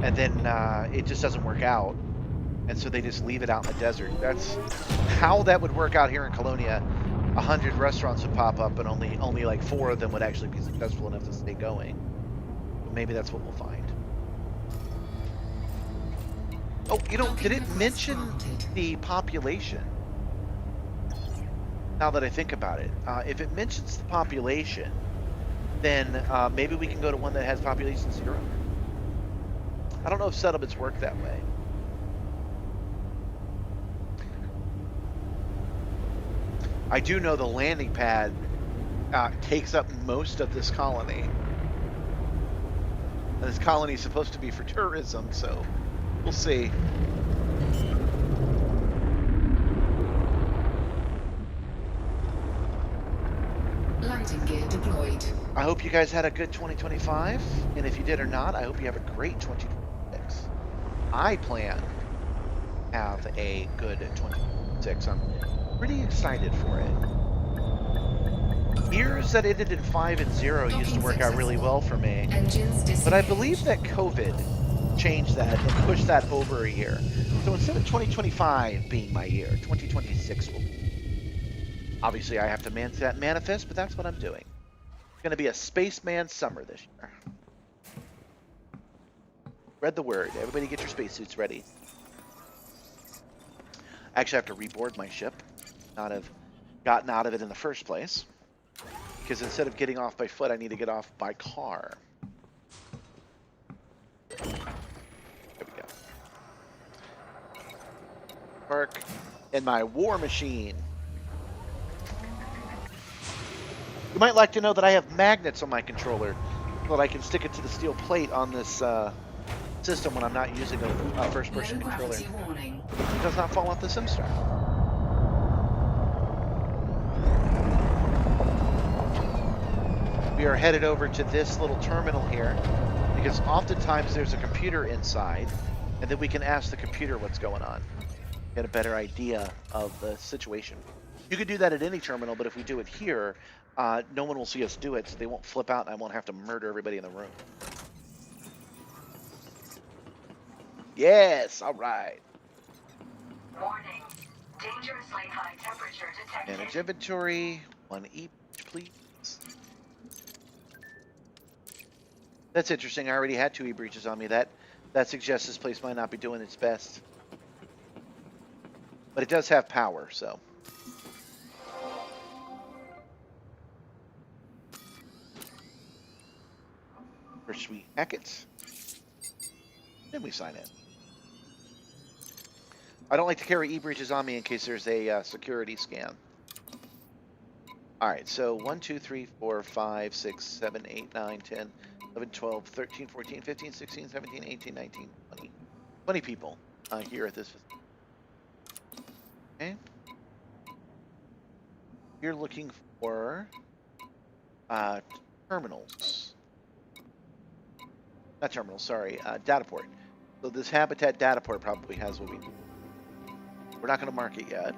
and then it just doesn't work out, and so they just leave it out in the desert. That's how that would work out here in Colonia. 100 restaurants would pop up, and only like 4 of them would actually be successful enough to stay going. Maybe that's what we'll find. Oh, you know, did it mention the population? Now that I think about it, if it mentions the population, then maybe we can go to one that has population 0. I don't know if settlements work that way. I do know the landing pad takes up most of this colony. This colony is supposed to be for tourism, so we'll see. Landing gear deployed. I hope you guys had a good 2025, and if you did or not, I hope you have a great 2026. I plan to have a good 2026. I'm pretty excited for it. Years that ended in 5 and 0 used to work out really well for me, but I believe that COVID changed that and pushed that over a year. So instead of 2025 being my year, 2026 will be. Obviously, I have to manifest, but that's what I'm doing. It's going to be a spaceman summer this year. Spread the word. Everybody get your spacesuits ready. I actually have to reboard my ship. Not have gotten out of it in the first place. Because instead of getting off by foot, I need to get off by car. There we go. Park in my war machine. You might like to know that I have magnets on my controller so that I can stick it to the steel plate on this system when I'm not using a first-person controller. It does not fall off the Simstarr. We are headed over to this little terminal here because oftentimes there's a computer inside, and then we can ask the computer what's going on, get a better idea of the situation. You could do that at any terminal, but if we do it here, no one will see us do it, so they won't flip out and I won't have to murder everybody in the room. Yes, all right. Warning. Dangerously high temperature detected. Manage inventory, 1 each, please. That's interesting. I already had 2 e-breaches on me. That suggests this place might not be doing its best. But it does have power, so. for sweet packets. Then we sign in. I don't like to carry e-breaches on me in case there's a security scan. All right, so 1, 2, 3, 4, 5, 6, 7, 8, 9, 10, 11, 12, 13, 14, 15, 16, 17, 18, 19, 20. 20 people here at this facility. Okay. You're looking for terminals. Not terminals, sorry, data port. So this habitat data port probably has what we need. We're not going to mark it yet.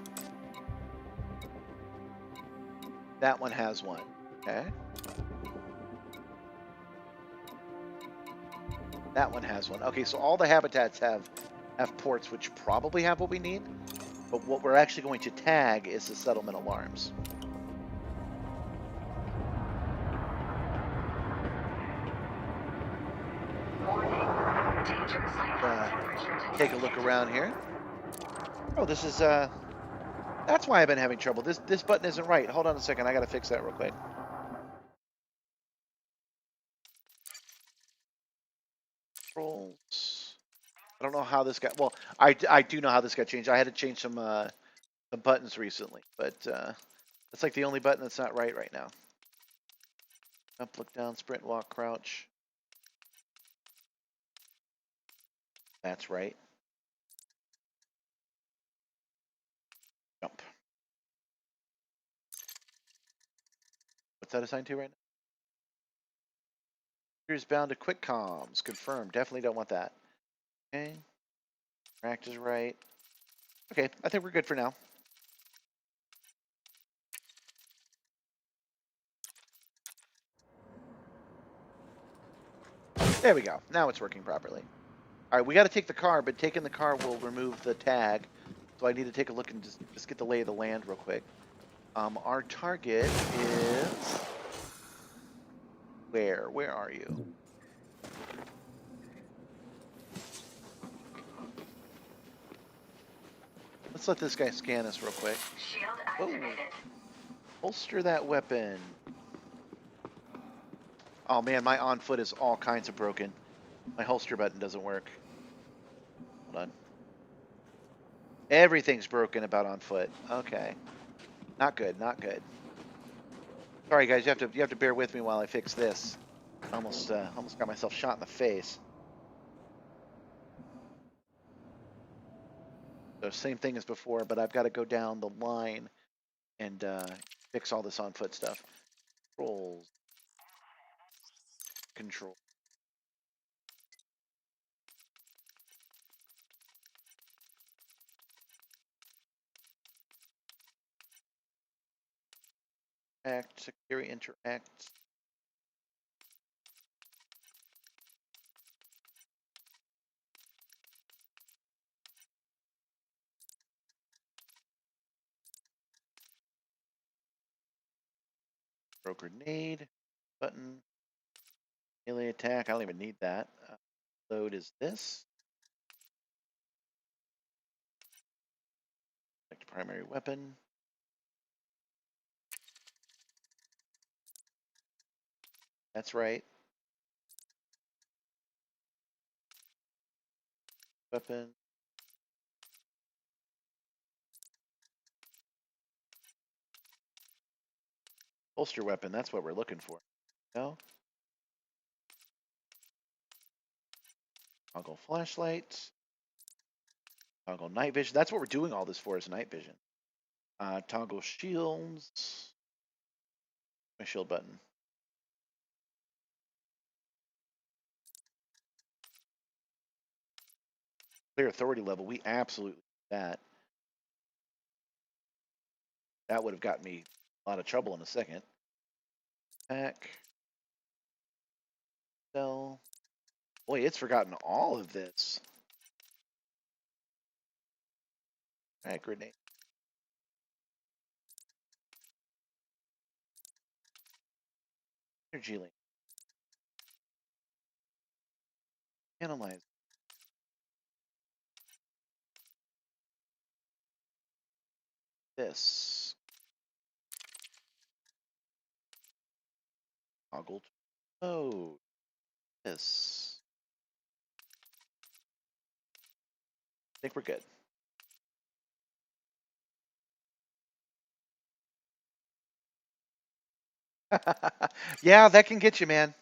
That one has one. Okay. That one has one. Okay, so all the habitats have ports which probably have what we need. But what we're actually going to tag is the settlement alarms. Take a look around here. Oh, this is that's why I've been having trouble. This button isn't right. Hold on a second. I gotta fix that real quick. Controls. I don't know how this got. Well, I do know how this got changed. I had to change some buttons recently, but it's like the only button that's not right now. Up, look down, sprint, walk, crouch. That's right. Jump. What's that assigned to right now? Here's bound to quick comms. Confirmed. Definitely don't want that. Okay. Racked is right. Okay, I think we're good for now. There we go. Now it's working properly. All right, we got to take the car, but taking the car will remove the tag. So I need to take a look and just get the lay of the land real quick. Our target is where? Where are you? Let's let this guy scan us real quick. Whoa. Holster that weapon. Oh man, my on foot is all kinds of broken. My holster button doesn't work. Hold on. Everything's broken about on foot. Okay. Not good, not good. Sorry guys, you have to bear with me while I fix this. Almost got myself shot in the face. So same thing as before, but I've got to go down the line and fix all this on foot stuff. Controls. Control. Act, security interact. Throw grenade. Button. Melee attack. I don't even need that. Load is this. Select primary weapon. That's right. Weapon. Holster weapon. That's what we're looking for. No. Toggle flashlight. Toggle night vision. That's what we're doing all this for is night vision. Toggle shields. My shield button. Clear authority level. We absolutely need that. That would have gotten me a lot of trouble in a second. Pack. Sell. Boy, it's forgotten all of this. Alright, grenade. Energy link. Analyze. This. Toggle. Oh. this. I think we're good. Yeah, that can get you, man.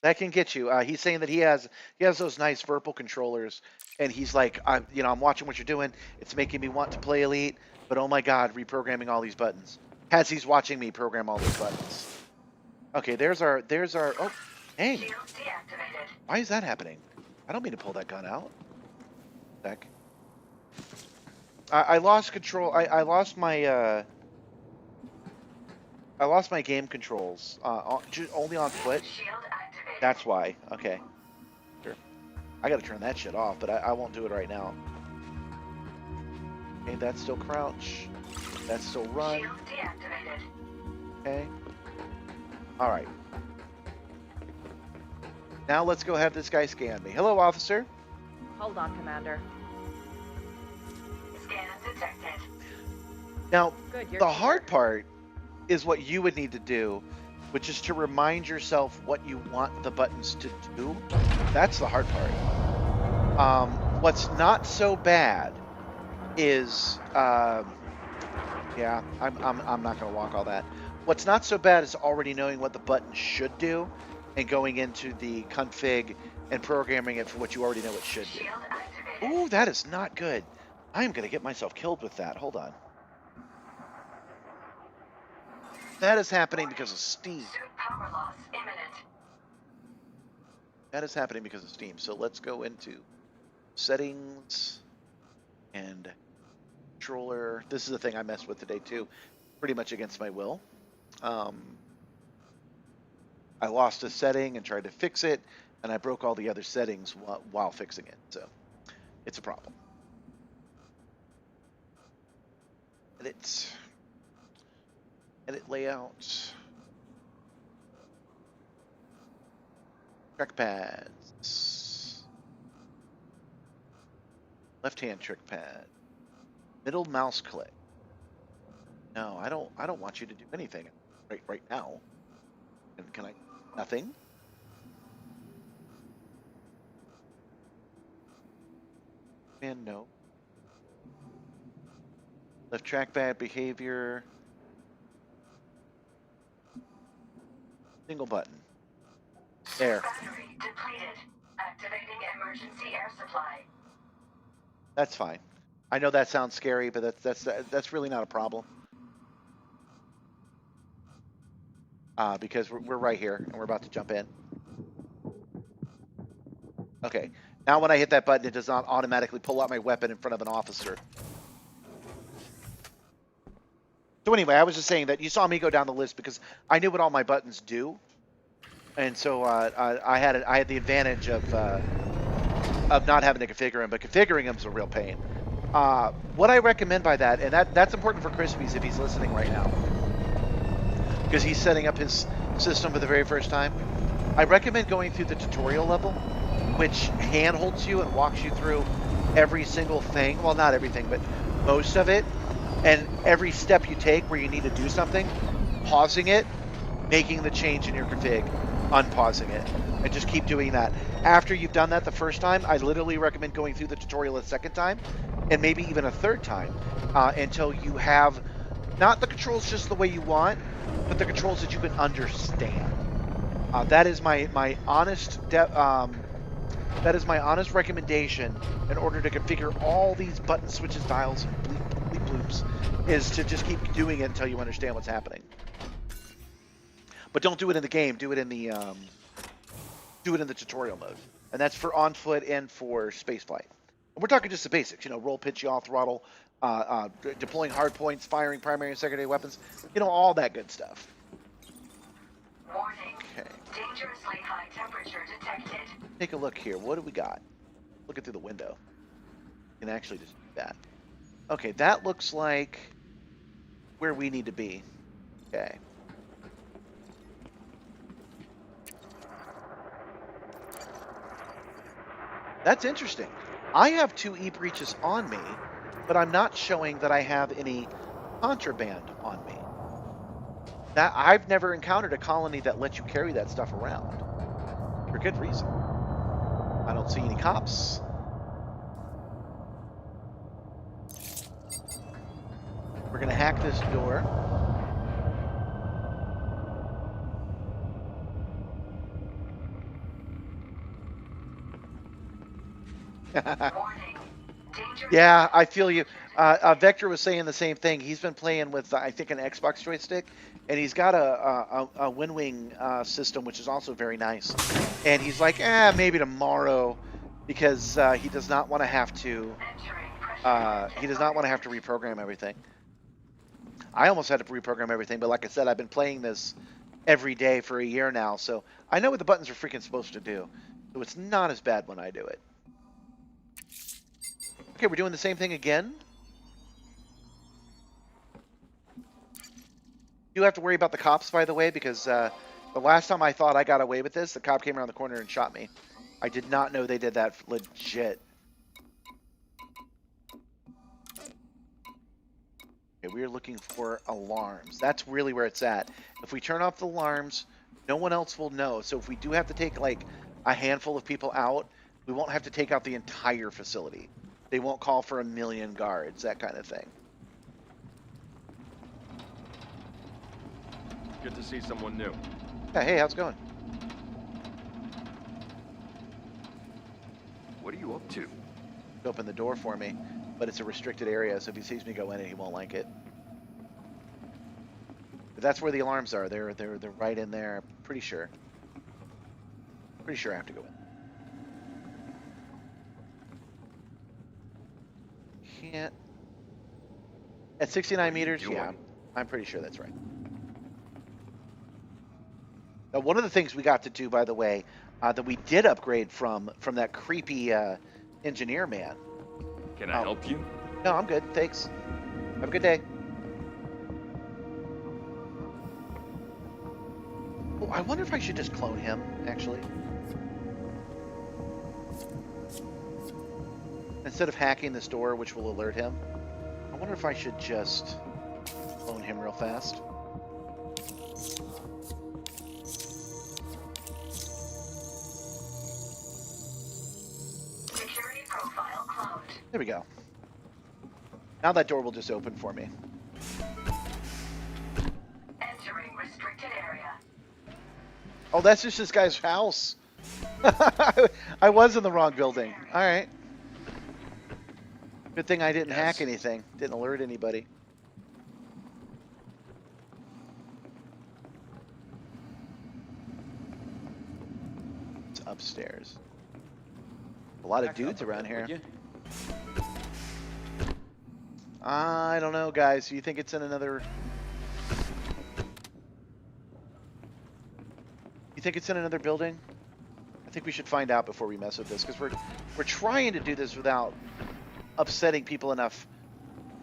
That can get you. He's saying that he has those nice Virpil controllers, and he's like, I'm watching what you're doing. It's making me want to play Elite, but oh my God, reprogramming all these buttons. As he's watching me program all these buttons. Okay, there's our. Oh, dang. Why is that happening? I don't mean to pull that gun out. Heck. I lost control. I lost my. I lost my game controls. Only on foot. That's why. Okay. Sure. I gotta turn that shit off, but I won't do it right now. Okay, that's still crouch. That's still run. Okay. Alright. Now let's go have this guy scan me. Hello, officer. Hold on, Commander. Scan detected. Now, Good, the hard part is what you would need to do, which is to remind yourself what you want the buttons to do. That's the hard part. What's not so bad is, yeah, I'm not going to walk all that. What's not so bad is already knowing what the button should do and going into the config and programming it for what you already know it should do. Ooh, that is not good. I am going to get myself killed with that. Hold on. That is happening because of Steam. Power loss imminent. That is happening because of Steam. So let's go into settings and controller. This is the thing I messed with today too, pretty much against my will. I lost a setting and tried to fix it, and I broke all the other settings while fixing it. So it's a problem. Edit layout. Trackpads. Left-hand trackpad. Middle mouse click. No, I don't want you to do anything right now. Can I? Nothing. And no. Left trackpad behavior. Single button. There. Battery depleted. Activating emergency air supply. That's fine. I know that sounds scary, but that's really not a problem. Because we're right here and we're about to jump in. Okay. Now when I hit that button, it does not automatically pull out my weapon in front of an officer. So anyway, I was just saying that you saw me go down the list because I knew what all my buttons do, and so I had the advantage of not having to configure them, but configuring them is a real pain. What I recommend by that, and that's important for Crispies if he's listening right now, because he's setting up his system for the very first time. I recommend going through the tutorial level, which handholds you and walks you through every single thing. Well, not everything, but most of it. And every step you take where you need to do something, pausing it, making the change in your config, unpausing it, and just keep doing that. After you've done that the first time, I literally recommend going through the tutorial a second time, and maybe even a third time, until you have not the controls just the way you want, but the controls that you can understand. That is my honest recommendation in order to configure all these button switches, dials, and bleep bloops, is to just keep doing it until you understand what's happening. But don't do it in the game. Do it in the tutorial mode, and that's for on foot and for spaceflight. We're talking just the basics, roll, pitch, yaw, throttle, deploying hard points, firing primary and secondary weapons, all that good stuff. Warning. Okay. Dangerously high temperature detected. Take a look here. What do we got? Looking through the window. You can actually just do that. Okay, that looks like where we need to be. Okay. That's interesting. I have 2 e-breaches on me, but I'm not showing that I have any contraband on me. That I've never encountered a colony that lets you carry that stuff around. For good reason. I don't see any cops. We're gonna hack this door. Yeah, I feel you. Vector was saying the same thing. He's been playing with, I think, an Xbox joystick, and he's got a WinWing system, which is also very nice. And he's like, maybe tomorrow, because he does not want to have to. He does not want to have to reprogram everything. I almost had to reprogram everything, but like I said, I've been playing this every day for a year now, so I know what the buttons are freaking supposed to do. So it's not as bad when I do it. Okay, we're doing the same thing again. You have to worry about the cops, by the way, because the last time I thought I got away with this, the cop came around the corner and shot me. I did not know they did that legit. Okay, we are looking for alarms. That's really where it's at. If we turn off the alarms, no one else will know. So if we do have to take like a handful of people out, we won't have to take out the entire facility. They won't call for 1 million guards, that kind of thing. Good to see someone new. Yeah, hey, how's it going? What are you up to? Open the door for me, but it's a restricted area, so if he sees me go in it, he won't like it. But that's where the alarms are. They're right in there. Pretty sure. Pretty sure I have to go in. Can't. At 69 meters, yeah, I'm pretty sure that's right. Now, one of the things we got to do, by the way, that we did upgrade from that creepy engineer man. Can I help you? No, I'm good. Thanks. Have a good day. Oh, I wonder if I should just clone him, actually. Instead of hacking this door, which will alert him, I wonder if I should just clone him real fast. Security profile cloned. There we go. Now that door will just open for me. Entering restricted area. Oh, that's just this guy's house. I was in the wrong building. All right. Good thing I didn't hack anything. Didn't alert anybody. It's upstairs. A lot of dudes around here. I don't know, guys. Do you think it's in another... You think it's in another building? I think we should find out before we mess with this, because we're trying to do this without upsetting people enough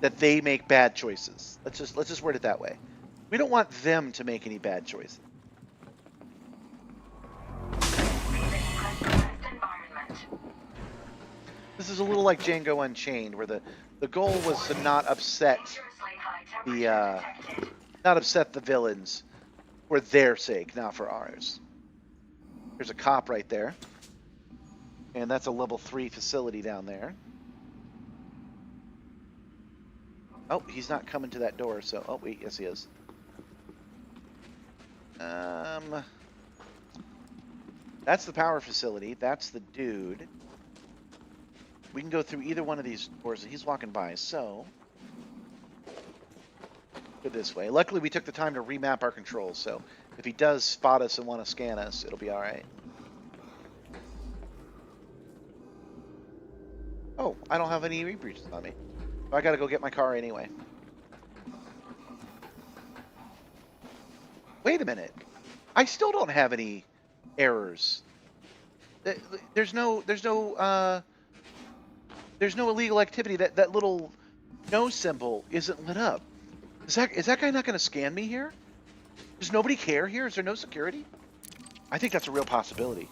that they make bad choices. Let's just word it that way. We don't want them to make any bad choices. This is a little like Django Unchained, where the goal was to not upset the villains for their sake, not for ours. There's a cop right there, and that's a level 3 facility down there. Oh, he's not coming to that door, so... Oh, wait, yes he is. That's the power facility. That's the dude. We can go through either one of these doors that he's walking by, so... Go this way. Luckily, we took the time to remap our controls, so if he does spot us and want to scan us, it'll be alright. Oh, I don't have any re-breaches on me. I gotta go get my car anyway. Wait a minute. I still don't have any errors. There's no illegal activity. That little no symbol isn't lit up. Is that guy not gonna scan me here? Does nobody care here? Is there no security? I think that's a real possibility.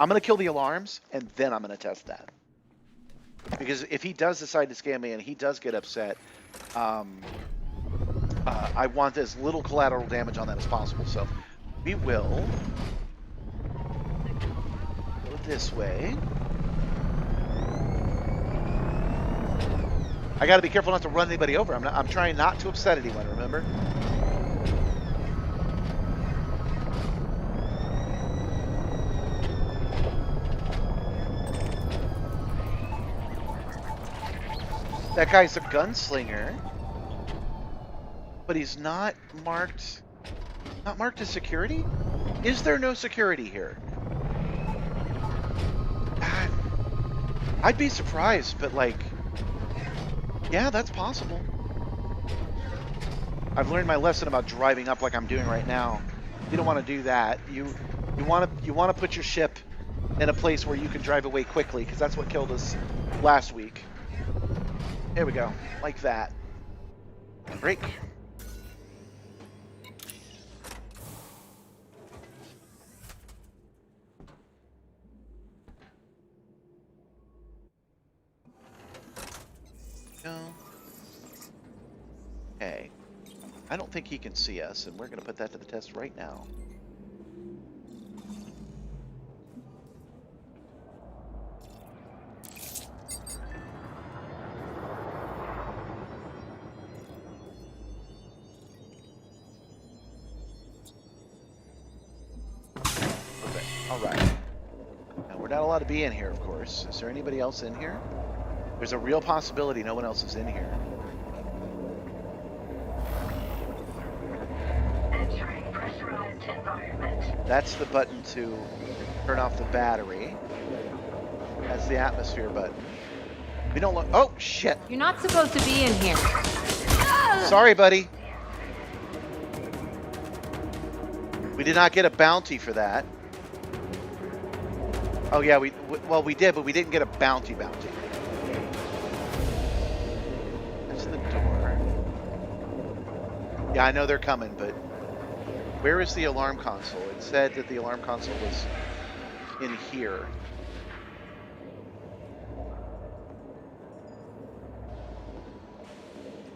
I'm gonna kill the alarms and then I'm gonna test that. Because if he does decide to scam me and he does get upset, I want as little collateral damage on that as possible. So we will this way. I gotta be careful not to run anybody over. I'm trying not to upset anyone, remember? That guy's a gunslinger, but he's not marked as security? Is there no security here? God, I'd be surprised, but like, yeah, that's possible. I've learned my lesson about driving up like I'm doing right now. You don't want to do that. You want to put your ship in a place where you can drive away quickly, because that's what killed us last week. There we go, like that. Brake. No. Okay. I don't think he can see us, and we're going to put that to the test right now. Okay. All right. Now, we're not allowed to be in here, of course. Is there anybody else in here? There's a real possibility no one else is in here. Entering pressurized environment. That's the button to turn off the battery. That's the atmosphere button. We don't look. Oh, shit. You're not supposed to be in here. Sorry, buddy. We did not get a bounty for that. Oh, yeah, well, we did, but we didn't get a bounty. That's the door. Yeah, I know they're coming, but where is the alarm console? It said that the alarm console was in here.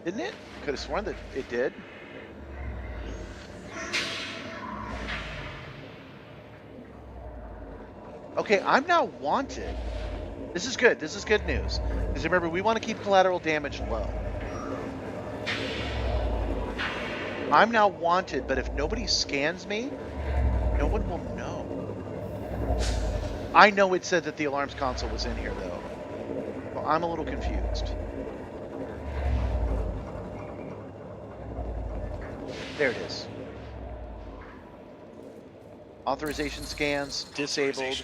Didn't it? Could have sworn that it did. Okay, I'm now wanted. This is good. This is good news. Because remember, we want to keep collateral damage low. I'm now wanted, but if nobody scans me, no one will know. I know it said that the alarms console was in here, though. Well, I'm a little confused. There it is. Authorization scans, disabled.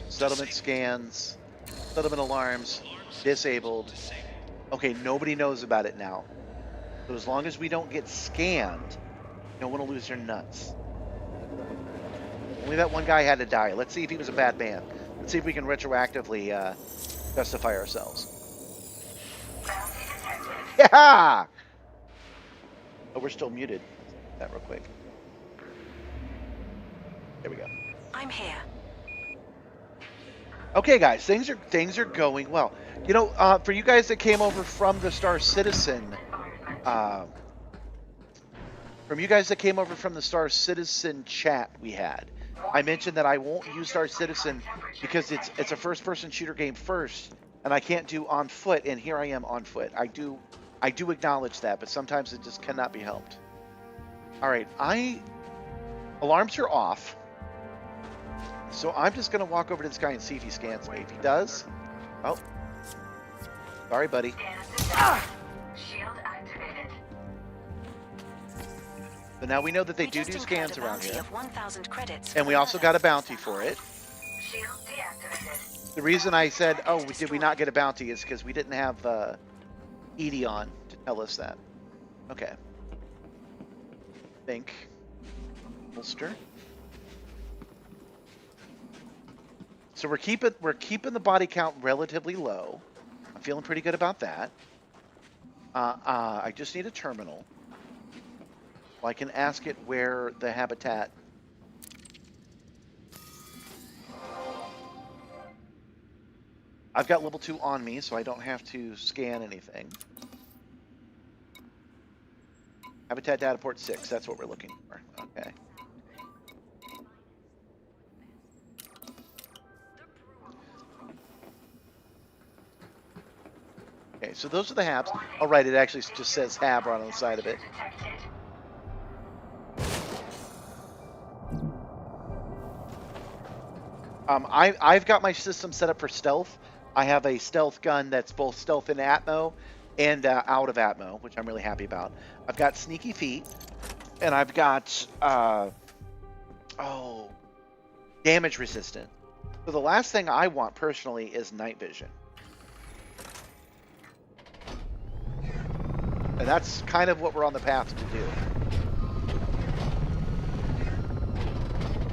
Settlement scans, settlement alarms, disabled. Okay, nobody knows about it now. So as long as we don't get scanned, no one will lose their nuts. Only that one guy had to die. Let's see if he was a bad man. Let's see if we can retroactively justify ourselves. Yeah! Oh, we're still muted. That real quick. There we go. I'm here. Okay, guys, things are going well. You know, for you guys that came over from the Star Citizen, chat we had, I mentioned that I won't use Star Citizen because it's a first-person shooter game first, and I can't do on foot. And here I am on foot. I do acknowledge that, but sometimes it just cannot be helped. All right, alarms are off. So I'm just going to walk over to this guy and see if he scans me. If he does... Oh. Sorry, buddy. Shield activated. So now we know that they do scans around here. Of 1,000 credits. And we also got a bounty for it. Shield deactivated. The reason I said, oh, did we not get a bounty is because we didn't have Edie on to tell us that. Okay. Think. Holster. So we're keeping the body count relatively low. I'm feeling pretty good about that. I just need a terminal. Well, I can ask it where the habitat. I've got level 2 on me, so I don't have to scan anything. Habitat data port 6. That's what we're looking for. Okay. Okay, so those are the habs. Oh, right, it actually just says hab right on the side of it. I've got my system set up for stealth. I have a stealth gun that's both stealth in Atmo and out of Atmo, which I'm really happy about. I've got sneaky feet, and I've got damage resistant. So the last thing I want personally is night vision. And that's kind of what we're on the path to do.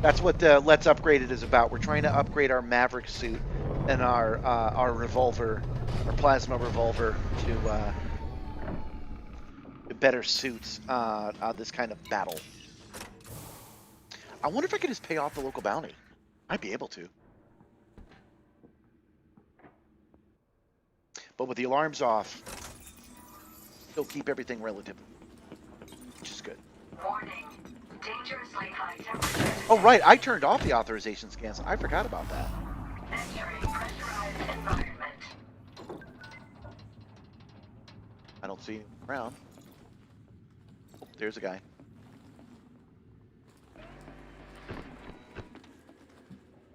That's what the Let's Upgrade It is about. We're trying to upgrade our Maverick suit and our revolver, our plasma revolver to better suit this kind of battle. I wonder if I could just pay off the local bounty. I'd be able to. But with the alarms off, still keep everything relative, which is good. Warning. Dangerously high temperature. Oh, right. I turned off the authorization scans. I forgot about that. Entering pressurized environment. I don't see anyone around. Oh, there's a guy.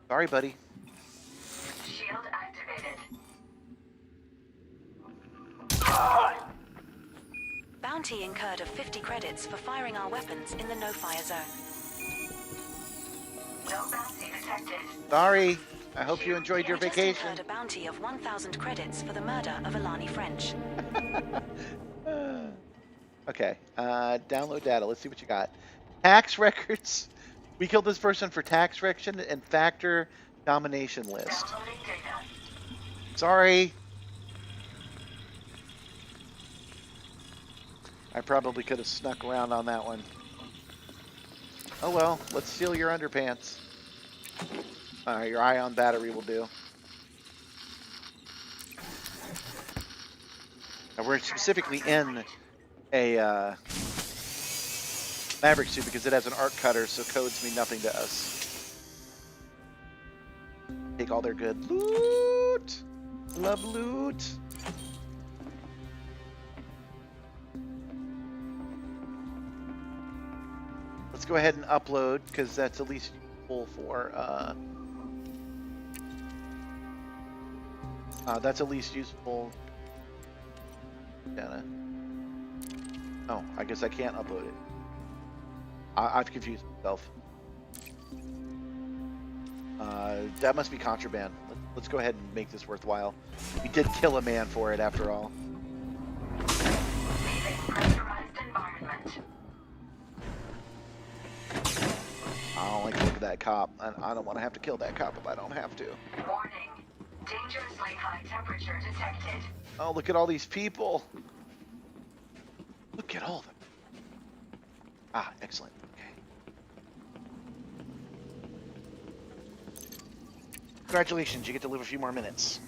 Sorry, buddy. Shield activated. Bounty incurred of 50 credits for firing our weapons in the no-fire zone. No bounty detected. Sorry. I hope you enjoyed your We just vacation. incurred a bounty of 1,000 credits for the murder of Alani French. Okay. Download data. Let's see what you got. Tax records. We killed this person for tax record and factor domination list. Downloading data. Sorry. I probably could have snuck around on that one. Oh well, let's steal your underpants. Your ion battery will do. Now we're specifically in a Maverick suit because it has an arc cutter, so codes mean nothing to us. Take all their good loot. Love loot. Let's go ahead and upload because that's at least useful for that's at least useful data. Oh, I guess I can't upload it. I've confused myself. That must be contraband. Let's go ahead and make this worthwhile. We did kill a man for it after all. Pressurized environment. I don't like to look at that cop. I don't want to have to kill that cop if I don't have to. Warning. Dangerously high temperature detected. Oh, look at all these people. Look at all of them. Ah, excellent. Okay. Congratulations, you get to live a few more minutes.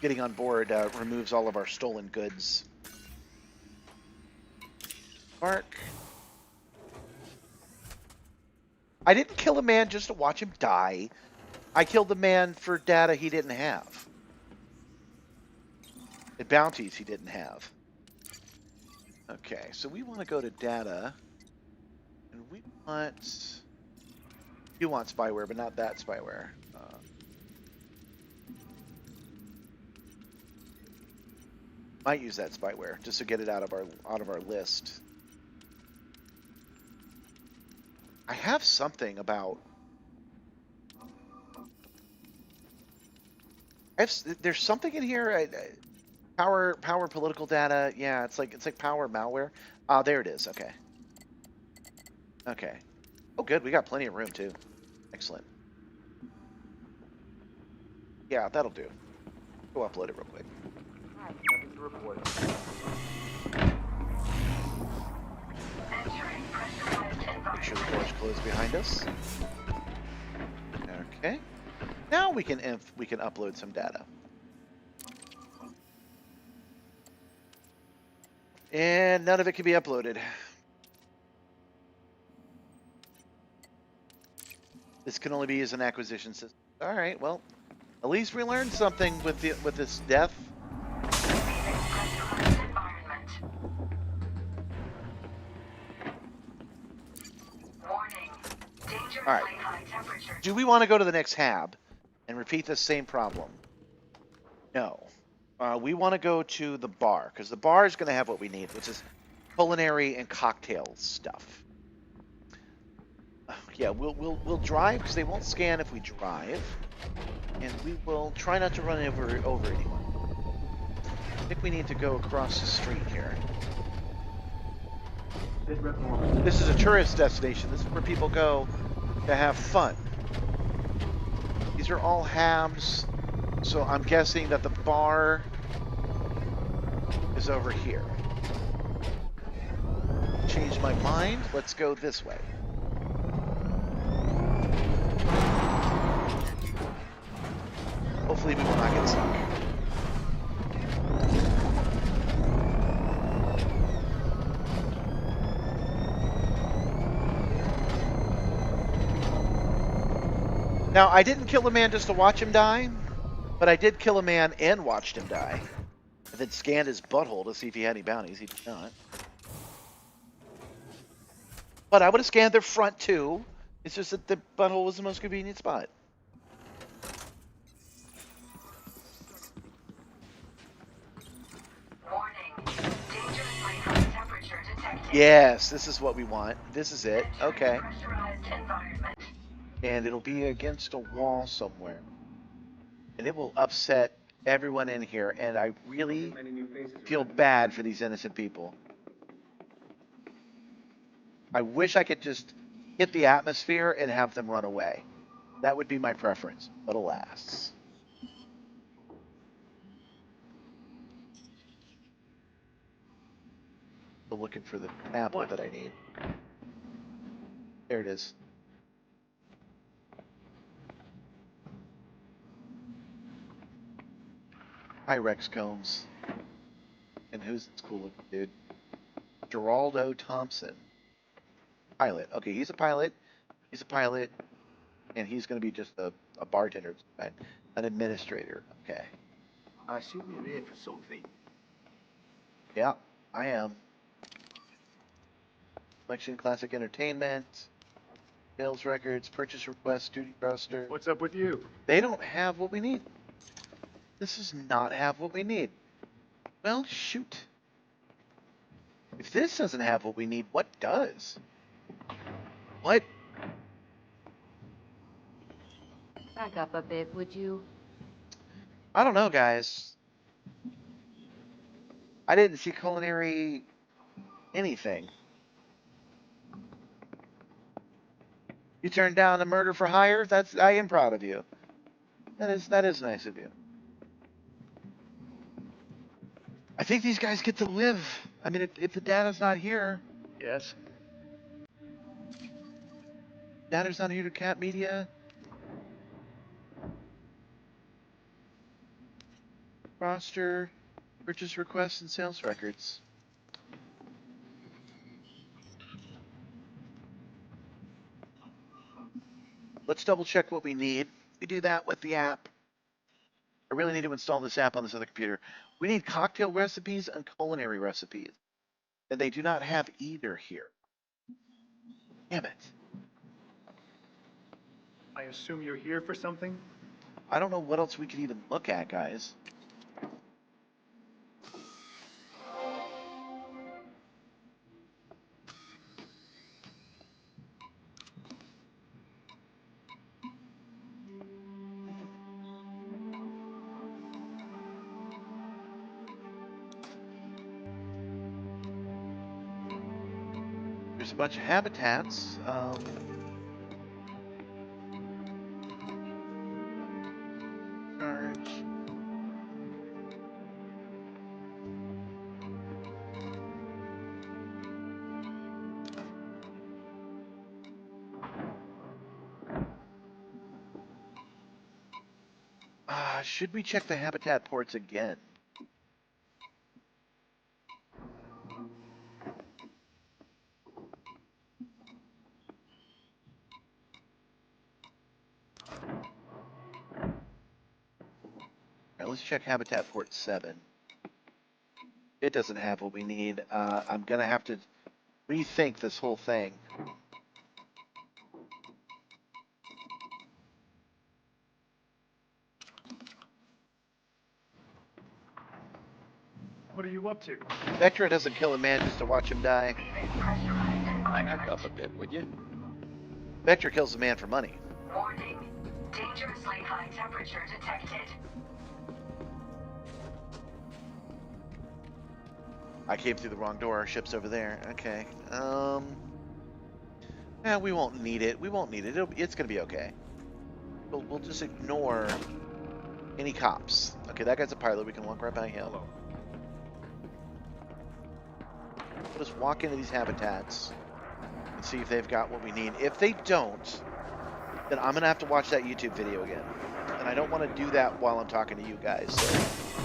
Getting on board removes all of our stolen goods. Mark. I didn't kill a man just to watch him die. I killed the man for data he didn't have. And bounties he didn't have. Okay, so we want to go to data. And we want... You want spyware, but not that spyware. Might use that spyware just to get it out of our list. I have something about. There's something in here. Power political data. Yeah, it's like power malware. There it is. Okay. Okay. Oh, good. We got plenty of room too. Excellent. Yeah, that'll do. Go upload it real quick. Make sure the door's closed behind us. Okay. Now we can upload some data. And none of it can be uploaded. This can only be used in acquisition system. All right, well, at least we learned something with this death. All right. Do we want to go to the next hab and repeat the same problem? No. We want to go to the bar because the bar is going to have what we need, which is culinary and cocktail stuff. Yeah, we'll drive because they won't scan if we drive, and we will try not to run over anyone. I think we need to go across the street here. This is a tourist destination. This is where people go to have fun. These are all habs, so I'm guessing that the bar is over here. Changed my mind. Let's go this way. Hopefully we will not get stuck. Now, I didn't kill a man just to watch him die, but I did kill a man and watched him die. And then scanned his butthole to see if he had any bounties. He did not. But I would have scanned their front too. It's just that the butthole was the most convenient spot. Yes, this is what we want. This is it. Okay. And it'll be against a wall somewhere. And it will upset everyone in here. And I really feel bad for these innocent people. I wish I could just hit the atmosphere and have them run away. That would be my preference. But alas. Still looking for the tablet that I need. There it is. Hi, Rex Combs. And who's this cool looking dude? Geraldo Thompson. Pilot. Okay, he's a pilot. He's a pilot. And he's going to be just a bartender. An administrator. Okay. I assume you're here for something. Yeah, I am. Collection Classic Entertainment. Sales records. Purchase request. Duty roster. What's up with you? They don't have what we need. This does not have what we need. Well, shoot. If this doesn't have what we need, what does? What? Back up a bit, would you? I don't know, guys. I didn't see culinary anything. You turned down a murder for hire? I am proud of you. That is nice of you. I think these guys get to live. I mean, if the data's not here. Yes. Data's not here to Cat Media. Roster, purchase requests, and sales records. Let's double check what we need. We do that with the app. I really need to install this app on this other computer. We need cocktail recipes and culinary recipes. And they do not have either here. Damn it. I assume you're here for something? I don't know what else we could even look at, guys. There's a bunch of habitats. Charge. Should we check the habitat ports again? let's check Habitat Port 7. It doesn't have what we need. I'm gonna have to rethink this whole thing. What are you up to? Vectra doesn't kill a man just to watch him die. Back up a bit, would you? Vectra kills a man for money. Warning. Dangerously high temperature detected. I came through the wrong door. Our ship's over there. Okay. Yeah, we won't need it. We won't need it. It's gonna be okay. We'll just ignore any cops. Okay, that guy's a pilot. We can walk right by him. Hello. We'll just walk into these habitats and see if they've got what we need. If they don't, then I'm gonna have to watch that YouTube video again. And I don't want to do that while I'm talking to you guys, so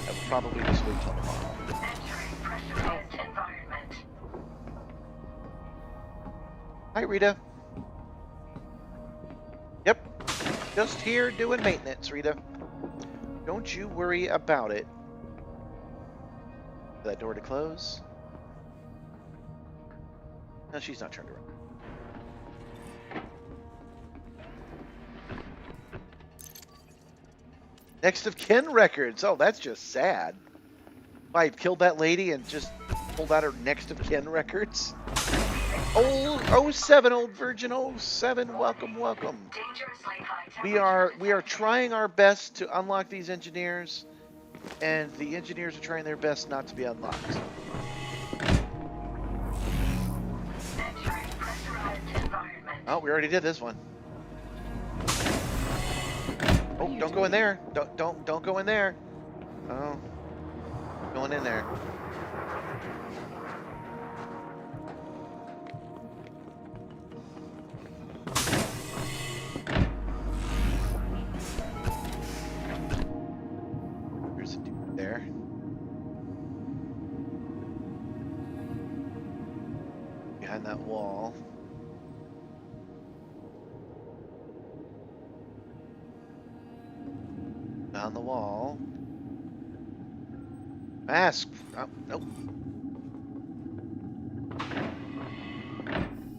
I will probably just wait till tomorrow. Entering pressurized environment. Hi, Rita. Yep, just here doing maintenance, Rita. Don't you worry about it. That door to close. No, she's not turned around. Next of kin records. Oh, that's just sad. I killed that lady and just pulled out her next of kin records. Old 07, old virgin 07. Welcome, welcome. We are trying our best to unlock these engineers, and the engineers are trying their best not to be unlocked. Oh, we already did this one. Oh, don't go in there. Don't go in there. Oh, going in there. There's a dude there. Behind that wall. On the wall. Mask. Oh, nope.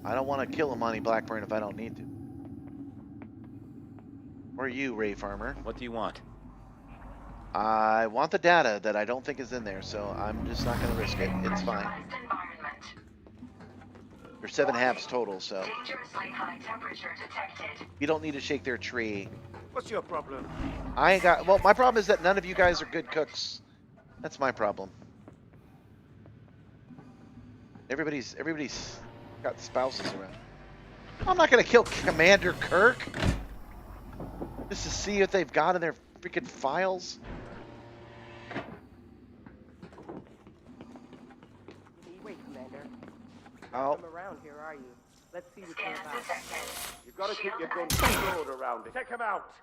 I don't want to kill him, Monty Blackburn, if I don't need to. Or you, Ray Farmer. What do you want? I want the data that I don't think is in there, so I'm just not going to risk it. It's fine. There's 7 halves total, so you don't need to shake their tree. What's your problem? I ain't got. Well, my problem is that none of you guys are good cooks. That's my problem. Everybody's got spouses around. I'm not gonna kill Commander Kirk just to see what they've got in their freaking files. Wait, Commander. Oh. Come around here, are you? Let's see what you're about. You gotta keep your guns controlled around it. Take him out.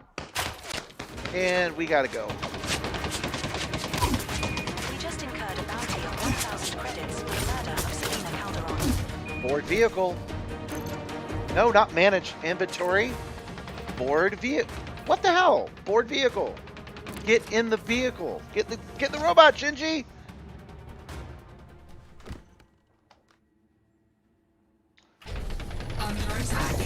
And we gotta go. We just incurred a bounty of 1,000 credits for the murder of Selena Calderon. Board vehicle. No, not manage inventory. Board vehicle. What the hell? Board vehicle. Get in the vehicle. Get the robot, Shinji. Under attack.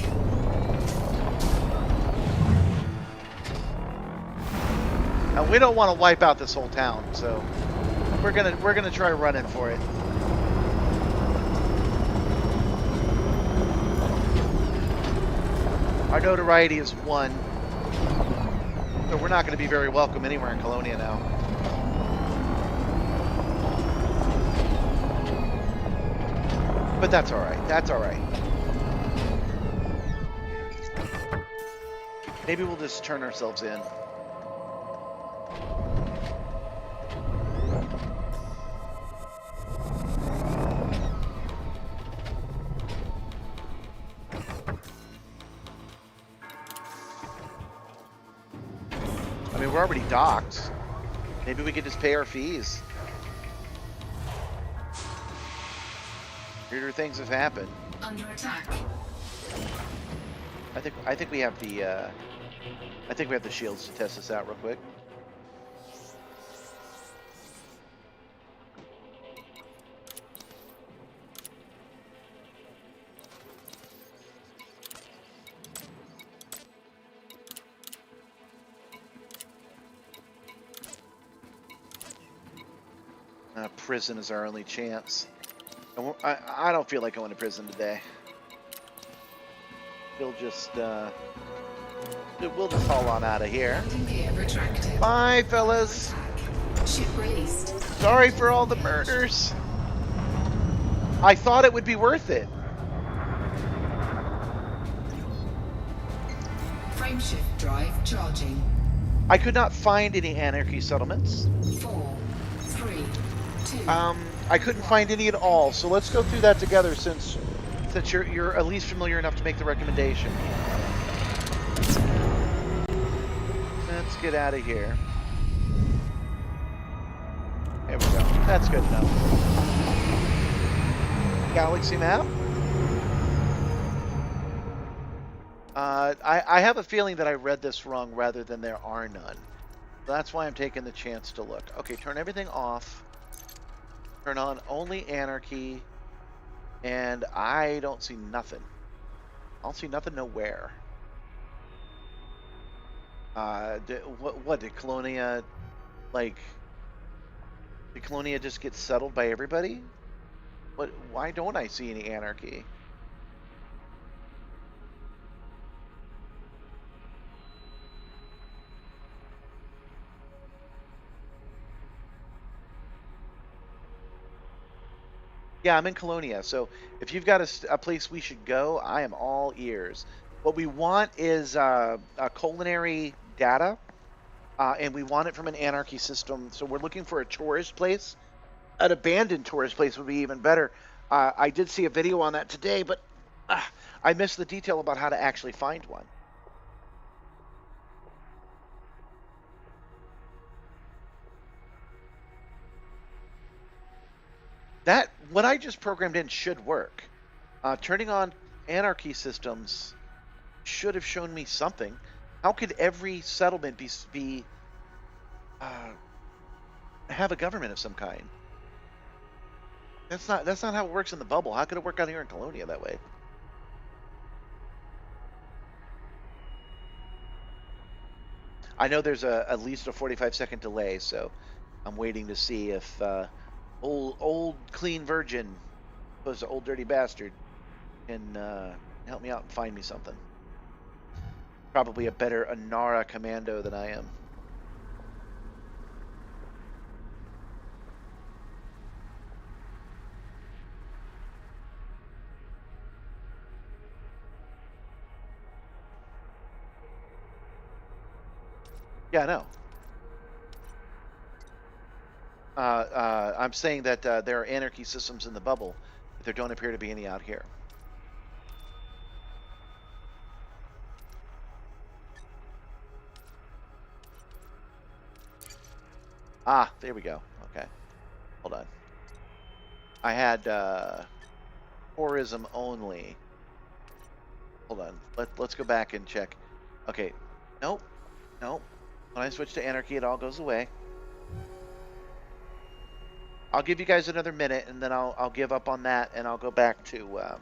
Now, we don't want to wipe out this whole town, so we're gonna try running for it. Our notoriety is 1, so we're not going to be very welcome anywhere in Colonia now. But that's all right. That's all right. Maybe we'll just turn ourselves in. I mean, we're already docked. Maybe we could just pay our fees. Weirder things have happened. Under attack. I think we have the shields to test this out real quick. prison is our only chance. I don't feel like going to prison today. We'll just haul on out of here. Bye, fellas. Ship released. Sorry for all the murders. I thought it would be worth it. Frameshift drive charging. I could not find any anarchy settlements. 4, 3, 2. I couldn't find any at all. So let's go through that together, since you're at least familiar enough to make the recommendation. Let's get out of here. There we go. That's good enough. Galaxy map. I have a feeling that I read this wrong rather than there are none. So that's why I'm taking the chance to look. Okay, turn everything off. Turn on only anarchy. And I don't see nothing. I don't see nothing nowhere. What did Colonia, like... Did Colonia just get settled by everybody? Why don't I see any anarchy? Yeah, I'm in Colonia, so if you've got a place we should go, I am all ears. What we want is a culinary data, and we want it from an anarchy system, so we're looking for a tourist place. An abandoned tourist place would be even better. I did see a video on that today, but I missed the detail about how to actually find one. What I just programmed in should work. Turning on anarchy systems should have shown me something. How could every settlement have a government of some kind? That's not how it works in the bubble. How could it work out here in Colonia that way? I know there's at least a 45-second delay, so I'm waiting to see if old clean virgin, opposed to old dirty bastard, can help me out and find me something. Probably a better Anara commando than I am. Yeah, I know. I'm saying that there are anarchy systems in the bubble, but there don't appear to be any out here. Ah, there we go. Okay. Hold on. I had tourism only. Hold on. Let's go back and check. Okay. Nope. Nope. When I switch to anarchy, it all goes away. I'll give you guys another minute, and then I'll give up on that, and I'll go back to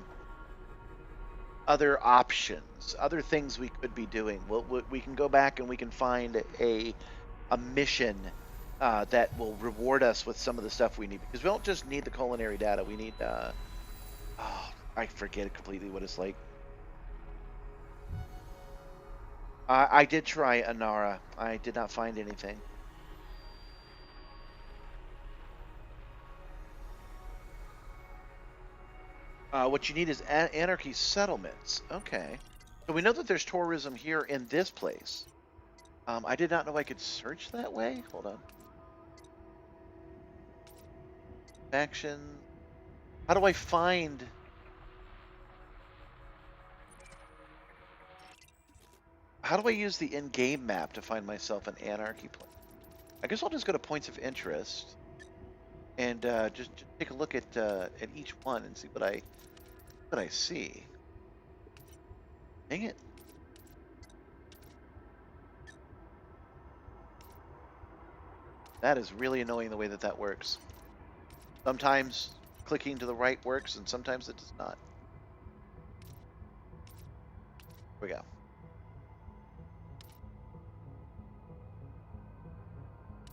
other options, other things we could be doing. We can go back and we can find a mission that will reward us with some of the stuff we need, because we don't just need the culinary data. We need I forget completely what it's like. I did try Anara. I did not find anything. What you need is anarchy settlements. Okay. So we know that there's tourism here in this place. I did not know I could search that way. Hold on. Action. How do I find... How do I use the in-game map to find myself an anarchy place? I guess I'll just go to points of interest and just take a look at each one and see what I see. Dang it. That is really annoying the way that works. Sometimes clicking to the right works and sometimes it does not. Here we go.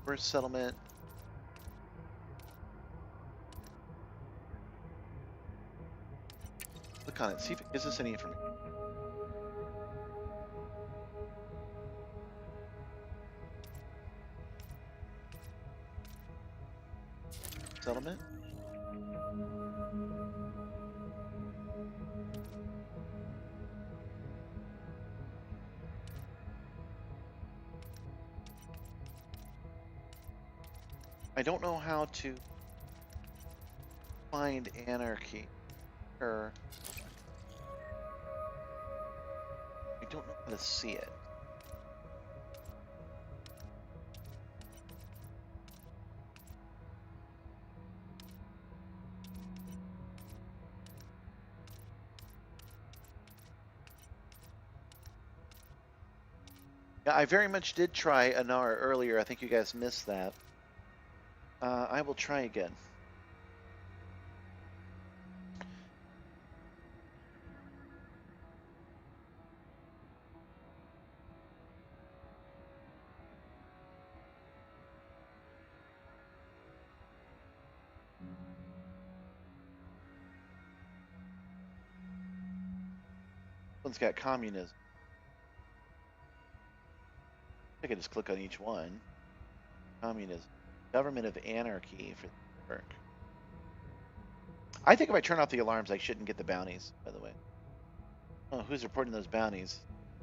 First settlement. Click on it, see if it gives us any information. Settlement. I don't know how to find anarchy. Or I don't know how to see it. Yeah, I very much did try Anar earlier. I think you guys missed that. I will try again. One's got communism. I can just click on each one. Communism. Government of anarchy for the work. I think if I turn off the alarms, I shouldn't get the bounties, by the way. Oh, who's reporting those bounties?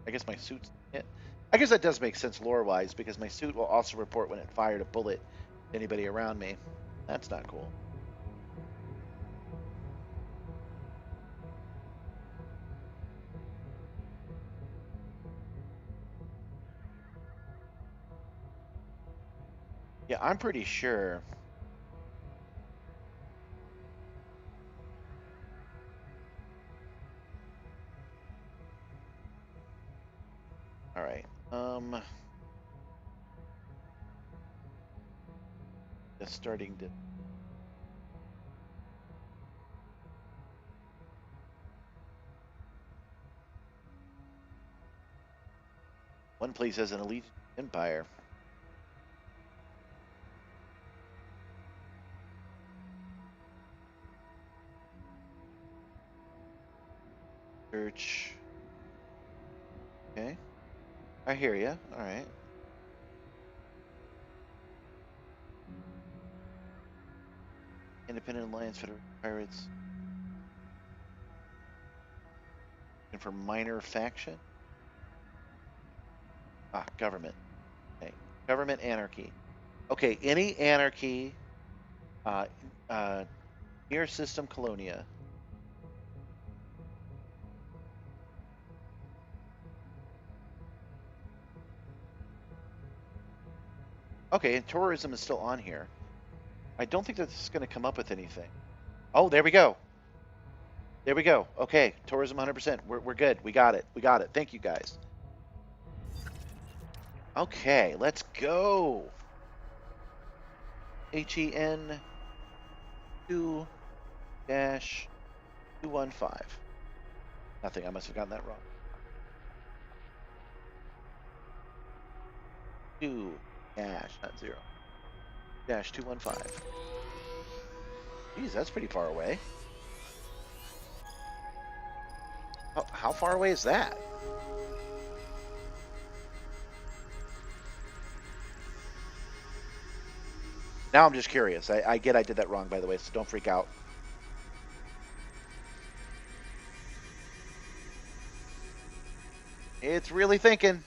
I guess my suit's it. I guess that does make sense lore-wise, because my suit will also report when it fired a bullet to anybody around me. That's not cool. Yeah, I'm pretty sure. All right. Just starting to. One place has an elite empire. Church. Okay. I hear you. All right. Independent Alliance, Federation Pirates. And for minor faction? Ah, government. Okay. Government anarchy. Okay, any anarchy near system Colonia. Okay, and tourism is still on here. I don't think that's going to come up with anything. Oh, there we go. There we go. Okay, tourism 100%. We're good. We got it. We got it. Thank you, guys. Okay, let's go. HEN 2-215. Nothing. I must have gotten that wrong. 2 dash, not 0. Dash 215. Geez, that's pretty far away. How far away is that? Now I'm just curious. I get I did that wrong, by the way, so don't freak out. It's really thinking.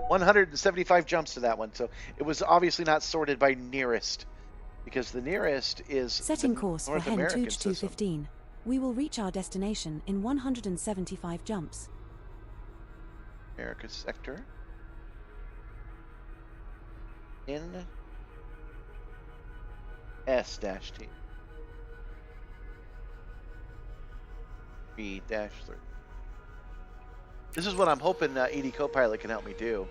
$175 jumps to that one, so it was obviously not sorted by nearest, because the nearest is setting course North for Hen American 2-215. We will reach our destination in 175 jumps. America sector. In S-T. 3-3. This is what I'm hoping ED Copilot can help me do.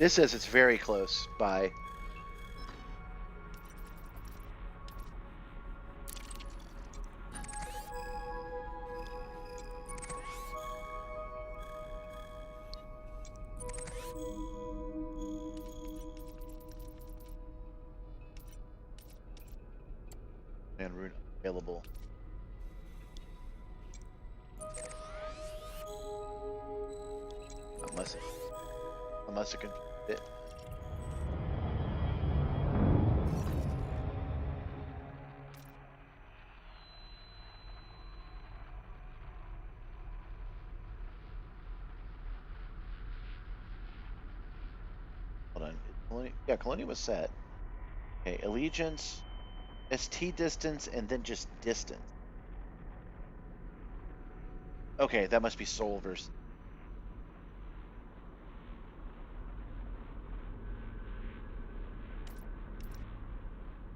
This says it's very close by. And route available. Unless it can fit. Hold on. Colonia, yeah, Colonia was set. Okay, allegiance, ST distance, and then just distance. Okay, that must be Sol versus.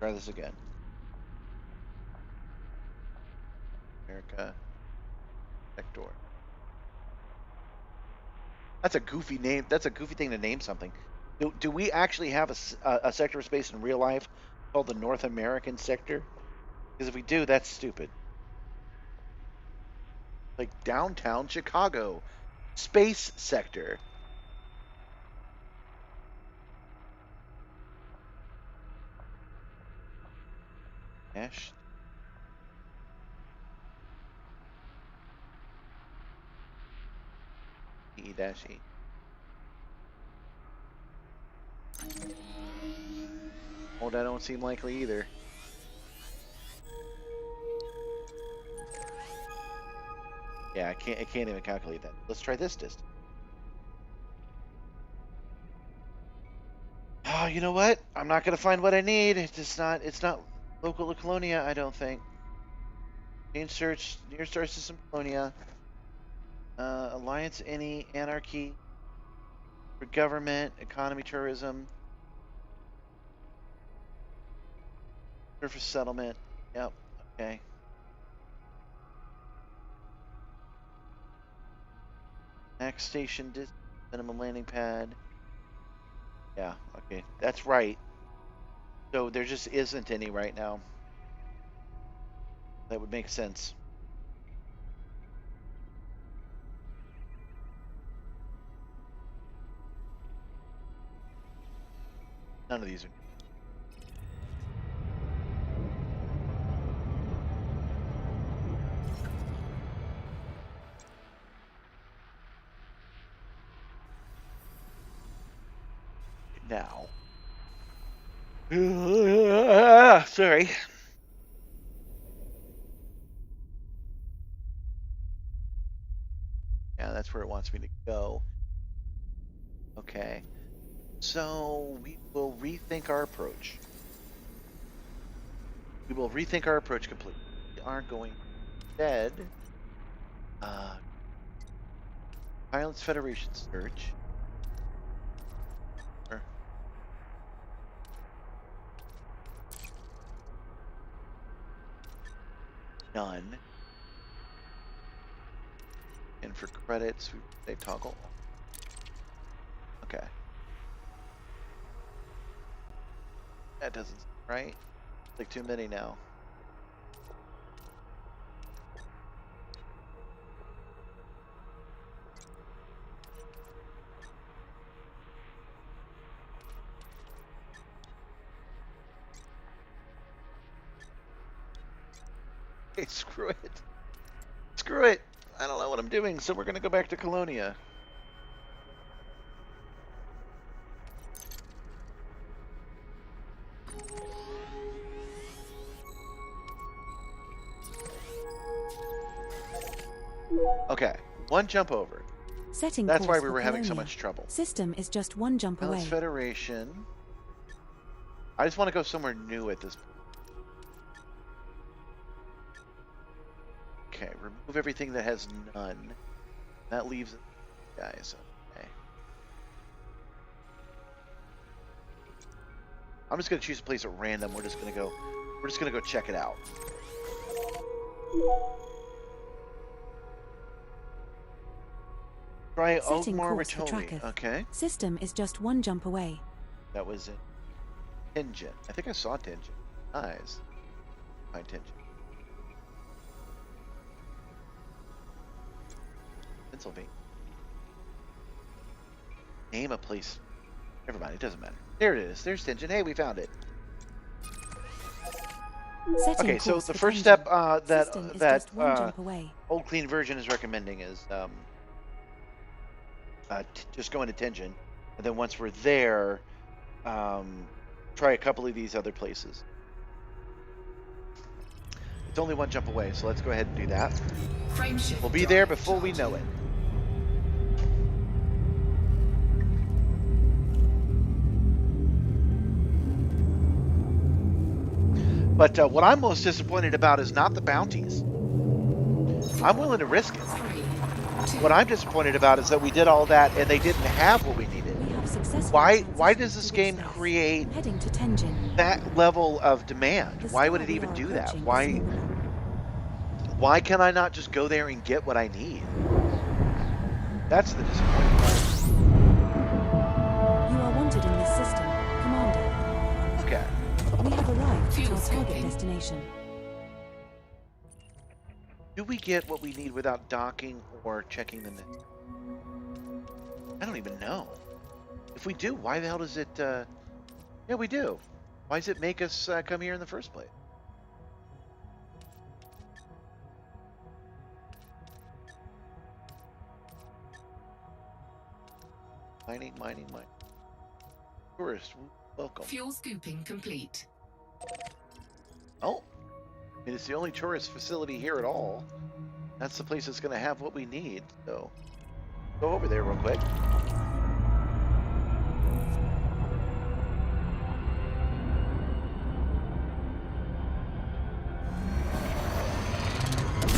Try this again. America. Vector. That's a goofy name. That's a goofy thing to name something. Do we actually have a sector of space in real life called the North American sector? Because if we do, that's stupid. Like downtown Chicago, space sector. Dash. E-E. Oh, that don't seem likely either. Yeah, I can't even calculate that. Let's try this distance. Oh, you know what? I'm not gonna find what I need. It's not local to Colonia, I don't think. Change search, near star system Colonia. Alliance, any anarchy for government, economy, tourism, surface settlement. Yep. Okay. Next station, minimum landing pad. Yeah. Okay, that's right. So there just isn't any right now. That would make sense. None of these are. Now. Sorry. Yeah, that's where it wants me to go. Okay. So we will rethink our approach. We will rethink our approach completely. We are going instead. Pilots Federation search. None. And for credits, they toggle. Okay. That doesn't right. Like too many now. Hey, screw it. Screw it. I don't know what I'm doing, so we're gonna go back to Colonia. Okay, one jump over. Setting That's why course we for were having so Colonia. much trouble. System is just one jump away. Balance Federation. I just want to go somewhere new at this point. Okay, remove everything that has none. That leaves guys. Okay. I'm just gonna choose a place at random. We're just gonna go check it out. Try Setting Ogmore course for Rotoli. Tracketh. Okay. System is just one jump away. That was in Tingen. I think I saw Tingen. Nice. Find Tingen. Pennsylvania. Name a place. Never mind, it doesn't matter. There it is. There's Tingen. Hey, we found it. Setting Okay, so course the for first Tenjin. step System is that just one jump away. Old Clean Version is recommending is just going to Tenjin, and then once we're there, try a couple of these other places. It's only one jump away, so let's go ahead and do that. We'll be there before we know it. But what I'm most disappointed about is not the bounties. I'm willing to risk it. What I'm disappointed about is that we did all that and they didn't have what we needed. Why does this game create that level of demand? Why would it even do that? Why can I not just go there and get what I need? That's the disappointing part. You are wanted in this system, Commander. Okay. We have arrived at our target destination. Do we get what we need without docking or checking the net? I don't even know. If we do, why the hell does it... Yeah, we do. Why does it make us come here in the first place? Mining. Tourist, welcome. Fuel scooping complete. Oh. I mean, it's the only tourist facility here at all. That's the place that's going to have what we need. So, go over there real quick.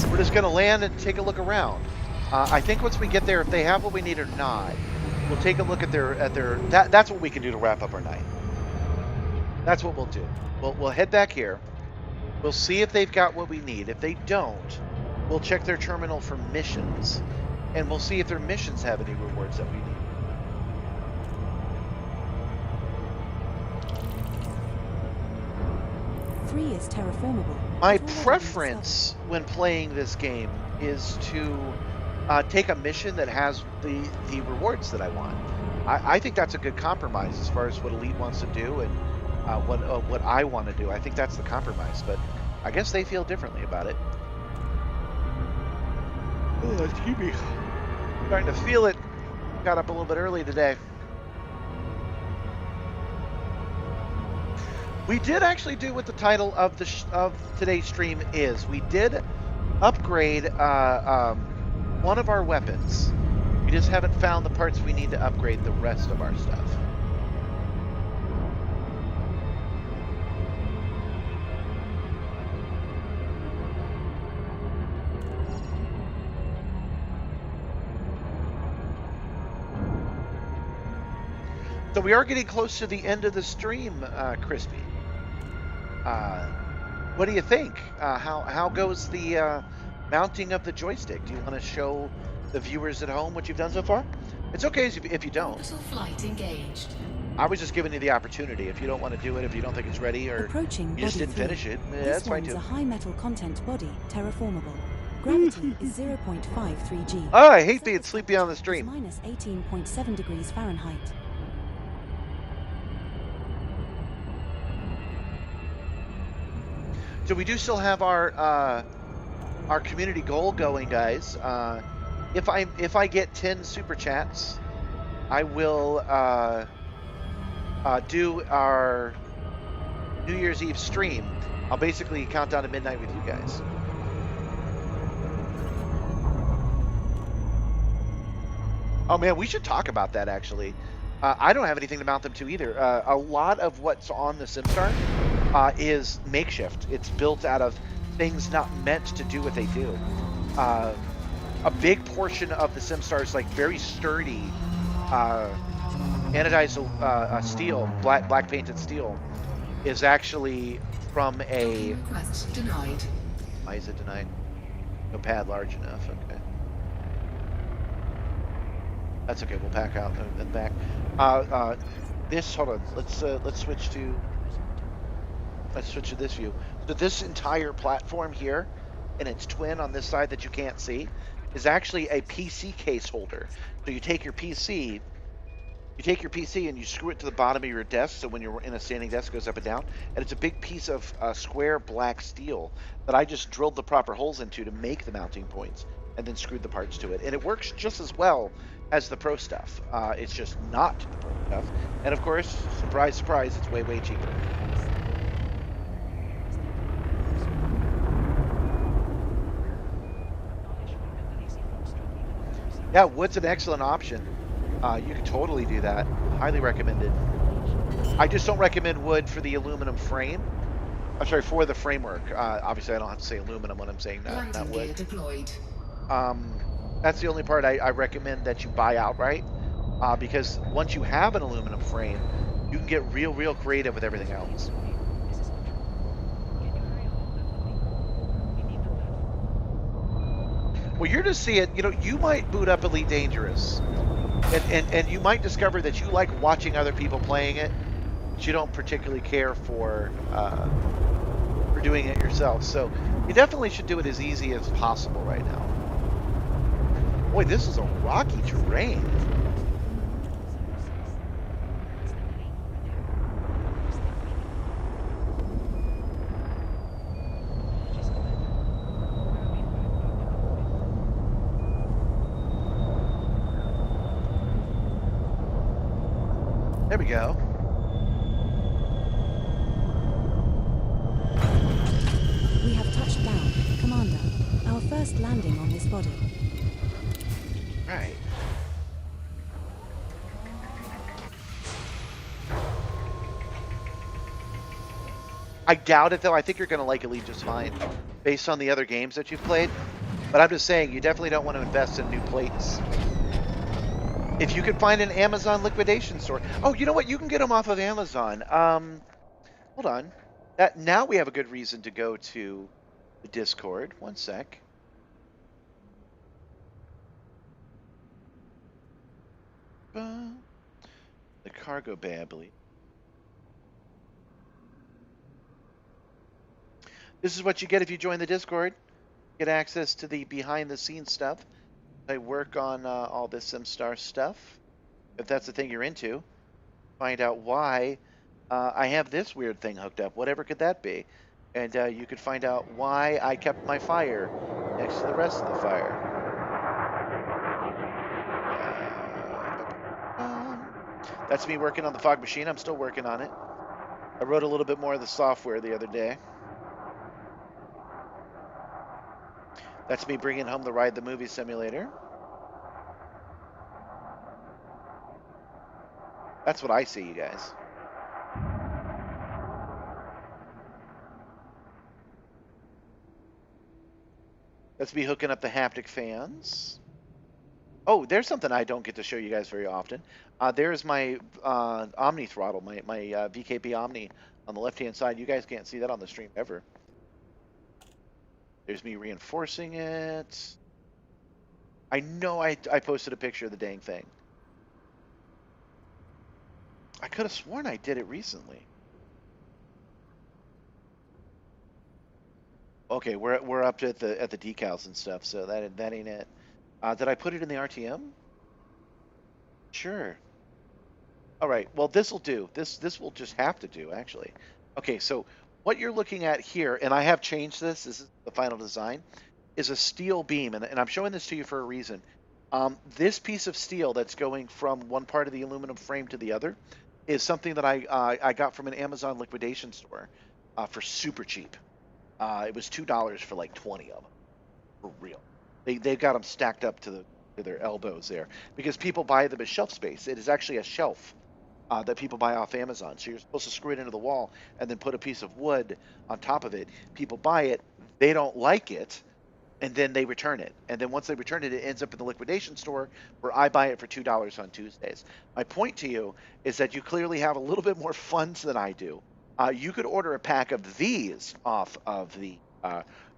We're just going to land and take a look around. I think once we get there, if they have what we need or not, we'll take a look at their. That's what we can do to wrap up our night. That's what we'll do. We'll head back here. We'll see if they've got what we need. If they don't, we'll check their terminal for missions, and we'll see if their missions have any rewards that we need. Three is terraformable. My preference when playing this game is to take a mission that has the rewards that I want. I think that's a good compromise as far as what Elite wants to do and what I want to do. I think that's the compromise, but I guess they feel differently about it. Oh, excuse me. Starting to feel it. Got up a little bit early today. We did actually do what the title of today's stream is. We did upgrade one of our weapons. We just haven't found the parts we need to upgrade the rest of our stuff. So we are getting close to the end of the stream, Crispy. What do you think? How goes the mounting of the joystick? Do you want to show the viewers at home what you've done so far? It's okay if you don't. Flight engaged. I was just giving you the opportunity. If you don't want to do it, if you don't think it's ready, or you just didn't finish it, that's fine too. This one's a high metal content body, terraformable. Gravity is 0.53 G. Oh, I hate being sleepy on the stream. Minus 18.7 degrees Fahrenheit. So we do still have our community goal going, guys. If I get 10 super chats, I will do our New Year's Eve stream. I'll basically count down to midnight with you guys. Oh man, we should talk about that actually. I don't have anything to mount them to either. A lot of what's on the Simstarr is makeshift. It's built out of things not meant to do what they do. A big portion of the Simstarr is like very sturdy anodized steel, black painted steel, is actually from a. Request denied. Why is it denied? No pad large enough. Okay. That's okay. We'll pack out and back. This. Hold on. Let's switch to. Let's switch to this view. So this entire platform here, and its twin on this side that you can't see, is actually a PC case holder. So you take your PC, You take your PC and you screw it to the bottom of your desk, so when you're in a standing desk, it goes up and down. And it's a big piece of square black steel that I just drilled the proper holes into to make the mounting points, and then screwed the parts to it. And it works just as well as the Pro stuff. It's just not the Pro stuff. And of course, surprise, surprise, it's way, way cheaper. Yeah, wood's an excellent option. You can totally do that. Highly recommended. I just don't recommend wood for the aluminum frame. I'm sorry, for the framework. Obviously, I don't have to say aluminum when I'm saying that, not wood. Deployed. That's the only part I recommend that you buy outright, because once you have an aluminum frame, you can get real creative with everything else. Well, you're just seeing, you might boot up Elite Dangerous, and you might discover that you like watching other people playing it, but you don't particularly care for doing it yourself. So you definitely should do it as easy as possible right now. Boy, this is a rocky terrain. There we go. We have touched down, Commander. Our first landing on this body. Right. I doubt it, though. I think you're going to like Elite just fine, based on the other games that you've played. But I'm just saying, you definitely don't want to invest in new plates. If you could find an Amazon liquidation store. Oh, you know what? You can get them off of Amazon. Hold on. Now we have a good reason to go to the Discord. One sec. The cargo bay, I believe. This is what you get if you join the Discord. Get access to the behind-the-scenes stuff. I work on all this Simstarr stuff, if that's the thing you're into. Find out why I have this weird thing hooked up. Whatever could that be? And you could find out why I kept my fire next to the rest of the fire. That's me working on the fog machine. I'm still working on it. I wrote a little bit more of the software the other day. That's me bringing home the Ride the Movie Simulator. That's what I see, you guys. That's me hooking up the haptic fans. Oh, there's something I don't get to show you guys very often. There's my Omni throttle, my VKP Omni on the left-hand side. You guys can't see that on the stream ever. There's me reinforcing it. I know I posted a picture of the dang thing. I could have sworn I did it recently. Okay, we're up to at the decals and stuff, so that ain't it. Did I put it in the RTM? Sure. All right. Well, this will do. This will just have to do, actually. Okay, so what you're looking at here, and I have changed this. This is the final design. Is a steel beam, and I'm showing this to you for a reason. This piece of steel that's going from one part of the aluminum frame to the other is something that I got from an Amazon liquidation store for super cheap. It was $2 for like 20 of them, for real. They got them stacked up to their elbows there because people buy them as shelf space. It is actually a shelf that people buy off Amazon. So you're supposed to screw it into the wall and then put a piece of wood on top of it. People buy it, they don't like it, and then they return it. And then once they return it, it ends up in the liquidation store where I buy it for $2 on Tuesdays. My point to you is that you clearly have a little bit more funds than I do. You could order a pack of these off of the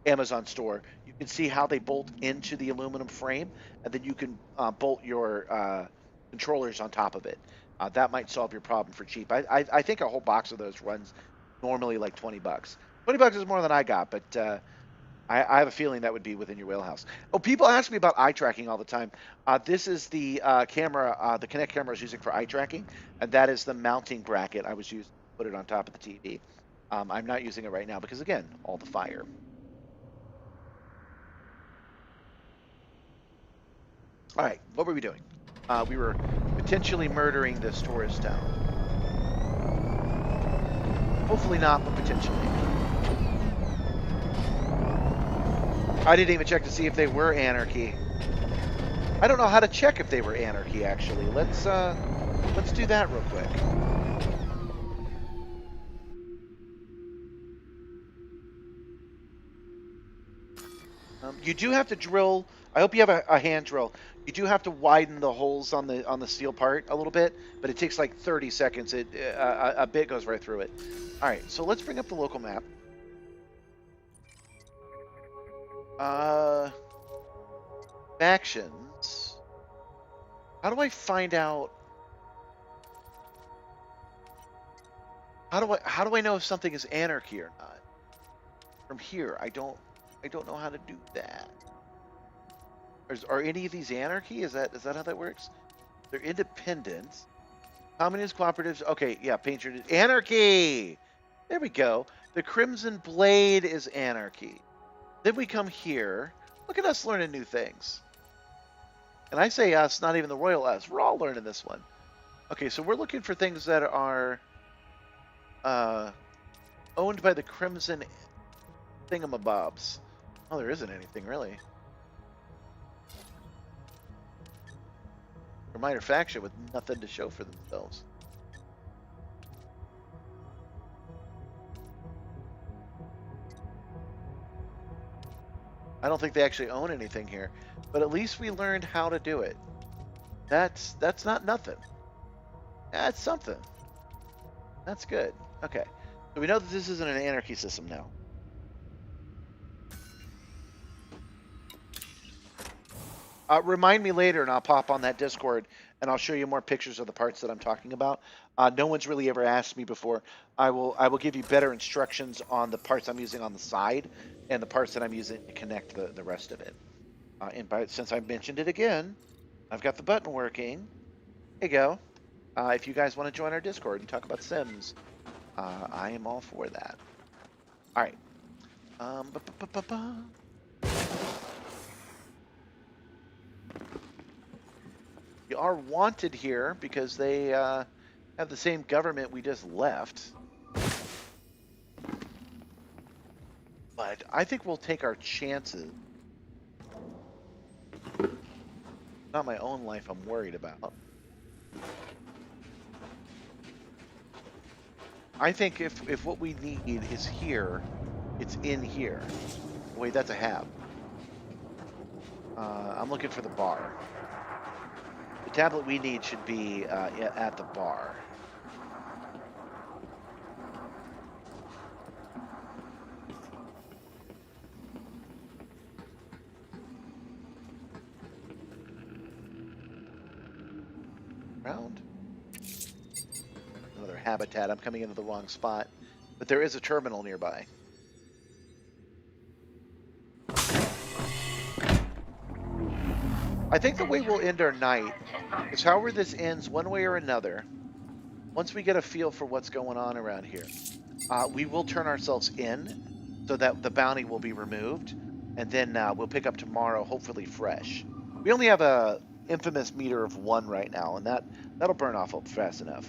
Amazon store. You can see how they bolt into the aluminum frame, and then you can bolt your controllers on top of it. That might solve your problem for cheap. I think a whole box of those runs normally like $20. $20 is more than I got, but I have a feeling that would be within your wheelhouse. Oh, people ask me about eye tracking all the time. This is the camera, the Kinect camera I was using for eye tracking, and that is the mounting bracket I was using to put it on top of the TV. I'm not using it right now because, again, all the fire. All right, what were we doing? We were potentially murdering this tourist town. Hopefully not, but potentially. I didn't even check to see if they were anarchy. I don't know how to check if they were anarchy, actually. Let's do that real quick. You do have to drill. I hope you have a hand drill. You do have to widen the holes on the steel part a little bit, but it takes like 30 seconds. A bit goes right through it. All right, so let's bring up the local map. Factions. How do I find out? How do I know if something is anarchy or not? From here, I don't know how to do that. Are any of these anarchy? Is that how that works? They're independent. Communist cooperatives. Okay, yeah, painter anarchy. There we go. The Crimson Blade is anarchy. Then we come here. Look at us learning new things. And I say us, not even the royal us. We're all learning this one. Okay, so we're looking for things that are owned by the Crimson thingamabobs. Oh, there isn't anything really. A minor faction with nothing to show for themselves. I don't think they actually own anything here, but at least we learned how to do it. That's not nothing. That's something. That's good. Okay, so we know that this isn't an anarchy system now. Remind me later, and I'll pop on that Discord, and I'll show you more pictures of the parts that I'm talking about. No one's really ever asked me before. I will give you better instructions on the parts I'm using on the side, and the parts that I'm using to connect the rest of it. Since I mentioned it again, I've got the button working. There you go. If you guys want to join our Discord and talk about Sims, I am all for that. All right. You are wanted here because they have the same government we just left. But I think we'll take our chances. Not my own life I'm worried about. I think if what we need is here, it's in here. Wait, that's a hab. I'm looking for the bar. The tablet we need should be at the bar. Round. Another habitat. I'm coming into the wrong spot. But there is a terminal nearby. I think the way we'll end our night is however this ends, one way or another. Once we get a feel for what's going on around here, we will turn ourselves in so that the bounty will be removed, and then we'll pick up tomorrow, hopefully fresh. We only have a infamous meter of 1 right now, and that'll burn off fast enough.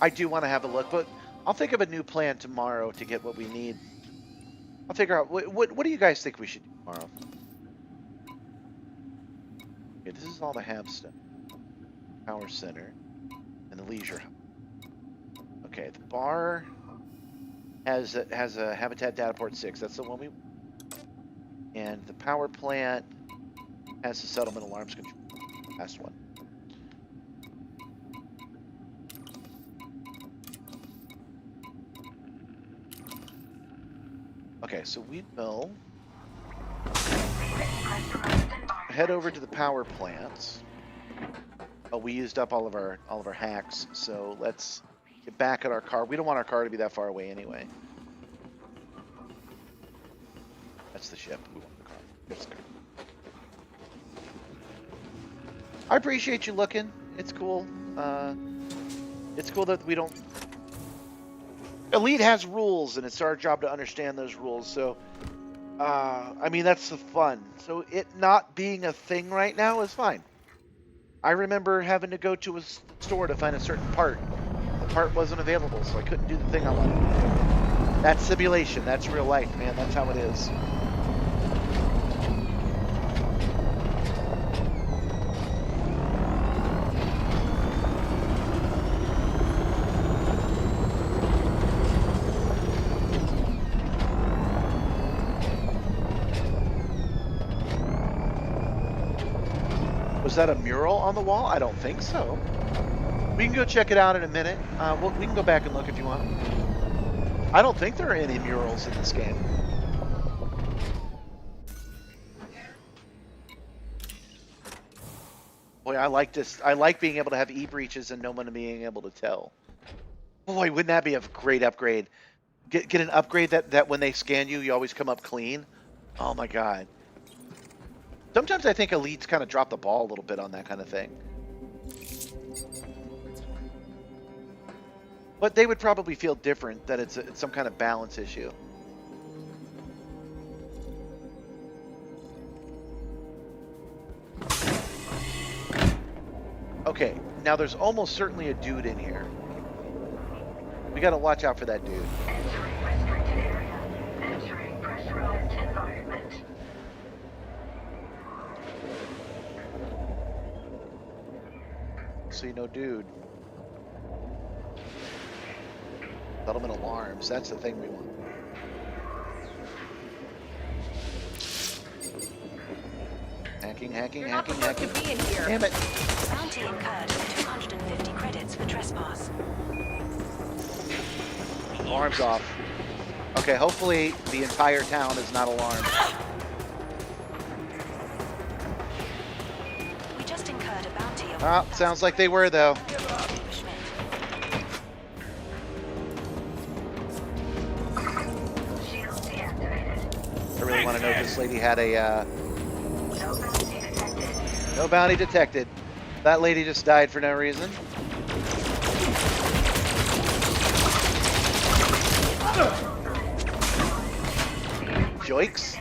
I do want to have a look, but I'll think of a new plan tomorrow to get what we need. I'll figure out what do you guys think we should do tomorrow? Okay, this is all the hab stuff. Power center and the leisure hub. Okay, the bar has a habitat data port 6. That's the one we. And the power plant has the settlement alarms control. Last one. Okay, so we will head over to the power plants. Oh, we used up all of our hacks, so let's get back at our car. We don't want our car to be that far away anyway. That's the ship. We want the car. It's there. I appreciate you looking. It's cool. It's cool that we don't... Elite has rules, and it's our job to understand those rules, so... I mean, that's the fun. So it not being a thing right now is fine. I remember having to go to a store to find a certain part. The part wasn't available, so I couldn't do the thing I wanted to do. That's simulation. That's real life, man. That's how it is. Was that a mural on the wall? I don't think so. We can go check it out in a minute. We can go back and look if you want. I don't think there are any murals in this game. Boy, I like this. I like being able to have e-breaches and no one being able to tell. Boy, wouldn't that be a great upgrade? Get an upgrade that when they scan you, you always come up clean. Oh my god. Sometimes I think elites kind of drop the ball a little bit on that kind of thing. But they would probably feel different, that it's some kind of balance issue. Okay, now there's almost certainly a dude in here. We gotta watch out for that dude. Entering restricted area. Entering pressurized environment. See no dude. Settlement alarms. That's the thing we want. Hacking. Damn it. Bounty incurred 250 credits for trespass. Alarms off. Okay, hopefully the entire town is not alarmed. We just incurred a bounty of... Ah, sounds like they were though. I really want to know if this lady had a no bounty detected. That lady just died for no reason. Joiks.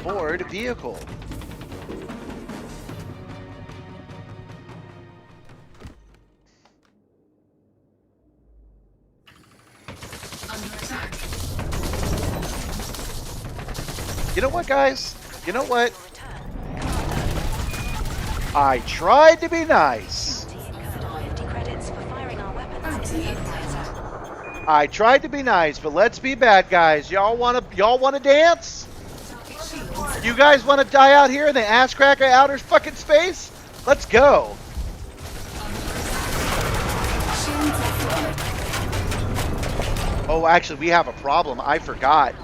Board vehicle. You know what, guys? You know what? I tried to be nice. I tried to be nice, but let's be bad guys. Y'all wanna dance? You guys wanna die out here in the ass crack of outer fucking space? Let's go. Oh, actually, we have a problem. I forgot.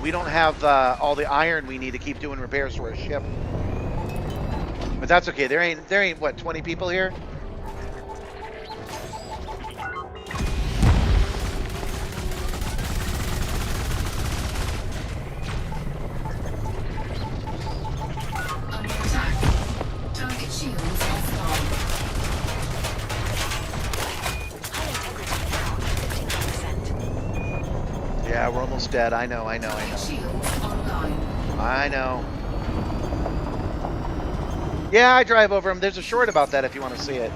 We don't have all the iron we need to keep doing repairs to our ship. But that's okay. There ain't what, 20 people here? Yeah, we're almost dead. I know. I know. Yeah, I drive over them. There's a short about that if you want to see it.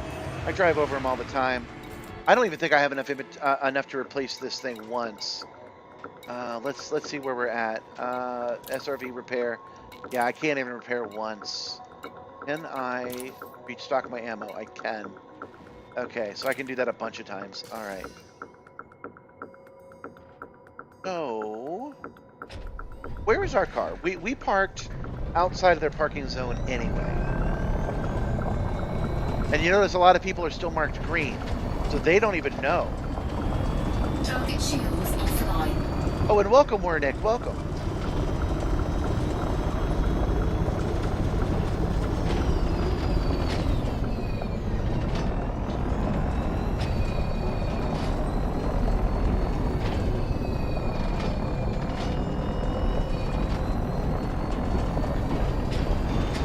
I drive over them all the time. I don't even think I have enough to replace this thing once. Let's see where we're at. SRV repair. Yeah, I can't even repair once. Can I restock my ammo? I can. Okay, so I can do that a bunch of times. All right. So, where is our car? We parked outside of their parking zone anyway. And you notice a lot of people are still marked green, so they don't even know. Target shields offline. Oh, and welcome, Wernick. Welcome.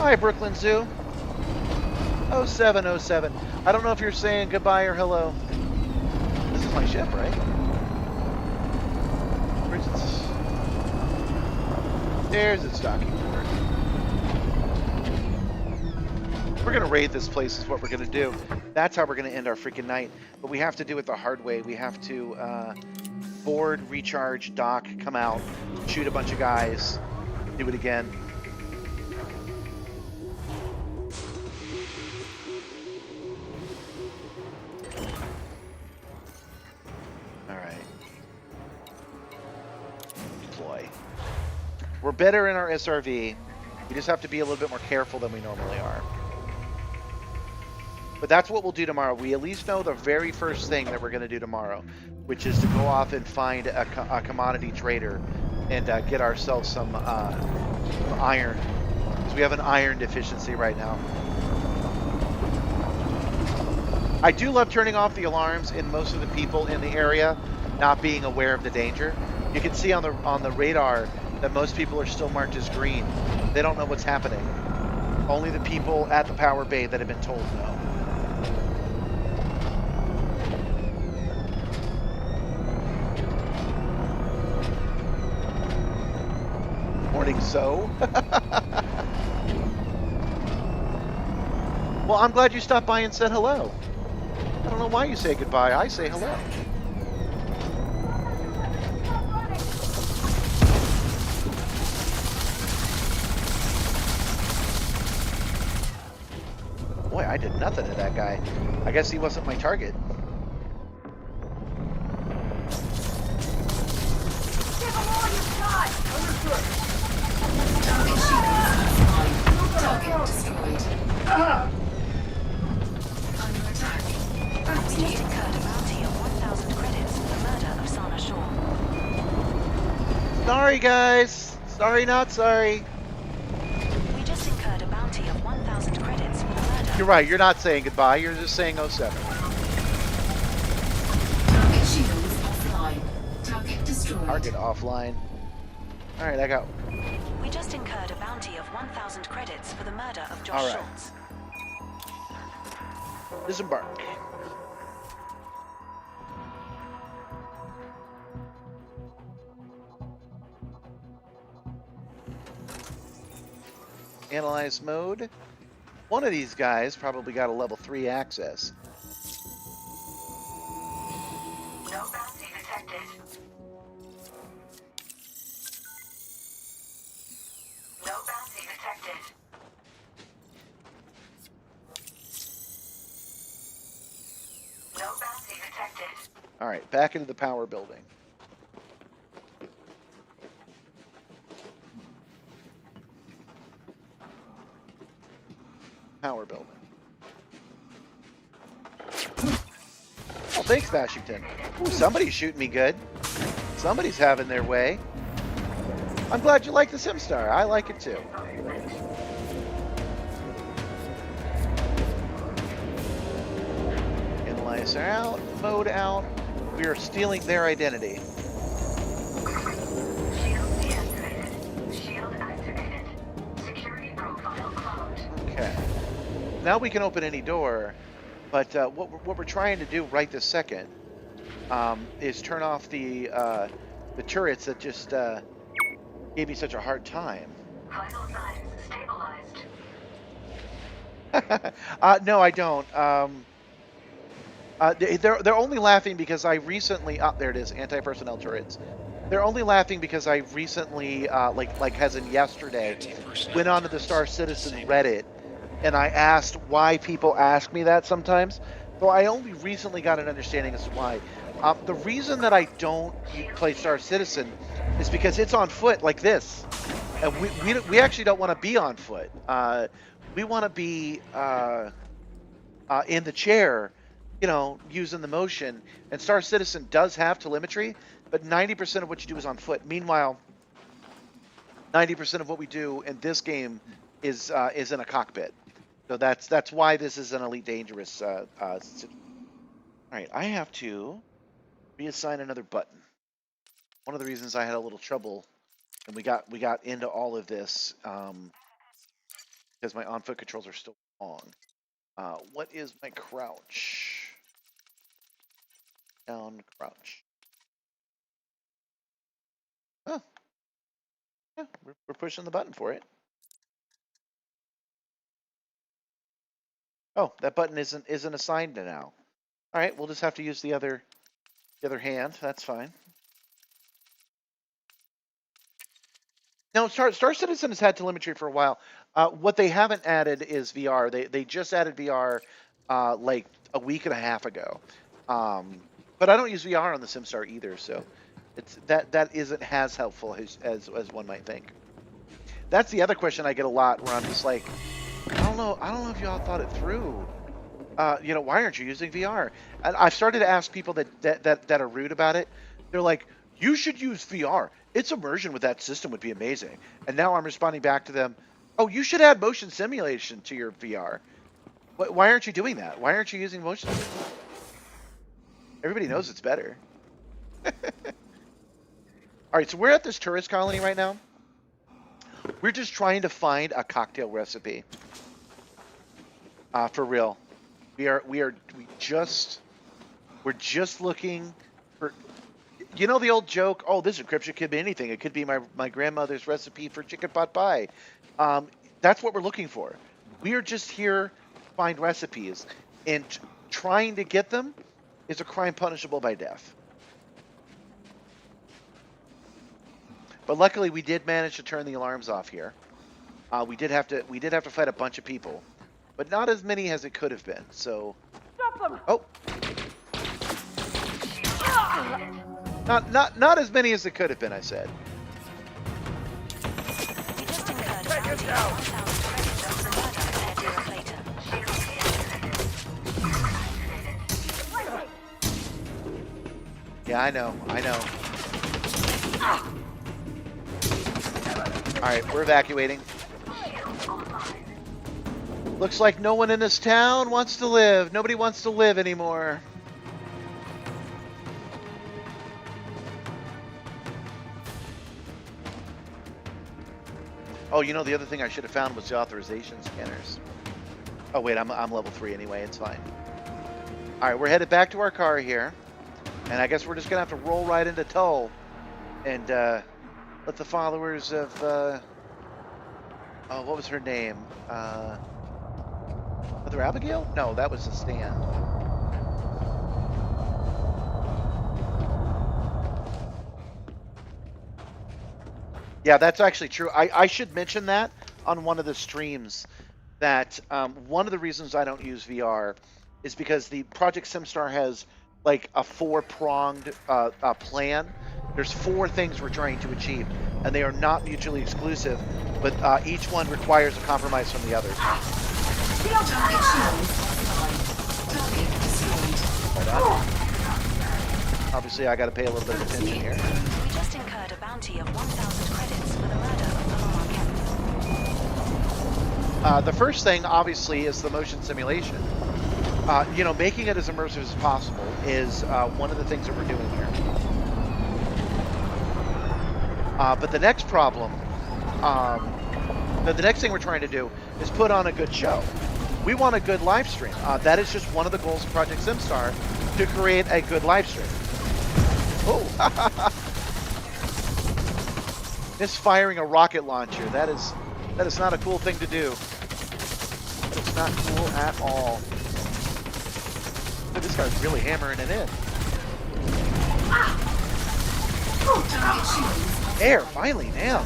Hi, Brooklyn Zoo. 0707. I don't know if you're saying goodbye or hello. This is my ship, right? Where's its... There's its docking port. We're going to raid this place is what we're going to do. That's how we're going to end our freaking night. But we have to do it the hard way. We have to board, recharge, dock, come out, shoot a bunch of guys, do it again. All right. Deploy. We're better in our SRV. We just have to be a little bit more careful than we normally are. But that's what we'll do tomorrow. We at least know the very first thing that we're going to do tomorrow, which is to go off and find a commodity trader and get ourselves some iron. Because we have an iron deficiency right now. I do love turning off the alarms and most of the people in the area not being aware of the danger. You can see on the radar that most people are still marked as green. They don't know what's happening. Only the people at the power bay that have been told know. Morning, Zoe. Well, I'm glad you stopped by and said hello. I don't know why you say goodbye. I say hello. Boy, I did nothing to that guy. I guess he wasn't my target. Give him all you've got! Understood. Target destroyed. Under attack. We just incurred a bounty of 1,000 credits for the murder of Sana Shaw. Sorry, guys. Sorry, not sorry. We just incurred a bounty of 1,000 credits for the murder. You're right. You're not saying goodbye. You're just saying 07. Target shields offline. Target destroyed. Target offline. All right, I got... We just incurred a bounty of 1,000 credits for the murder of Josh All right. Schultz. Disembark. Analyze mode. One of these guys probably got a level 3 access. No bounty detected. No bounty detected. No bounty detected. All right, back into the power building. Power building. Oh, thanks, Washington. Ooh, somebody's shooting me good. Somebody's having their way. I'm glad you like the Simstarr. I like it too. Analyzer out, mode out. We are stealing their identity. Shield deactivated. Shield activated. Security profile closed. Okay. Now we can open any door, but what we're trying to do right this second is turn off the turrets that just gave me such a hard time. Vital signs stabilized. No, I don't. They're only laughing because I recently there it is, anti-personnel turrets. They're only laughing because I recently like as in yesterday went onto the Star Citizen Reddit and I asked why people ask me that sometimes. So I only recently got an understanding as to why. The reason that I don't play Star Citizen is because it's on foot like this, and we actually don't want to be on foot. We want to be in the chair, you know, using the motion. And Star Citizen does have telemetry, but 90% of what you do is on foot. Meanwhile, 90% of what we do in this game is in a cockpit. So that's why this is an Elite Dangerous. All right, I have to reassign another button. One of the reasons I had a little trouble, and we got into all of this because my on-foot controls are still wrong. What is my crouch? Down, crouch. Oh, yeah, we're pushing the button for it. Oh, that button isn't assigned to now. All right, we'll just have to use the other hand. That's fine. No, Star Citizen has had telemetry for a while. What they haven't added is VR. They just added VR like a week and a half ago. But I don't use VR on the Simstarr either, so it's that isn't as helpful as one might think. That's the other question I get a lot, where I'm just like, I don't know if y'all thought it through. You know, why aren't you using VR? And I've started to ask people that are rude about it. They're like, you should use VR. Its immersion with that system would be amazing. And now I'm responding back to them, oh, you should add motion simulation to your VR. Why aren't you doing that? Why aren't you using motion simulation? Everybody knows it's better. All right, so we're at this tourist colony right now. We're just trying to find a cocktail recipe. For real. We're just looking for, you know, the old joke, oh, this encryption could be anything. It could be my grandmother's recipe for chicken pot pie. That's what we're looking for. We are just here to find recipes, and trying to get them is a crime punishable by death. But luckily, we did manage to turn the alarms off here. We did have to fight a bunch of people, but not as many as it could have been. So, Stop them! oh, not as many as it could have been. I said. Yeah, I know. Alright, we're evacuating. Looks like no one in this town wants to live. Nobody wants to live anymore. Oh, you know, the other thing I should have found was the authorization scanners. Oh, wait, I'm level 3 anyway. It's fine. Alright, we're headed back to our car here. And I guess we're just going to have to roll right into tow. And, let the followers of, oh, what was her name? Mother Abigail? No, that was the stand. Yeah, that's actually true. I should mention that on one of the streams, that one of the reasons I don't use VR is because the Project Simstarr has like a 4-pronged plan. There's 4 things we're trying to achieve, and they are not mutually exclusive, but each one requires a compromise from the others. Hold on. Obviously, I got to pay a little bit of attention here. We just incurred a bounty of 1,000 credits for the murder of Colonia. The first thing, obviously, is the motion simulation. You know, making it as immersive as possible is one of the things that we're doing here. But the next problem, the next thing we're trying to do is put on a good show. We want a good live stream. That is just one of the goals of Project Simstarr, to create a good live stream. Oh, misfiring a rocket launcher. That is not a cool thing to do. It's not cool at all. But this guy's really hammering it in. Air, finally, now.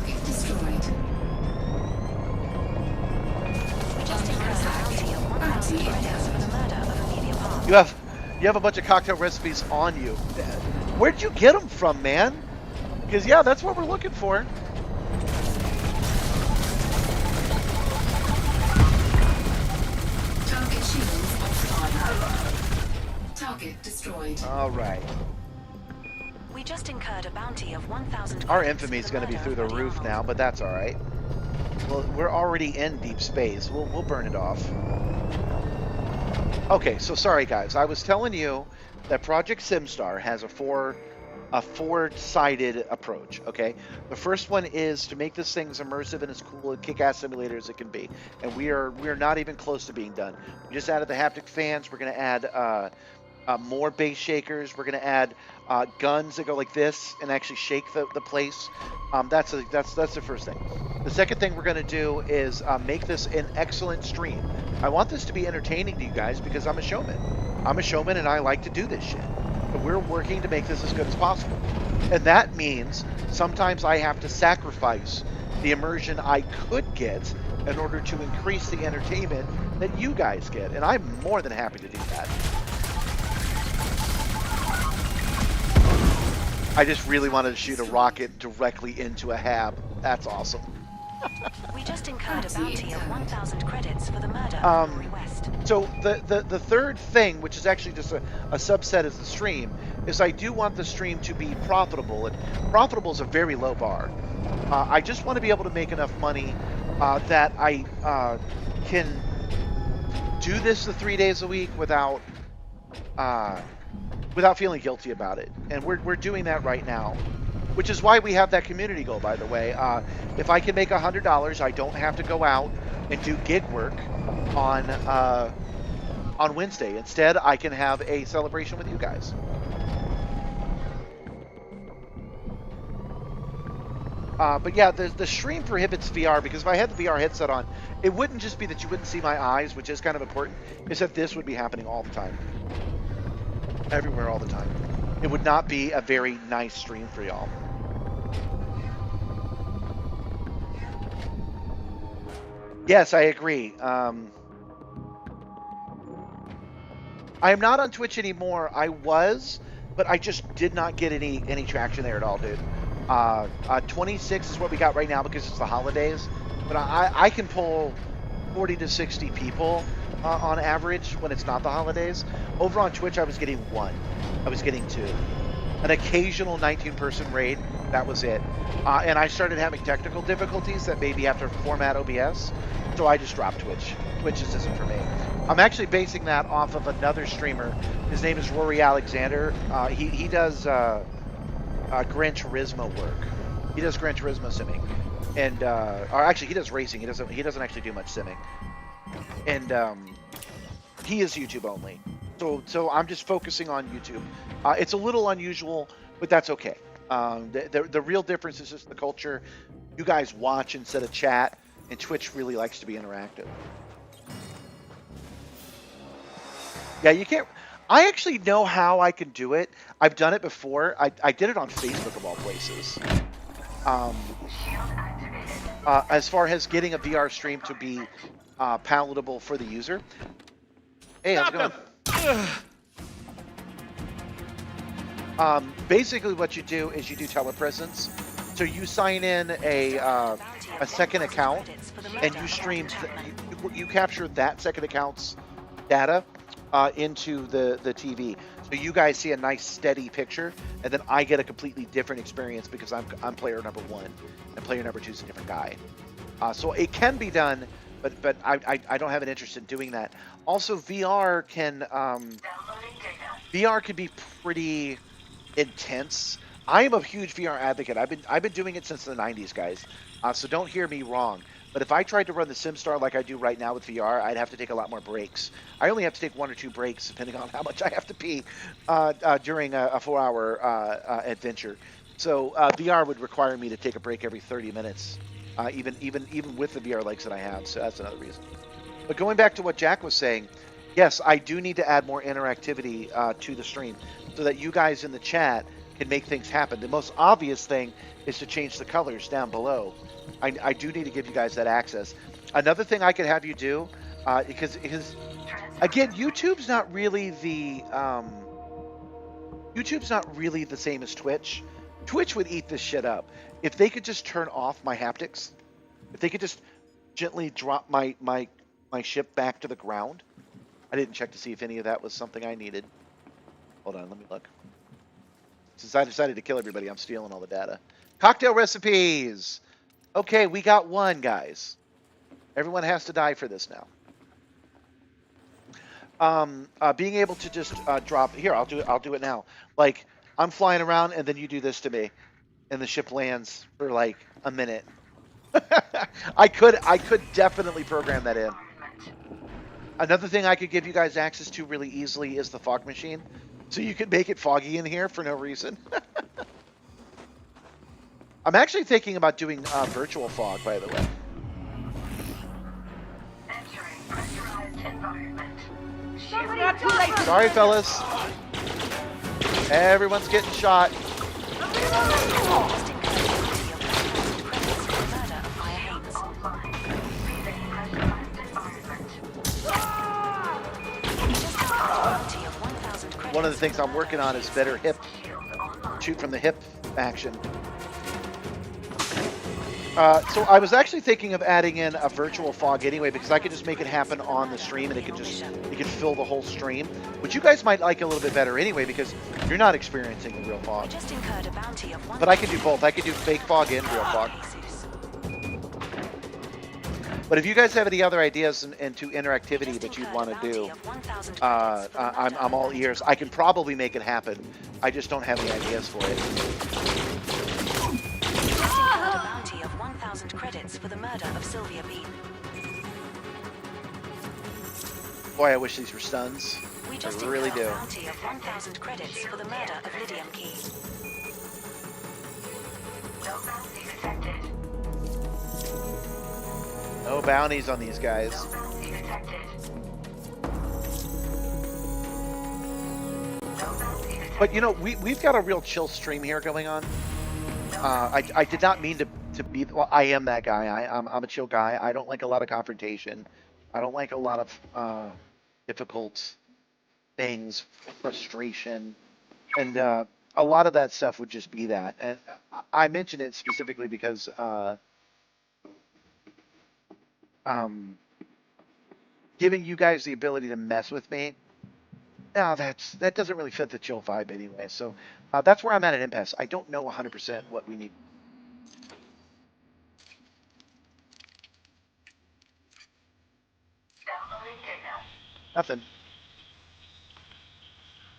You have a bunch of cocktail recipes on you. Where'd you get them from, man? Because yeah, that's what we're looking for. Target destroyed. All right. We just incurred a bounty of 1,000. Our infamy is going to be through the roof now, but that's all right. Well, we're already in deep space. We'll burn it off. Okay, so sorry guys. I was telling you that Project Simstarr has a 4 a four-sided approach, okay? The first one is to make this thing as immersive and as cool and kick-ass simulator as it can be. And we are not even close to being done. We just added the haptic fans. We're going to add more base shakers. We're going to add guns that go like this and actually shake the place. That's the first thing. The second thing we're going to do is make this an excellent stream. I want this to be entertaining to you guys because I'm a showman. I'm a showman and I like to do this shit. But we're working to make this as good as possible. And that means sometimes I have to sacrifice the immersion I could get in order to increase the entertainment that you guys get. And I'm more than happy to do that. I just really wanted to shoot a rocket directly into a hab. That's awesome. We just incurred a bounty of 1,000 credits for the murder of Rory West. So the third thing, which is actually just a subset of the stream, is I do want the stream to be profitable, and profitable is a very low bar. I just want to be able to make enough money that I can do this the 3 days a week without feeling guilty about it, and we're doing that right now. Which is why we have that community goal, by the way. If I can make $100, I don't have to go out and do gig work on Wednesday. Instead, I can have a celebration with you guys. But yeah, the stream prohibits VR because if I had the VR headset on, it wouldn't just be that you wouldn't see my eyes, which is kind of important. It's that this would be happening all the time. Everywhere, all the time. It would not be a very nice stream for y'all. Yes, I agree. I am not on Twitch anymore. I was, but I just did not get any traction there at all, dude. 26 is what we got right now because it's the holidays. But I can pull 40 to 60 people on average when it's not the holidays. Over on Twitch, I was getting 1. I was getting 2. An occasional 19-person raid, that was it. And I started having technical difficulties that maybe have to format OBS, so I just dropped Twitch. Twitch just isn't for me. I'm actually basing that off of another streamer. His name is Rory Alexander. He does Gran Turismo work. He does Gran Turismo simming, and or actually he does racing. He doesn't actually do much simming, and he is YouTube only. So I'm just focusing on YouTube. It's a little unusual, but that's okay. The real difference is just the culture. You guys watch instead of chat, and Twitch really likes to be interactive. Yeah, you can't. I actually know how I can do it. I've done it before. I did it on Facebook of all places. As far as getting a VR stream to be palatable for the user. Hey, how's it going? Basically what you do is you do telepresence. So you sign in a second account and you stream, you capture that second account's data into the TV. So you guys see a nice steady picture, and then I get a completely different experience because I'm player number 1 and player number 2 is a different guy. So it can be done, but I don't have an interest in doing that. Also, VR can be pretty intense. I am a huge VR advocate. I've been doing it since the 90s, guys. So don't hear me wrong. But if I tried to run the Simstarr like I do right now with VR, I'd have to take a lot more breaks. I only have to take 1 or 2 breaks depending on how much I have to pee during a 4-hour adventure. So VR would require me to take a break every 30 minutes, even with the VR legs that I have. So that's another reason. But going back to what Jack was saying, yes, I do need to add more interactivity to the stream so that you guys in the chat can make things happen. The most obvious thing is to change the colors down below. I do need to give you guys that access. Another thing I could have you do, because again, YouTube's not really the same as Twitch. Twitch would eat this shit up if they could just turn off my haptics. If they could just gently drop my ship back to the ground. I didn't check to see if any of that was something I needed. Hold on, let me look. Since I decided to kill everybody, I'm stealing all the data. Cocktail recipes! Okay, we got 1, guys. Everyone has to die for this now. Being able to just drop... Here, I'll do it now. Like, I'm flying around, and then you do this to me, and the ship lands for like a minute. I could definitely program that in. Another thing I could give you guys access to really easily is the fog machine, so you could make it foggy in here for no reason. I'm actually thinking about doing virtual fog, by the way. Sorry, fellas. Everyone's getting shot. One of the things I'm working on is better hip, shoot from the hip action. So I was actually thinking of adding in a virtual fog anyway, because I could just make it happen on the stream, and it could fill the whole stream, which you guys might like a little bit better anyway, because you're not experiencing a real fog. But I could do both. I could do fake fog and real fog. But if you guys have any other ideas into interactivity that you'd want to do, I'm all ears. I can probably make it happen. I just don't have any ideas for it. Credits for the murder of Sylvia Bean. Boy, I wish these were stuns. We just I really do. A bounty of 1,000 credits for the murder of Lydium Key. No bounty detected. No bounties on these guys. No bounty detected. No bounty detected. But you know, we've got a real chill stream here going on. I did not mean to be. Well, I am that guy. I'm a chill guy. I don't like a lot of confrontation. I don't like a lot of difficult things, frustration, and a lot of that stuff would just be that. And I mention it specifically because giving you guys the ability to mess with me, no, that doesn't really fit the chill vibe anyway. So that's where I'm at Impasse. I don't know 100% what we need. Nothing.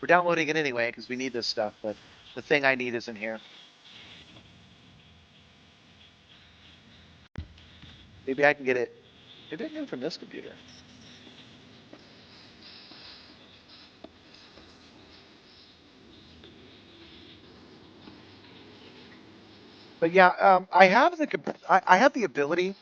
We're downloading it anyway because we need this stuff, but the thing I need isn't here. Maybe I can get it. Maybe I can get it from this computer. But yeah, I have the ability.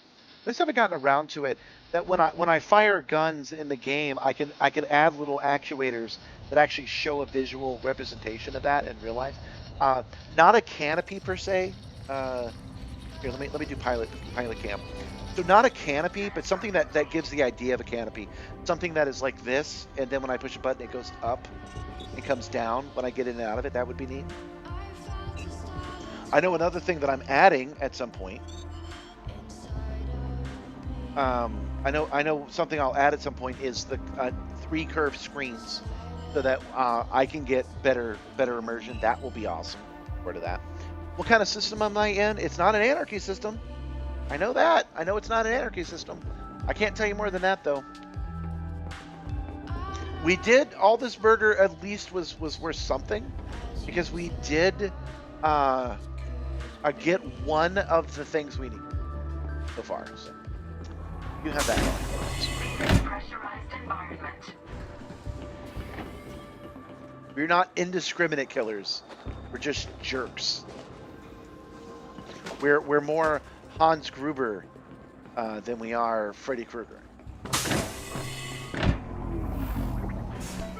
I just haven't gotten around to it. That when I fire guns in the game, I can add little actuators that actually show a visual representation of that in real life. Not a canopy per se. Here, let me do pilot cam. So not a canopy, but something that gives the idea of a canopy. Something that is like this, and then when I push a button, it goes up and comes down when I get in and out of it. That would be neat. I know another thing that I'm adding at some point. I know something I'll add at some point is the 3 curved screens, so that I can get better immersion. That will be awesome. Word of that. What kind of system am I in? It's not an anarchy system. I know that. I know it's not an anarchy system. I can't tell you more than that though. We did all this burger at least was worth something, because we did get one of the things we need so far. So you have that going. Pressurized environment. We're not indiscriminate killers. We're just jerks. We're more Hans Gruber than we are Freddy Krueger.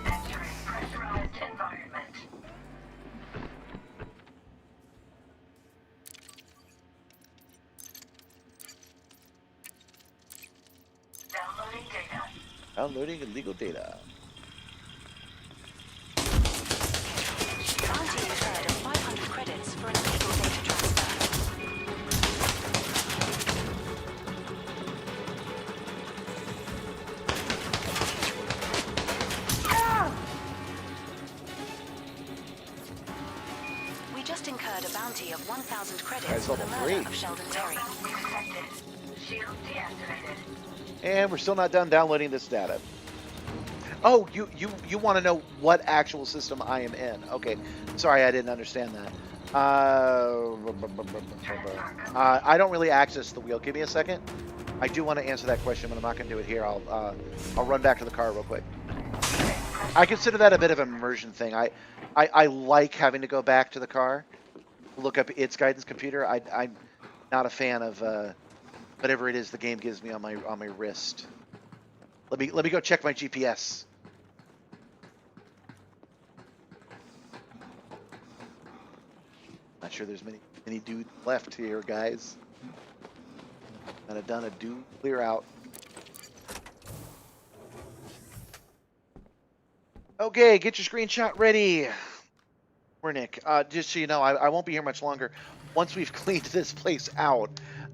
Entering pressurized environment. Downloading data. Downloading illegal data. Bounty incurred of 500 credits for an illegal data transfer. We just incurred a bounty of 1,000 credits for the murder of Sheldon Terry. Shield deactivated. And we're still not done downloading this data. Oh, you want to know what actual system I am in? Okay, sorry, I didn't understand that. I don't really access the wheel. Give me a second. I do want to answer that question, but I'm not going to do it here. I'll run back to the car real quick. I consider that a bit of an immersion thing. I like having to go back to the car, look up its guidance computer. I'm not a fan of whatever it is the game gives me on my wrist. Let me go check my GPS. Not sure there's many dudes left here, guys. And I've done a dude clear out. Okay, get your screenshot ready. Nick, just so you know, I won't be here much longer. Once we've cleaned this place out,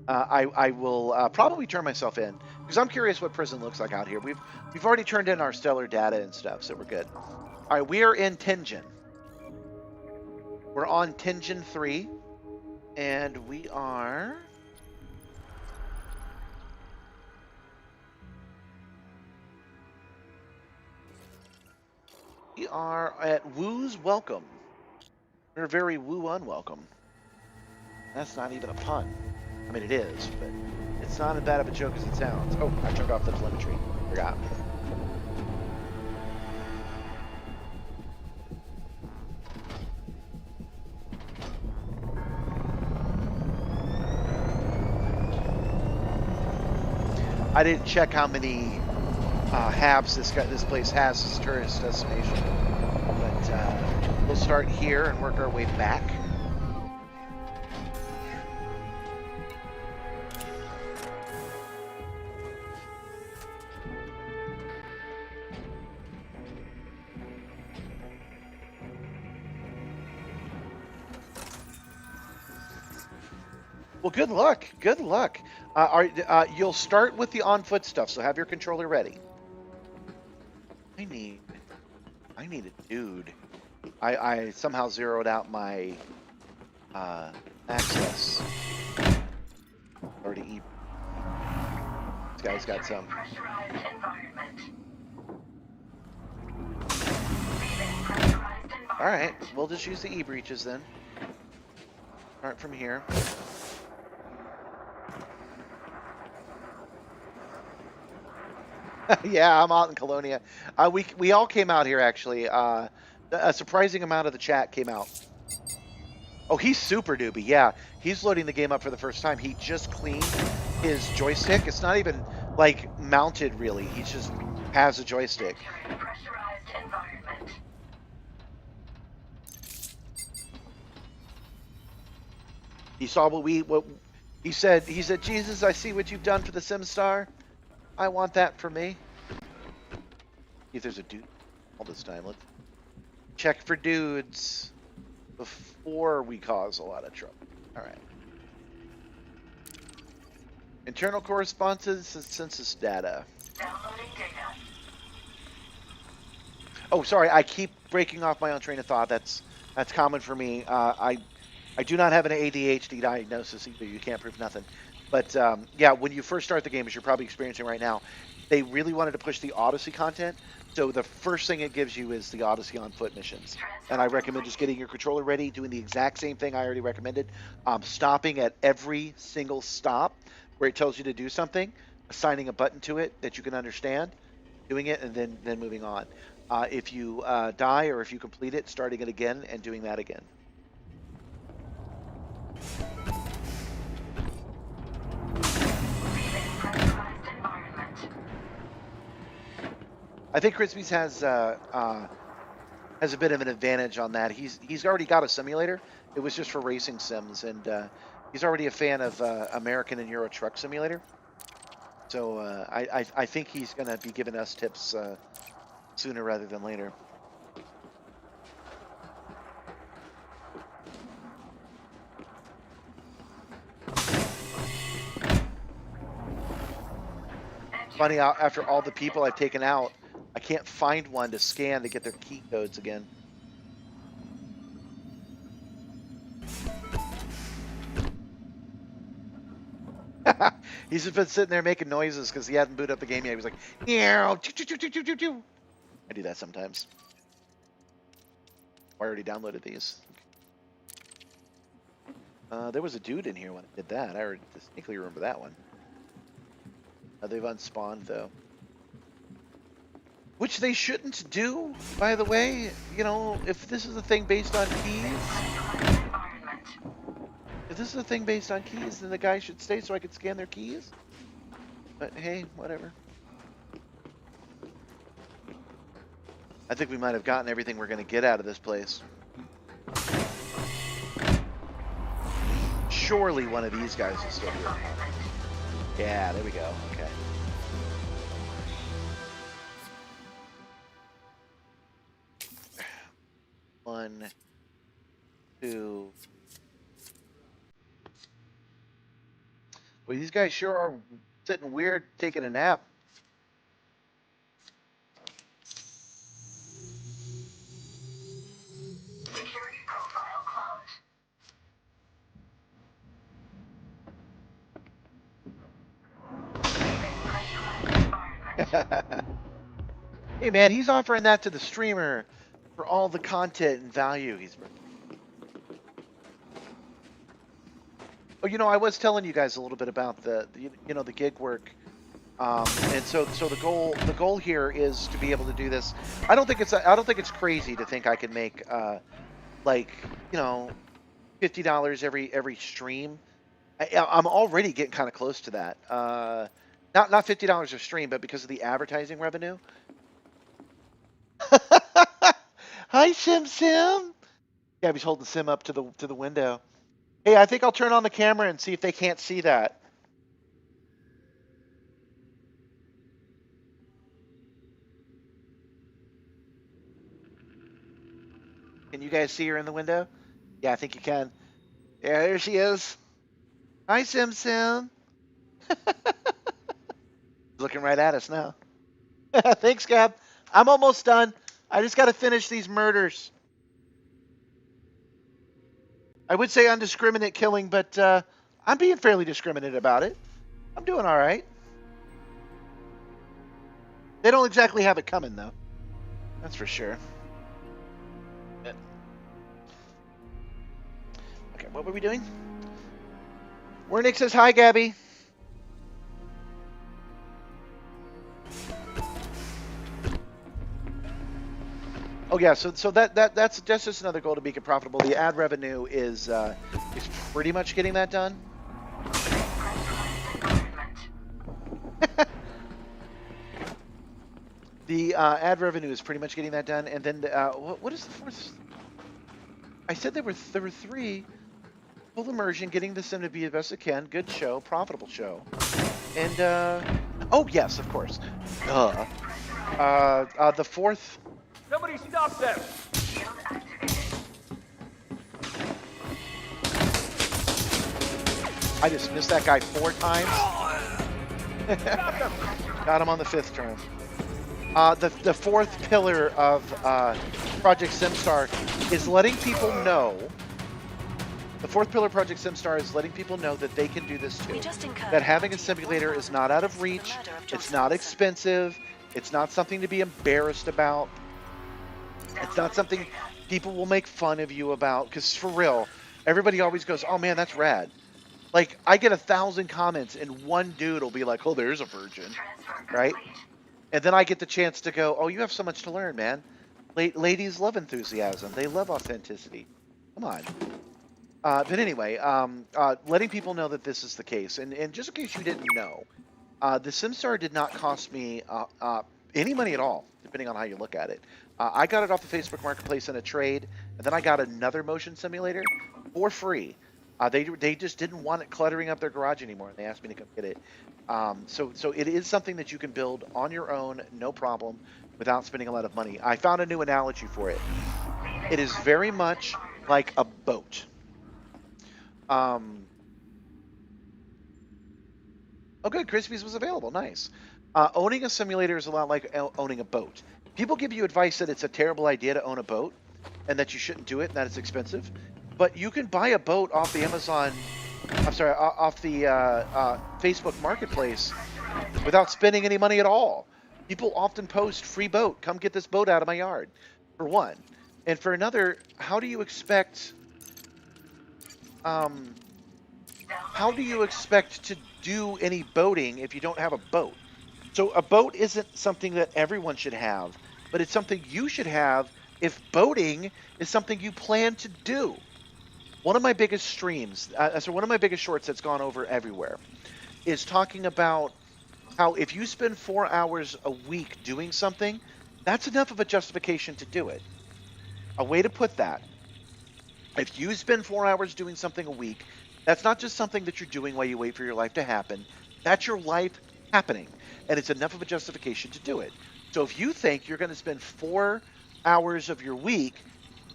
I will probably turn myself in because I'm curious what prison looks like out here. We've already turned in our stellar data and stuff, so we're good. All right, we are in Tenjin. We're on Tenjin 3, and we are. We are at Woo's Welcome. We're very Woo unwelcome. That's not even a pun. I mean, it is, but it's not as bad of a joke as it sounds. Oh, I turned off the telemetry. Forgot. I didn't check how many habs this place has as a tourist destination, but we'll start here and work our way back. Well, good luck. Good luck. You'll start with the on-foot stuff, so have your controller ready. I need a dude. I somehow zeroed out my access. Already. This guy's got some. All right, we'll just use the e-breaches then. Start from here. Yeah, I'm out in Colonia. We all came out here actually. A surprising amount of the chat came out. Oh, he's super newbie. Yeah, he's loading the game up for the first time. He just cleaned his joystick. It's not even like mounted really. He just has a joystick. He saw what he said. He said, "Jesus, I see what you've done for the Simstarr. I want that for me." If there's a dude all this time, let's check for dudes before we cause a lot of trouble. All right. Internal correspondences and census data. Oh, sorry. I keep breaking off my own train of thought. That's common for me. I do not have an ADHD diagnosis either. You can't prove nothing. But yeah, when you first start the game, as you're probably experiencing right now, they really wanted to push the Odyssey content. So the first thing it gives you is the Odyssey on foot missions. And I recommend just getting your controller ready, doing the exact same thing I already recommended. Stopping at every single stop where it tells you to do something, assigning a button to it that you can understand, doing it, and then moving on. If you die or if you complete it, starting it again and doing that again. I think Crispies has a bit of an advantage on that. He's already got a simulator. It was just for racing sims, and he's already a fan of American and Euro Truck Simulator. So I think he's going to be giving us tips sooner rather than later. Funny, after all the people I've taken out, I can't find one to scan to get their key codes again. He's just been sitting there making noises because he hasn't booted up the game yet. He was like, "Meow, choo, choo, choo, choo, choo, choo." I do that sometimes. I already downloaded these. There was a dude in here when I did that. I already distinctly remember that one. They've unspawned, though. Which they shouldn't do, by the way. You know, if this is a thing based on keys... If this is a thing based on keys, then the guy should stay so I can scan their keys. But hey, whatever. I think we might have gotten everything we're going to get out of this place. Surely one of these guys is still here. Yeah, there we go. Okay. One, two. Well, these guys sure are sitting weird, taking a nap. Security profile closed. Hey man, he's offering that to the streamer for all the content and value he's bringing. Oh, you know, I was telling you guys a little bit about the gig work, and so the goal here is to be able to do this. I don't think it's crazy to think I can make like, you know, $50 every stream. I'm already getting kind of close to that. Not $50 a stream, but because of the advertising revenue. Hi, Sim. Gabby's holding Sim up to the window. Hey, I think I'll turn on the camera and see if they can't see that. Can you guys see her in the window? Yeah, I think you can. Yeah, there she is. Hi, Sim. Looking right at us now. Thanks, Gab. I'm almost done. I just got to finish these murders. I would say undiscriminate killing, but I'm being fairly discriminate about it. I'm doing all right. They don't exactly have it coming, though. That's for sure. Okay, what were we doing? Wernick says hi, Gabby. Oh yeah, so that's just another goal to make it profitable. The ad revenue is pretty much getting that done. The ad revenue is pretty much getting that done, and then what is the fourth? I said there were three. Full immersion, getting the sim to be the best it can. Good show, profitable show, and oh yes, of course. The fourth. Somebody stop them! I just missed that guy 4 times. Got him on the 5th turn. The fourth pillar of Project Simstarr is letting people know. The fourth pillar of Project Simstarr is letting people know that they can do this too. That having a simulator is not out of reach. It's not expensive. It's not something to be embarrassed about. It's not something people will make fun of you about. Because for real, everybody always goes, "Oh man, that's rad." Like, I get 1,000 comments and one dude will be like, "Oh, there's a virgin," right? And then I get the chance to go, "Oh, you have so much to learn, man." Ladies love enthusiasm. They love authenticity. Come on. But anyway, letting people know that this is the case. And just in case you didn't know, the Simstarr did not cost me any money at all, depending on how you look at it. I got it off the Facebook Marketplace in a trade, and then I got another motion simulator for free. They just didn't want it cluttering up their garage anymore, and they asked me to come get it. So it is something that you can build on your own, no problem, without spending a lot of money. I found a new analogy for it. It is very much like a boat. Oh, good. Crispies was available. Nice. Owning a simulator is a lot like owning a boat. People give you advice that it's a terrible idea to own a boat and that you shouldn't do it and that it's expensive. But you can buy a boat off the off the Facebook Marketplace without spending any money at all. People often post free boat. Come get this boat out of my yard, for one. And for another, how do you expect to do any boating if you don't have a boat? So a boat isn't something that everyone should have, but it's something you should have if boating is something you plan to do. One of my biggest streams, one of my biggest shorts that's gone over everywhere, is talking about how if you spend 4 hours a week doing something, that's enough of a justification to do it. A way to put that, if you spend 4 hours doing something a week, that's not just something that you're doing while you wait for your life to happen. That's your life happening, and it's enough of a justification to do it. So if you think you're going to spend 4 hours of your week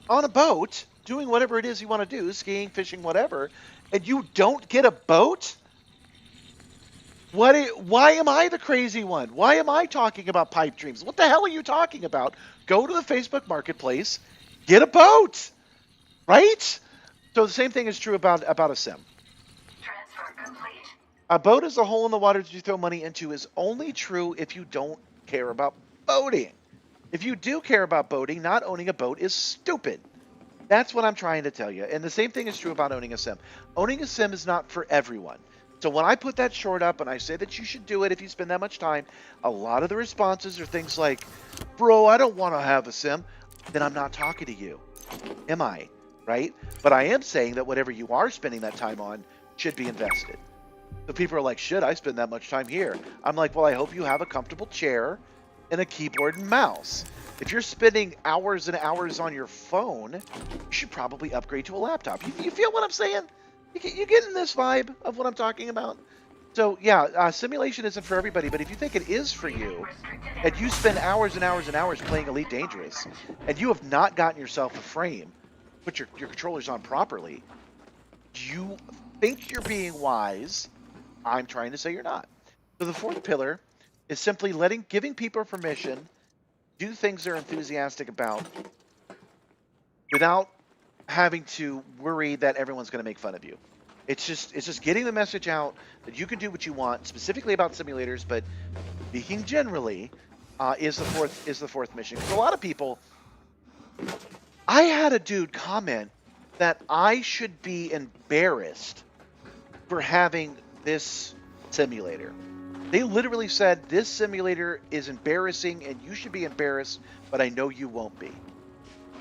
on a boat doing whatever it is you want to do, skiing, fishing, whatever, and you don't get a boat, why am I the crazy one? Why am I talking about pipe dreams? What the hell are you talking about? Go to the Facebook Marketplace, get a boat, right? So the same thing is true about a sim. Transfer complete. A boat is a hole in the water that you throw money into is only true if you don't care about boating. If you do care about boating, not owning a boat is stupid. That's what I'm trying to tell you. And the same thing is true about owning a sim. Owning a sim is not for everyone. So when I put that short up and I say that you should do it if you spend that much time, a lot of the responses are things like, bro, I don't want to have a sim. Then I'm not talking to you. Am I? Right? But I am saying that whatever you are spending that time on should be invested. So people are like, should I spend that much time here? I'm like, well, I hope you have a comfortable chair and a keyboard and mouse. If you're spending hours and hours on your phone, you should probably upgrade to a laptop. You feel what I'm saying? You getting this vibe of what I'm talking about? So yeah, simulation isn't for everybody, but if you think it is for you, and you spend hours and hours and hours playing Elite Dangerous, and you have not gotten yourself a frame, put your controllers on properly, you think you're being wise, I'm trying to say you're not. So the fourth pillar is simply giving people permission, do things they're enthusiastic about, without having to worry that everyone's going to make fun of you. It's just getting the message out that you can do what you want, specifically about simulators, but speaking generally, is the fourth mission. Because a lot of people, I had a dude comment that I should be embarrassed for having this simulator. They literally said this simulator is embarrassing and you should be embarrassed, but I know you won't be.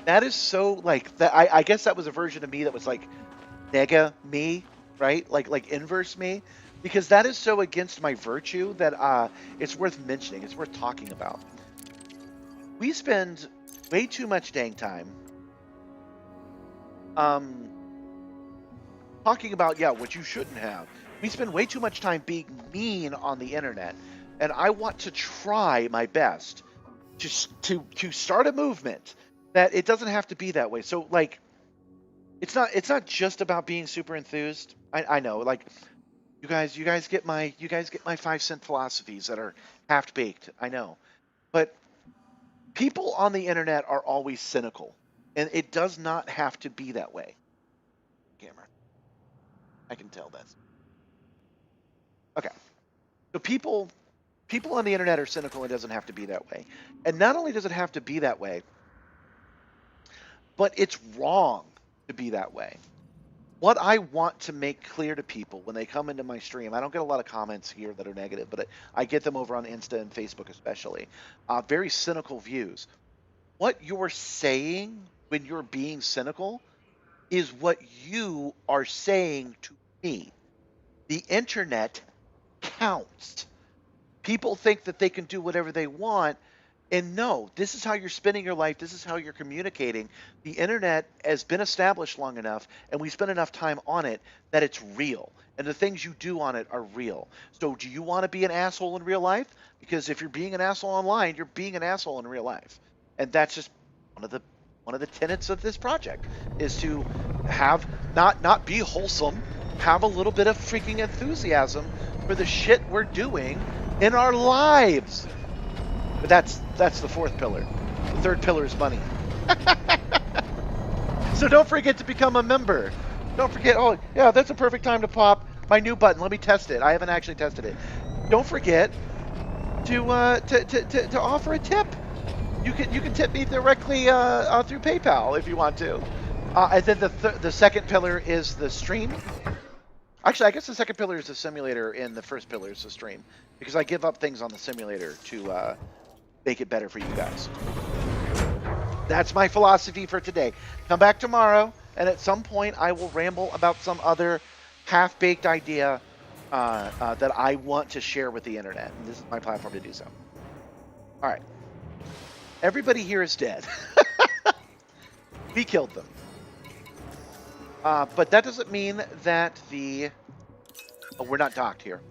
That is so like that. I guess that was a version of me that was like nega me, right? Like inverse me, because that is so against my virtue that it's worth mentioning. It's worth talking about. We spend way too much dang time talking about what you shouldn't have. We spend way too much time being mean on the internet, and I want to try my best to start a movement that it doesn't have to be that way. So like, it's not just about being super enthused. I know, like, you guys get my 5-cent philosophies that are half baked. I know, but people on the internet are always cynical, and it does not have to be that way. Camera, I can tell this. Okay, so people on the internet are cynical. It doesn't have to be that way, and not only does it have to be that way, but it's wrong to be that way. What I want to make clear to people when they come into my stream, I don't get a lot of comments here that are negative, but I get them over on Insta and Facebook especially. Very cynical views. What you're saying when you're being cynical is what you are saying to me. The internet counts. People think that they can do whatever they want. And no, this is how you're spending your life. This is how you're communicating. The internet has been established long enough, and we spend enough time on it that it's real. And the things you do on it are real. So do you want to be an asshole in real life? Because if you're being an asshole online, you're being an asshole in real life. And that's just one of the tenets of this project, is to have not be wholesome, have a little bit of freaking enthusiasm for the shit we're doing in our lives. But that's the fourth pillar. The third pillar is money. So don't forget to become a member. Don't forget, oh yeah, that's a perfect time to pop my new button. Let me test it. I haven't actually tested it. Don't forget to offer a tip. You can tip me directly through PayPal if you want to. And then the second pillar is the stream. Actually, I guess the second pillar is the simulator, and the first pillar is the stream, because I give up things on the simulator to make it better for you guys. That's my philosophy for today. Come back tomorrow, and at some point I will ramble about some other half-baked idea that I want to share with the internet. And this is my platform to do so. All right. Everybody here is dead. We killed them. But that doesn't mean that we're not docked here.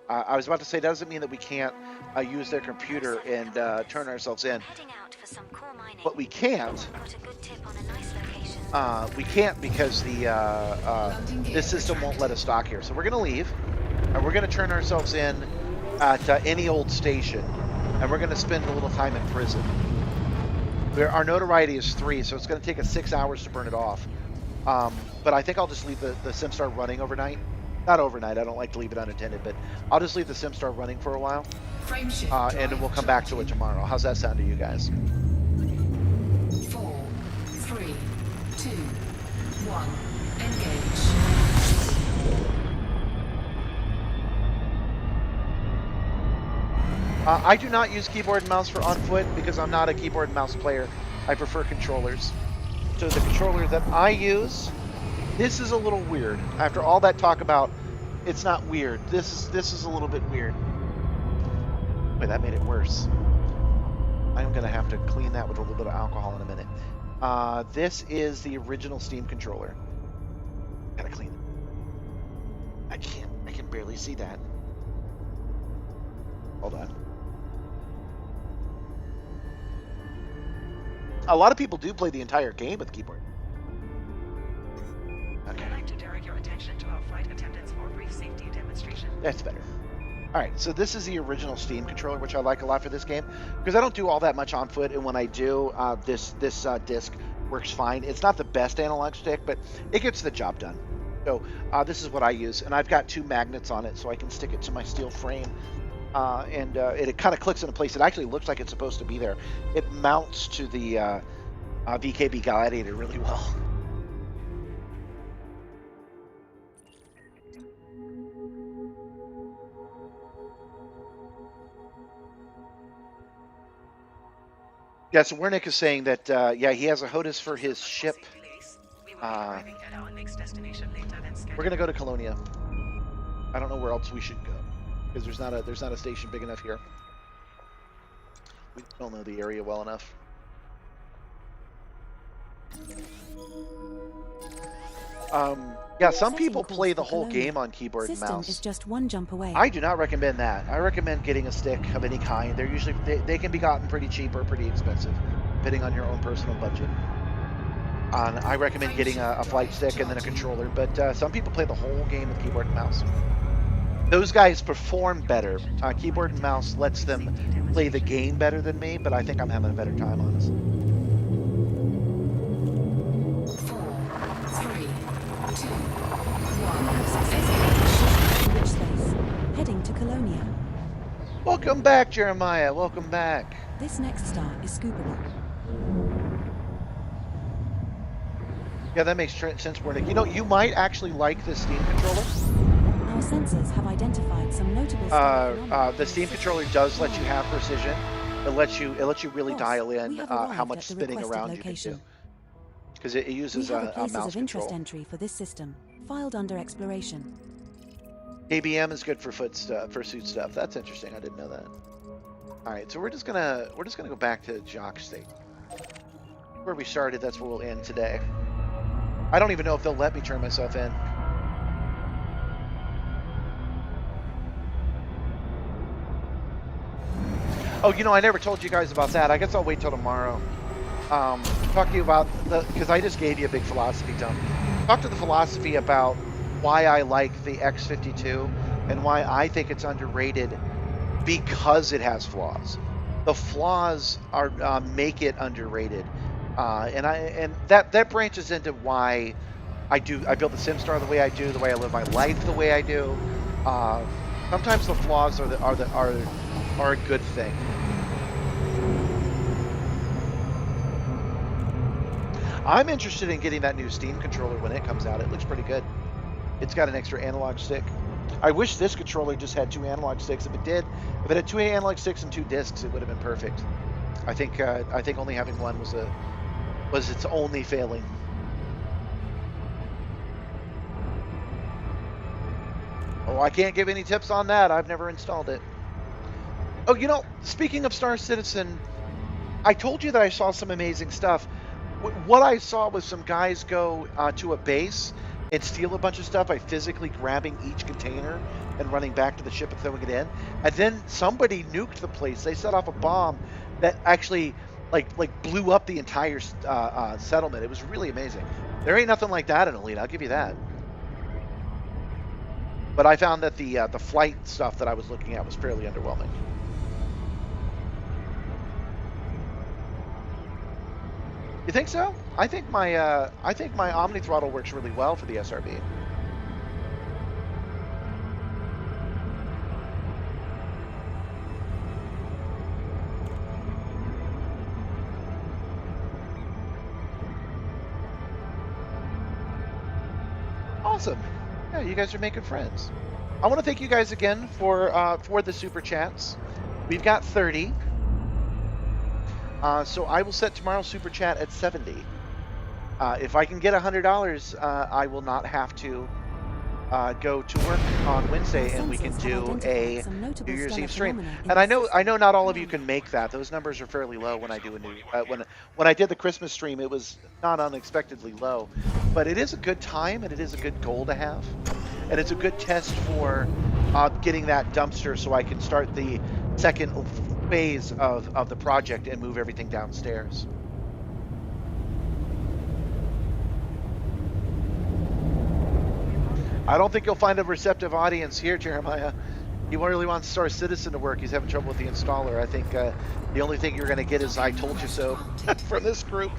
I was about to say that doesn't mean that we can't use their computer and turn ourselves in. But we can't. We can't because this system won't let us dock here. So we're going to leave, and we're going to turn ourselves in at any old station, and we're going to spend a little time in prison. Our notoriety is 3, so it's going to take us 6 hours to burn it off. But I think I'll just leave the Simstarr running overnight. Not overnight, I don't like to leave it unattended, but I'll just leave the Simstarr running for a while. And then we'll come back to it tomorrow. How's that sound to you guys? 4, 3, 2, 1, engage. I do not use keyboard and mouse for on foot because I'm not a keyboard and mouse player. I prefer controllers. So the controller that I use, this is a little weird. After all that talk about, it's not weird. This is a little bit weird. Wait, that made it worse. I'm gonna have to clean that with a little bit of alcohol in a minute. This is the original Steam controller. Gotta clean it. I can barely see that. Hold on. A lot of people do play the entire game with keyboard. Okay. I'd like to direct your attention to our flight attendants for a brief safety demonstration. That's better. All right, so this is the original Steam controller, which I like a lot for this game because I don't do all that much on foot, and when I do, this disc works fine. It's not the best analog stick, but it gets the job done. So this is what I use, and I've got 2 magnets on it, so I can stick it to my steel frame. And it kind of clicks into place. It actually looks like it's supposed to be there. It mounts to the VKB Gladiator really well. Yeah, so Wernick is saying that, yeah, he has a HOTUS for his ship. We're going to go to Colonia. I don't know where else we should go, because there's not a station big enough here. We don't know the area well enough. Yeah, some people play the whole game on keyboard and mouse. Is just 1 jump away. I do not recommend that. I recommend getting a stick of any kind. They're usually they can be gotten pretty cheap or pretty expensive, depending on your own personal budget. I recommend getting a flight stick and then a controller, but some people play the whole game with keyboard and mouse. Those guys perform better. Keyboard and mouse lets them play the game better than me, but I think I'm having a better time, honestly. 4, 3, 2, 1. Heading to Colonia. Welcome back, Jeremiah. Welcome back. This next star is scoopable. Yeah, that makes sense, Wernick. You know, you might actually like the Steam controller. Our sensors have identified some notable the Steam controller does let you have precision. It lets you really dial in how much spinning around you can do. Because it uses a mouse of interest control. Entry for this system, filed under exploration. ABM is good for suit stuff. That's interesting. I didn't know that. All right, so we're just gonna go back to Jock State. Where we started, that's where we'll end today. I don't even know if they'll let me turn myself in. Oh, you know, I never told you guys about that. I guess I'll wait till tomorrow. Talk to you about because I just gave you a big philosophy dump. Talk to the philosophy about why I like the X52 and why I think it's underrated because it has flaws. The flaws are make it underrated, and that branches into why I build the Simstarr the way I do, the way I live my life the way I do. Sometimes the flaws are are a good thing. I'm interested in getting that new Steam controller when it comes out. It looks pretty good. It's got an extra analog stick. I wish this controller just had 2 analog sticks. If it had 2 analog sticks and 2 discs, it would have been perfect. I think only having one was its only failing. Oh, I can't give any tips on that. I've never installed it. Oh, you know, speaking of Star Citizen, I told you that I saw some amazing stuff. What I saw was some guys go to a base and steal a bunch of stuff by physically grabbing each container and running back to the ship and throwing it in. And then somebody nuked the place. They set off a bomb that actually like blew up the entire settlement. It was really amazing. There ain't nothing like that in Elite. I'll give you that. But I found that the flight stuff that I was looking at was fairly underwhelming. You think so? I think my Omni throttle works really well for the SRB. Awesome. Yeah, you guys are making friends. I want to thank you guys again for the super chats. We've got 30. So I will set tomorrow's super chat at 70. If I can get $100, I will not have to go to work on Wednesday, and we can do a New Year's Eve stream. And I know not all of you can make that. Those numbers are fairly low when I do a new when I did the Christmas stream. It was not unexpectedly low, but it is a good time and it is a good goal to have, and it's a good test for getting that dumpster so I can start the second phase of the project and move everything downstairs. I don't think you'll find a receptive audience here, Jeremiah. He really wants Star Citizen to work. He's having trouble with the installer. I think the only thing you're going to get is "I told you so" from this group.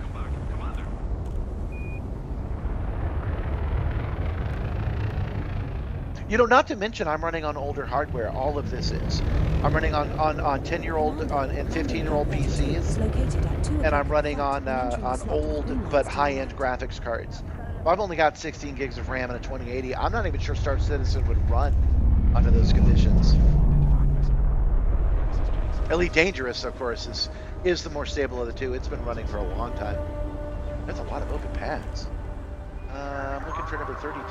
You know, not to mention, I'm running on older hardware. All of this is. I'm running on 10-year-old and 15-year-old PCs, and I'm running on old but high-end graphics cards. I've only got 16 gigs of RAM and a 2080. I'm not even sure Star Citizen would run under those conditions. Elite Dangerous, of course, is the more stable of the two. It's been running for a long time. There's a lot of open pads. I'm looking for number 32.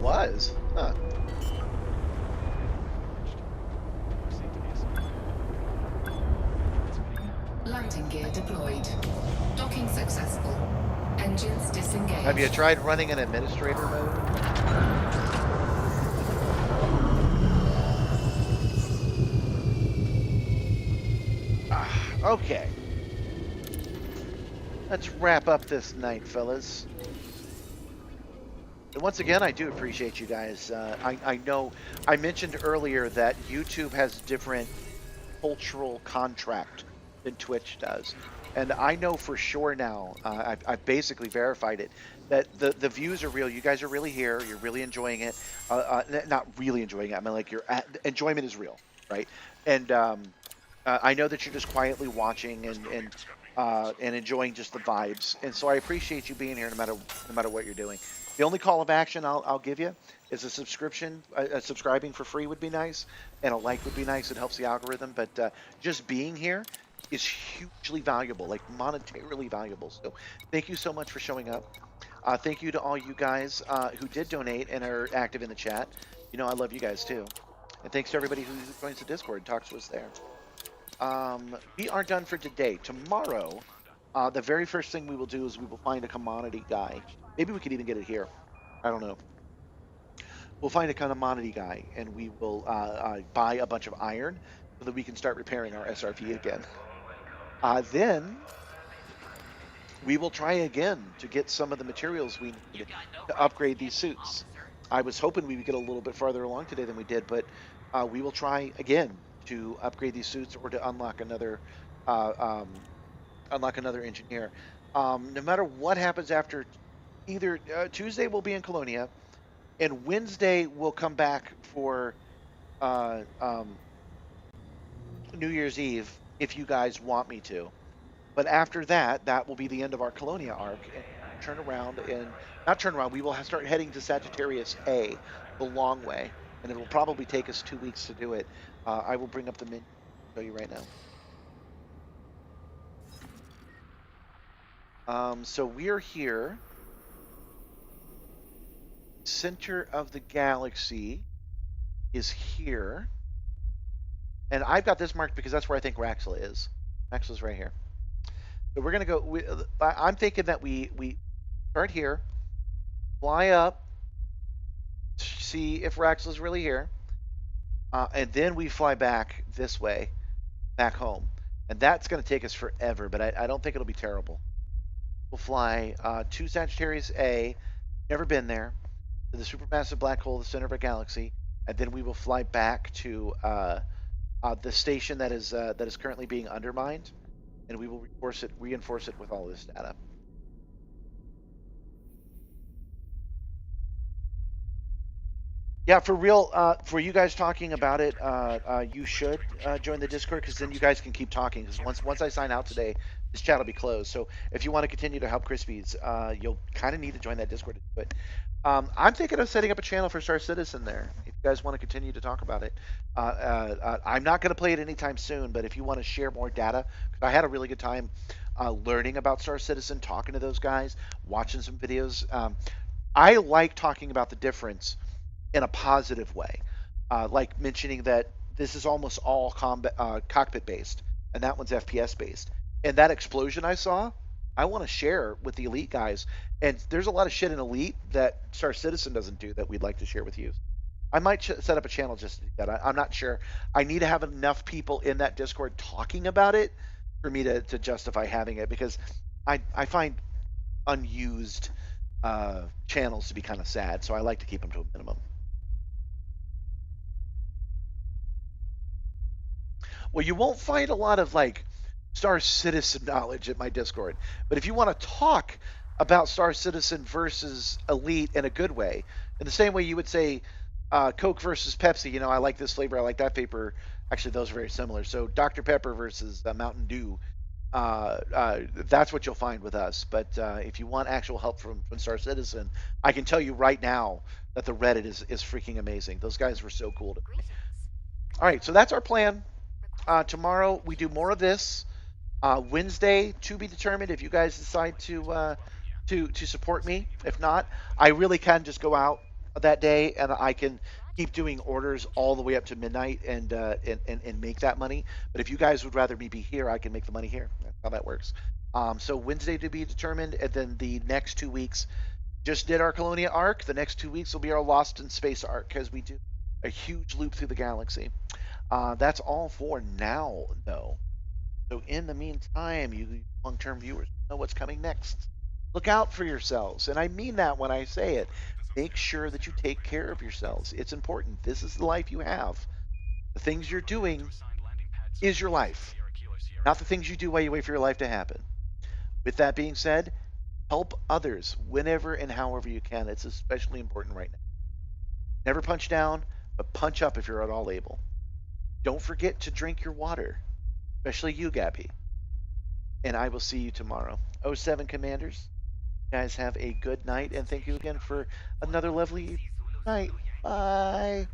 Was. Huh. Landing gear deployed. Docking successful. Engines disengaged. Have you tried running an administrator mode? Okay. Let's wrap up this night, fellas. And once again, I do appreciate you guys. I know I mentioned earlier that YouTube has a different cultural contract than Twitch does. And I know for sure now, I've basically verified it, that the views are real. You guys are really here. You're really enjoying it. Not really enjoying it. I mean, like, enjoyment is real, right? And I know that you're just quietly watching and enjoying just the vibes. And so I appreciate you being here no matter what you're doing. The only call of action I'll give you is a subscription. Subscribing for free would be nice, and a like would be nice. It helps the algorithm. But just being here is hugely valuable, like monetarily valuable. So thank you so much for showing up. Thank you to all you guys who did donate and are active in the chat. You know, I love you guys too. And thanks to everybody who joins the Discord and talks to us there. We are done for today. Tomorrow, the very first thing we will do is we will find a commodity guy. Maybe we could even get it here. I don't know. We'll find a commodity guy, and we will buy a bunch of iron so that we can start repairing our SRV again. Then we will try again to get some of the materials we need to upgrade these suits. I was hoping we would get a little bit farther along today than we did, but we will try again to upgrade these suits or to uh, um, unlock another engineer. No matter what happens after, either Tuesday we'll be in Colonia, and Wednesday we'll come back for uh, um, New Year's Eve if you guys want me to. But after that, that will be the end of our Colonia arc, and turn around and not turn around. We will start heading to Sagittarius A, the long way, and it will probably take us 2 weeks to do it. I will bring up the menu. Show you right now. So we're here, center of the galaxy is here, and I've got this marked because that's where I think Raxel is. Raxel's right here. So we're gonna go. I'm thinking that we start here, fly up, see if Raxel's really here, and then we fly back this way, back home, and that's gonna take us forever. But I don't think it'll be terrible. We'll fly to Sagittarius A, never been there, to the supermassive black hole, the center of our galaxy, and then we will fly back to the station that is currently being undermined, and we will reinforce it with all this data. Yeah, for real. For you guys talking about it, you should join the Discord, because then you guys can keep talking. Because once I sign out today, this chat will be closed. So if you want to continue to help Crispies, you'll kind of need to join that Discord. But I'm thinking of setting up a channel for Star Citizen there. If you guys want to continue to talk about it, I'm not going to play it anytime soon. But if you want to share more data, because I had a really good time learning about Star Citizen, talking to those guys, watching some videos. I like talking about the difference in a positive way, like mentioning that this is almost all cockpit based, and that one's FPS based. And that explosion I saw, I want to share with the Elite guys. And there's a lot of shit in Elite that Star Citizen doesn't do that we'd like to share with you. I might set up a channel just to do that. I'm not sure. I need to have enough people in that Discord talking about it for me to justify having it, because I find unused channels to be kind of sad, so I like to keep them to a minimum. Well, you won't find a lot of like Star Citizen knowledge at my Discord, but if you want to talk about Star Citizen versus Elite in a good way, in the same way you would say Coke versus Pepsi, I like this flavor, I like that flavor. Actually, those are very similar. So Dr. Pepper versus Mountain Dew, that's what you'll find with us. But if you want actual help from Star Citizen, I can tell you right now that the Reddit is freaking amazing. Those guys were so cool to me. All right, so that's our plan. Tomorrow we do more of this. Wednesday to be determined if you guys decide to support me. If not, I really can just go out that day and I can keep doing orders all the way up to midnight and make that money. But if you guys would rather me be here, I can make the money here. That's how that works. So Wednesday to be determined, and then the next 2 weeks. Just did our Colonia arc. The next 2 weeks will be our Lost in Space arc, because we do a huge loop through the galaxy. That's all for now, though. So in the meantime, you long-term viewers know what's coming next. Look out for yourselves, and I mean that when I say it. Make sure that you take care of yourselves. It's important. This is the life you have. The things you're doing is your life, not the things you do while you wait for your life to happen. With that being said, help others whenever and however you can. It's especially important right now. Never punch down, but punch up if you're at all able. Don't forget to drink your water, especially you, Gabby. And I will see you tomorrow. 07 Commanders, you guys have a good night, and thank you again for another lovely night. Bye.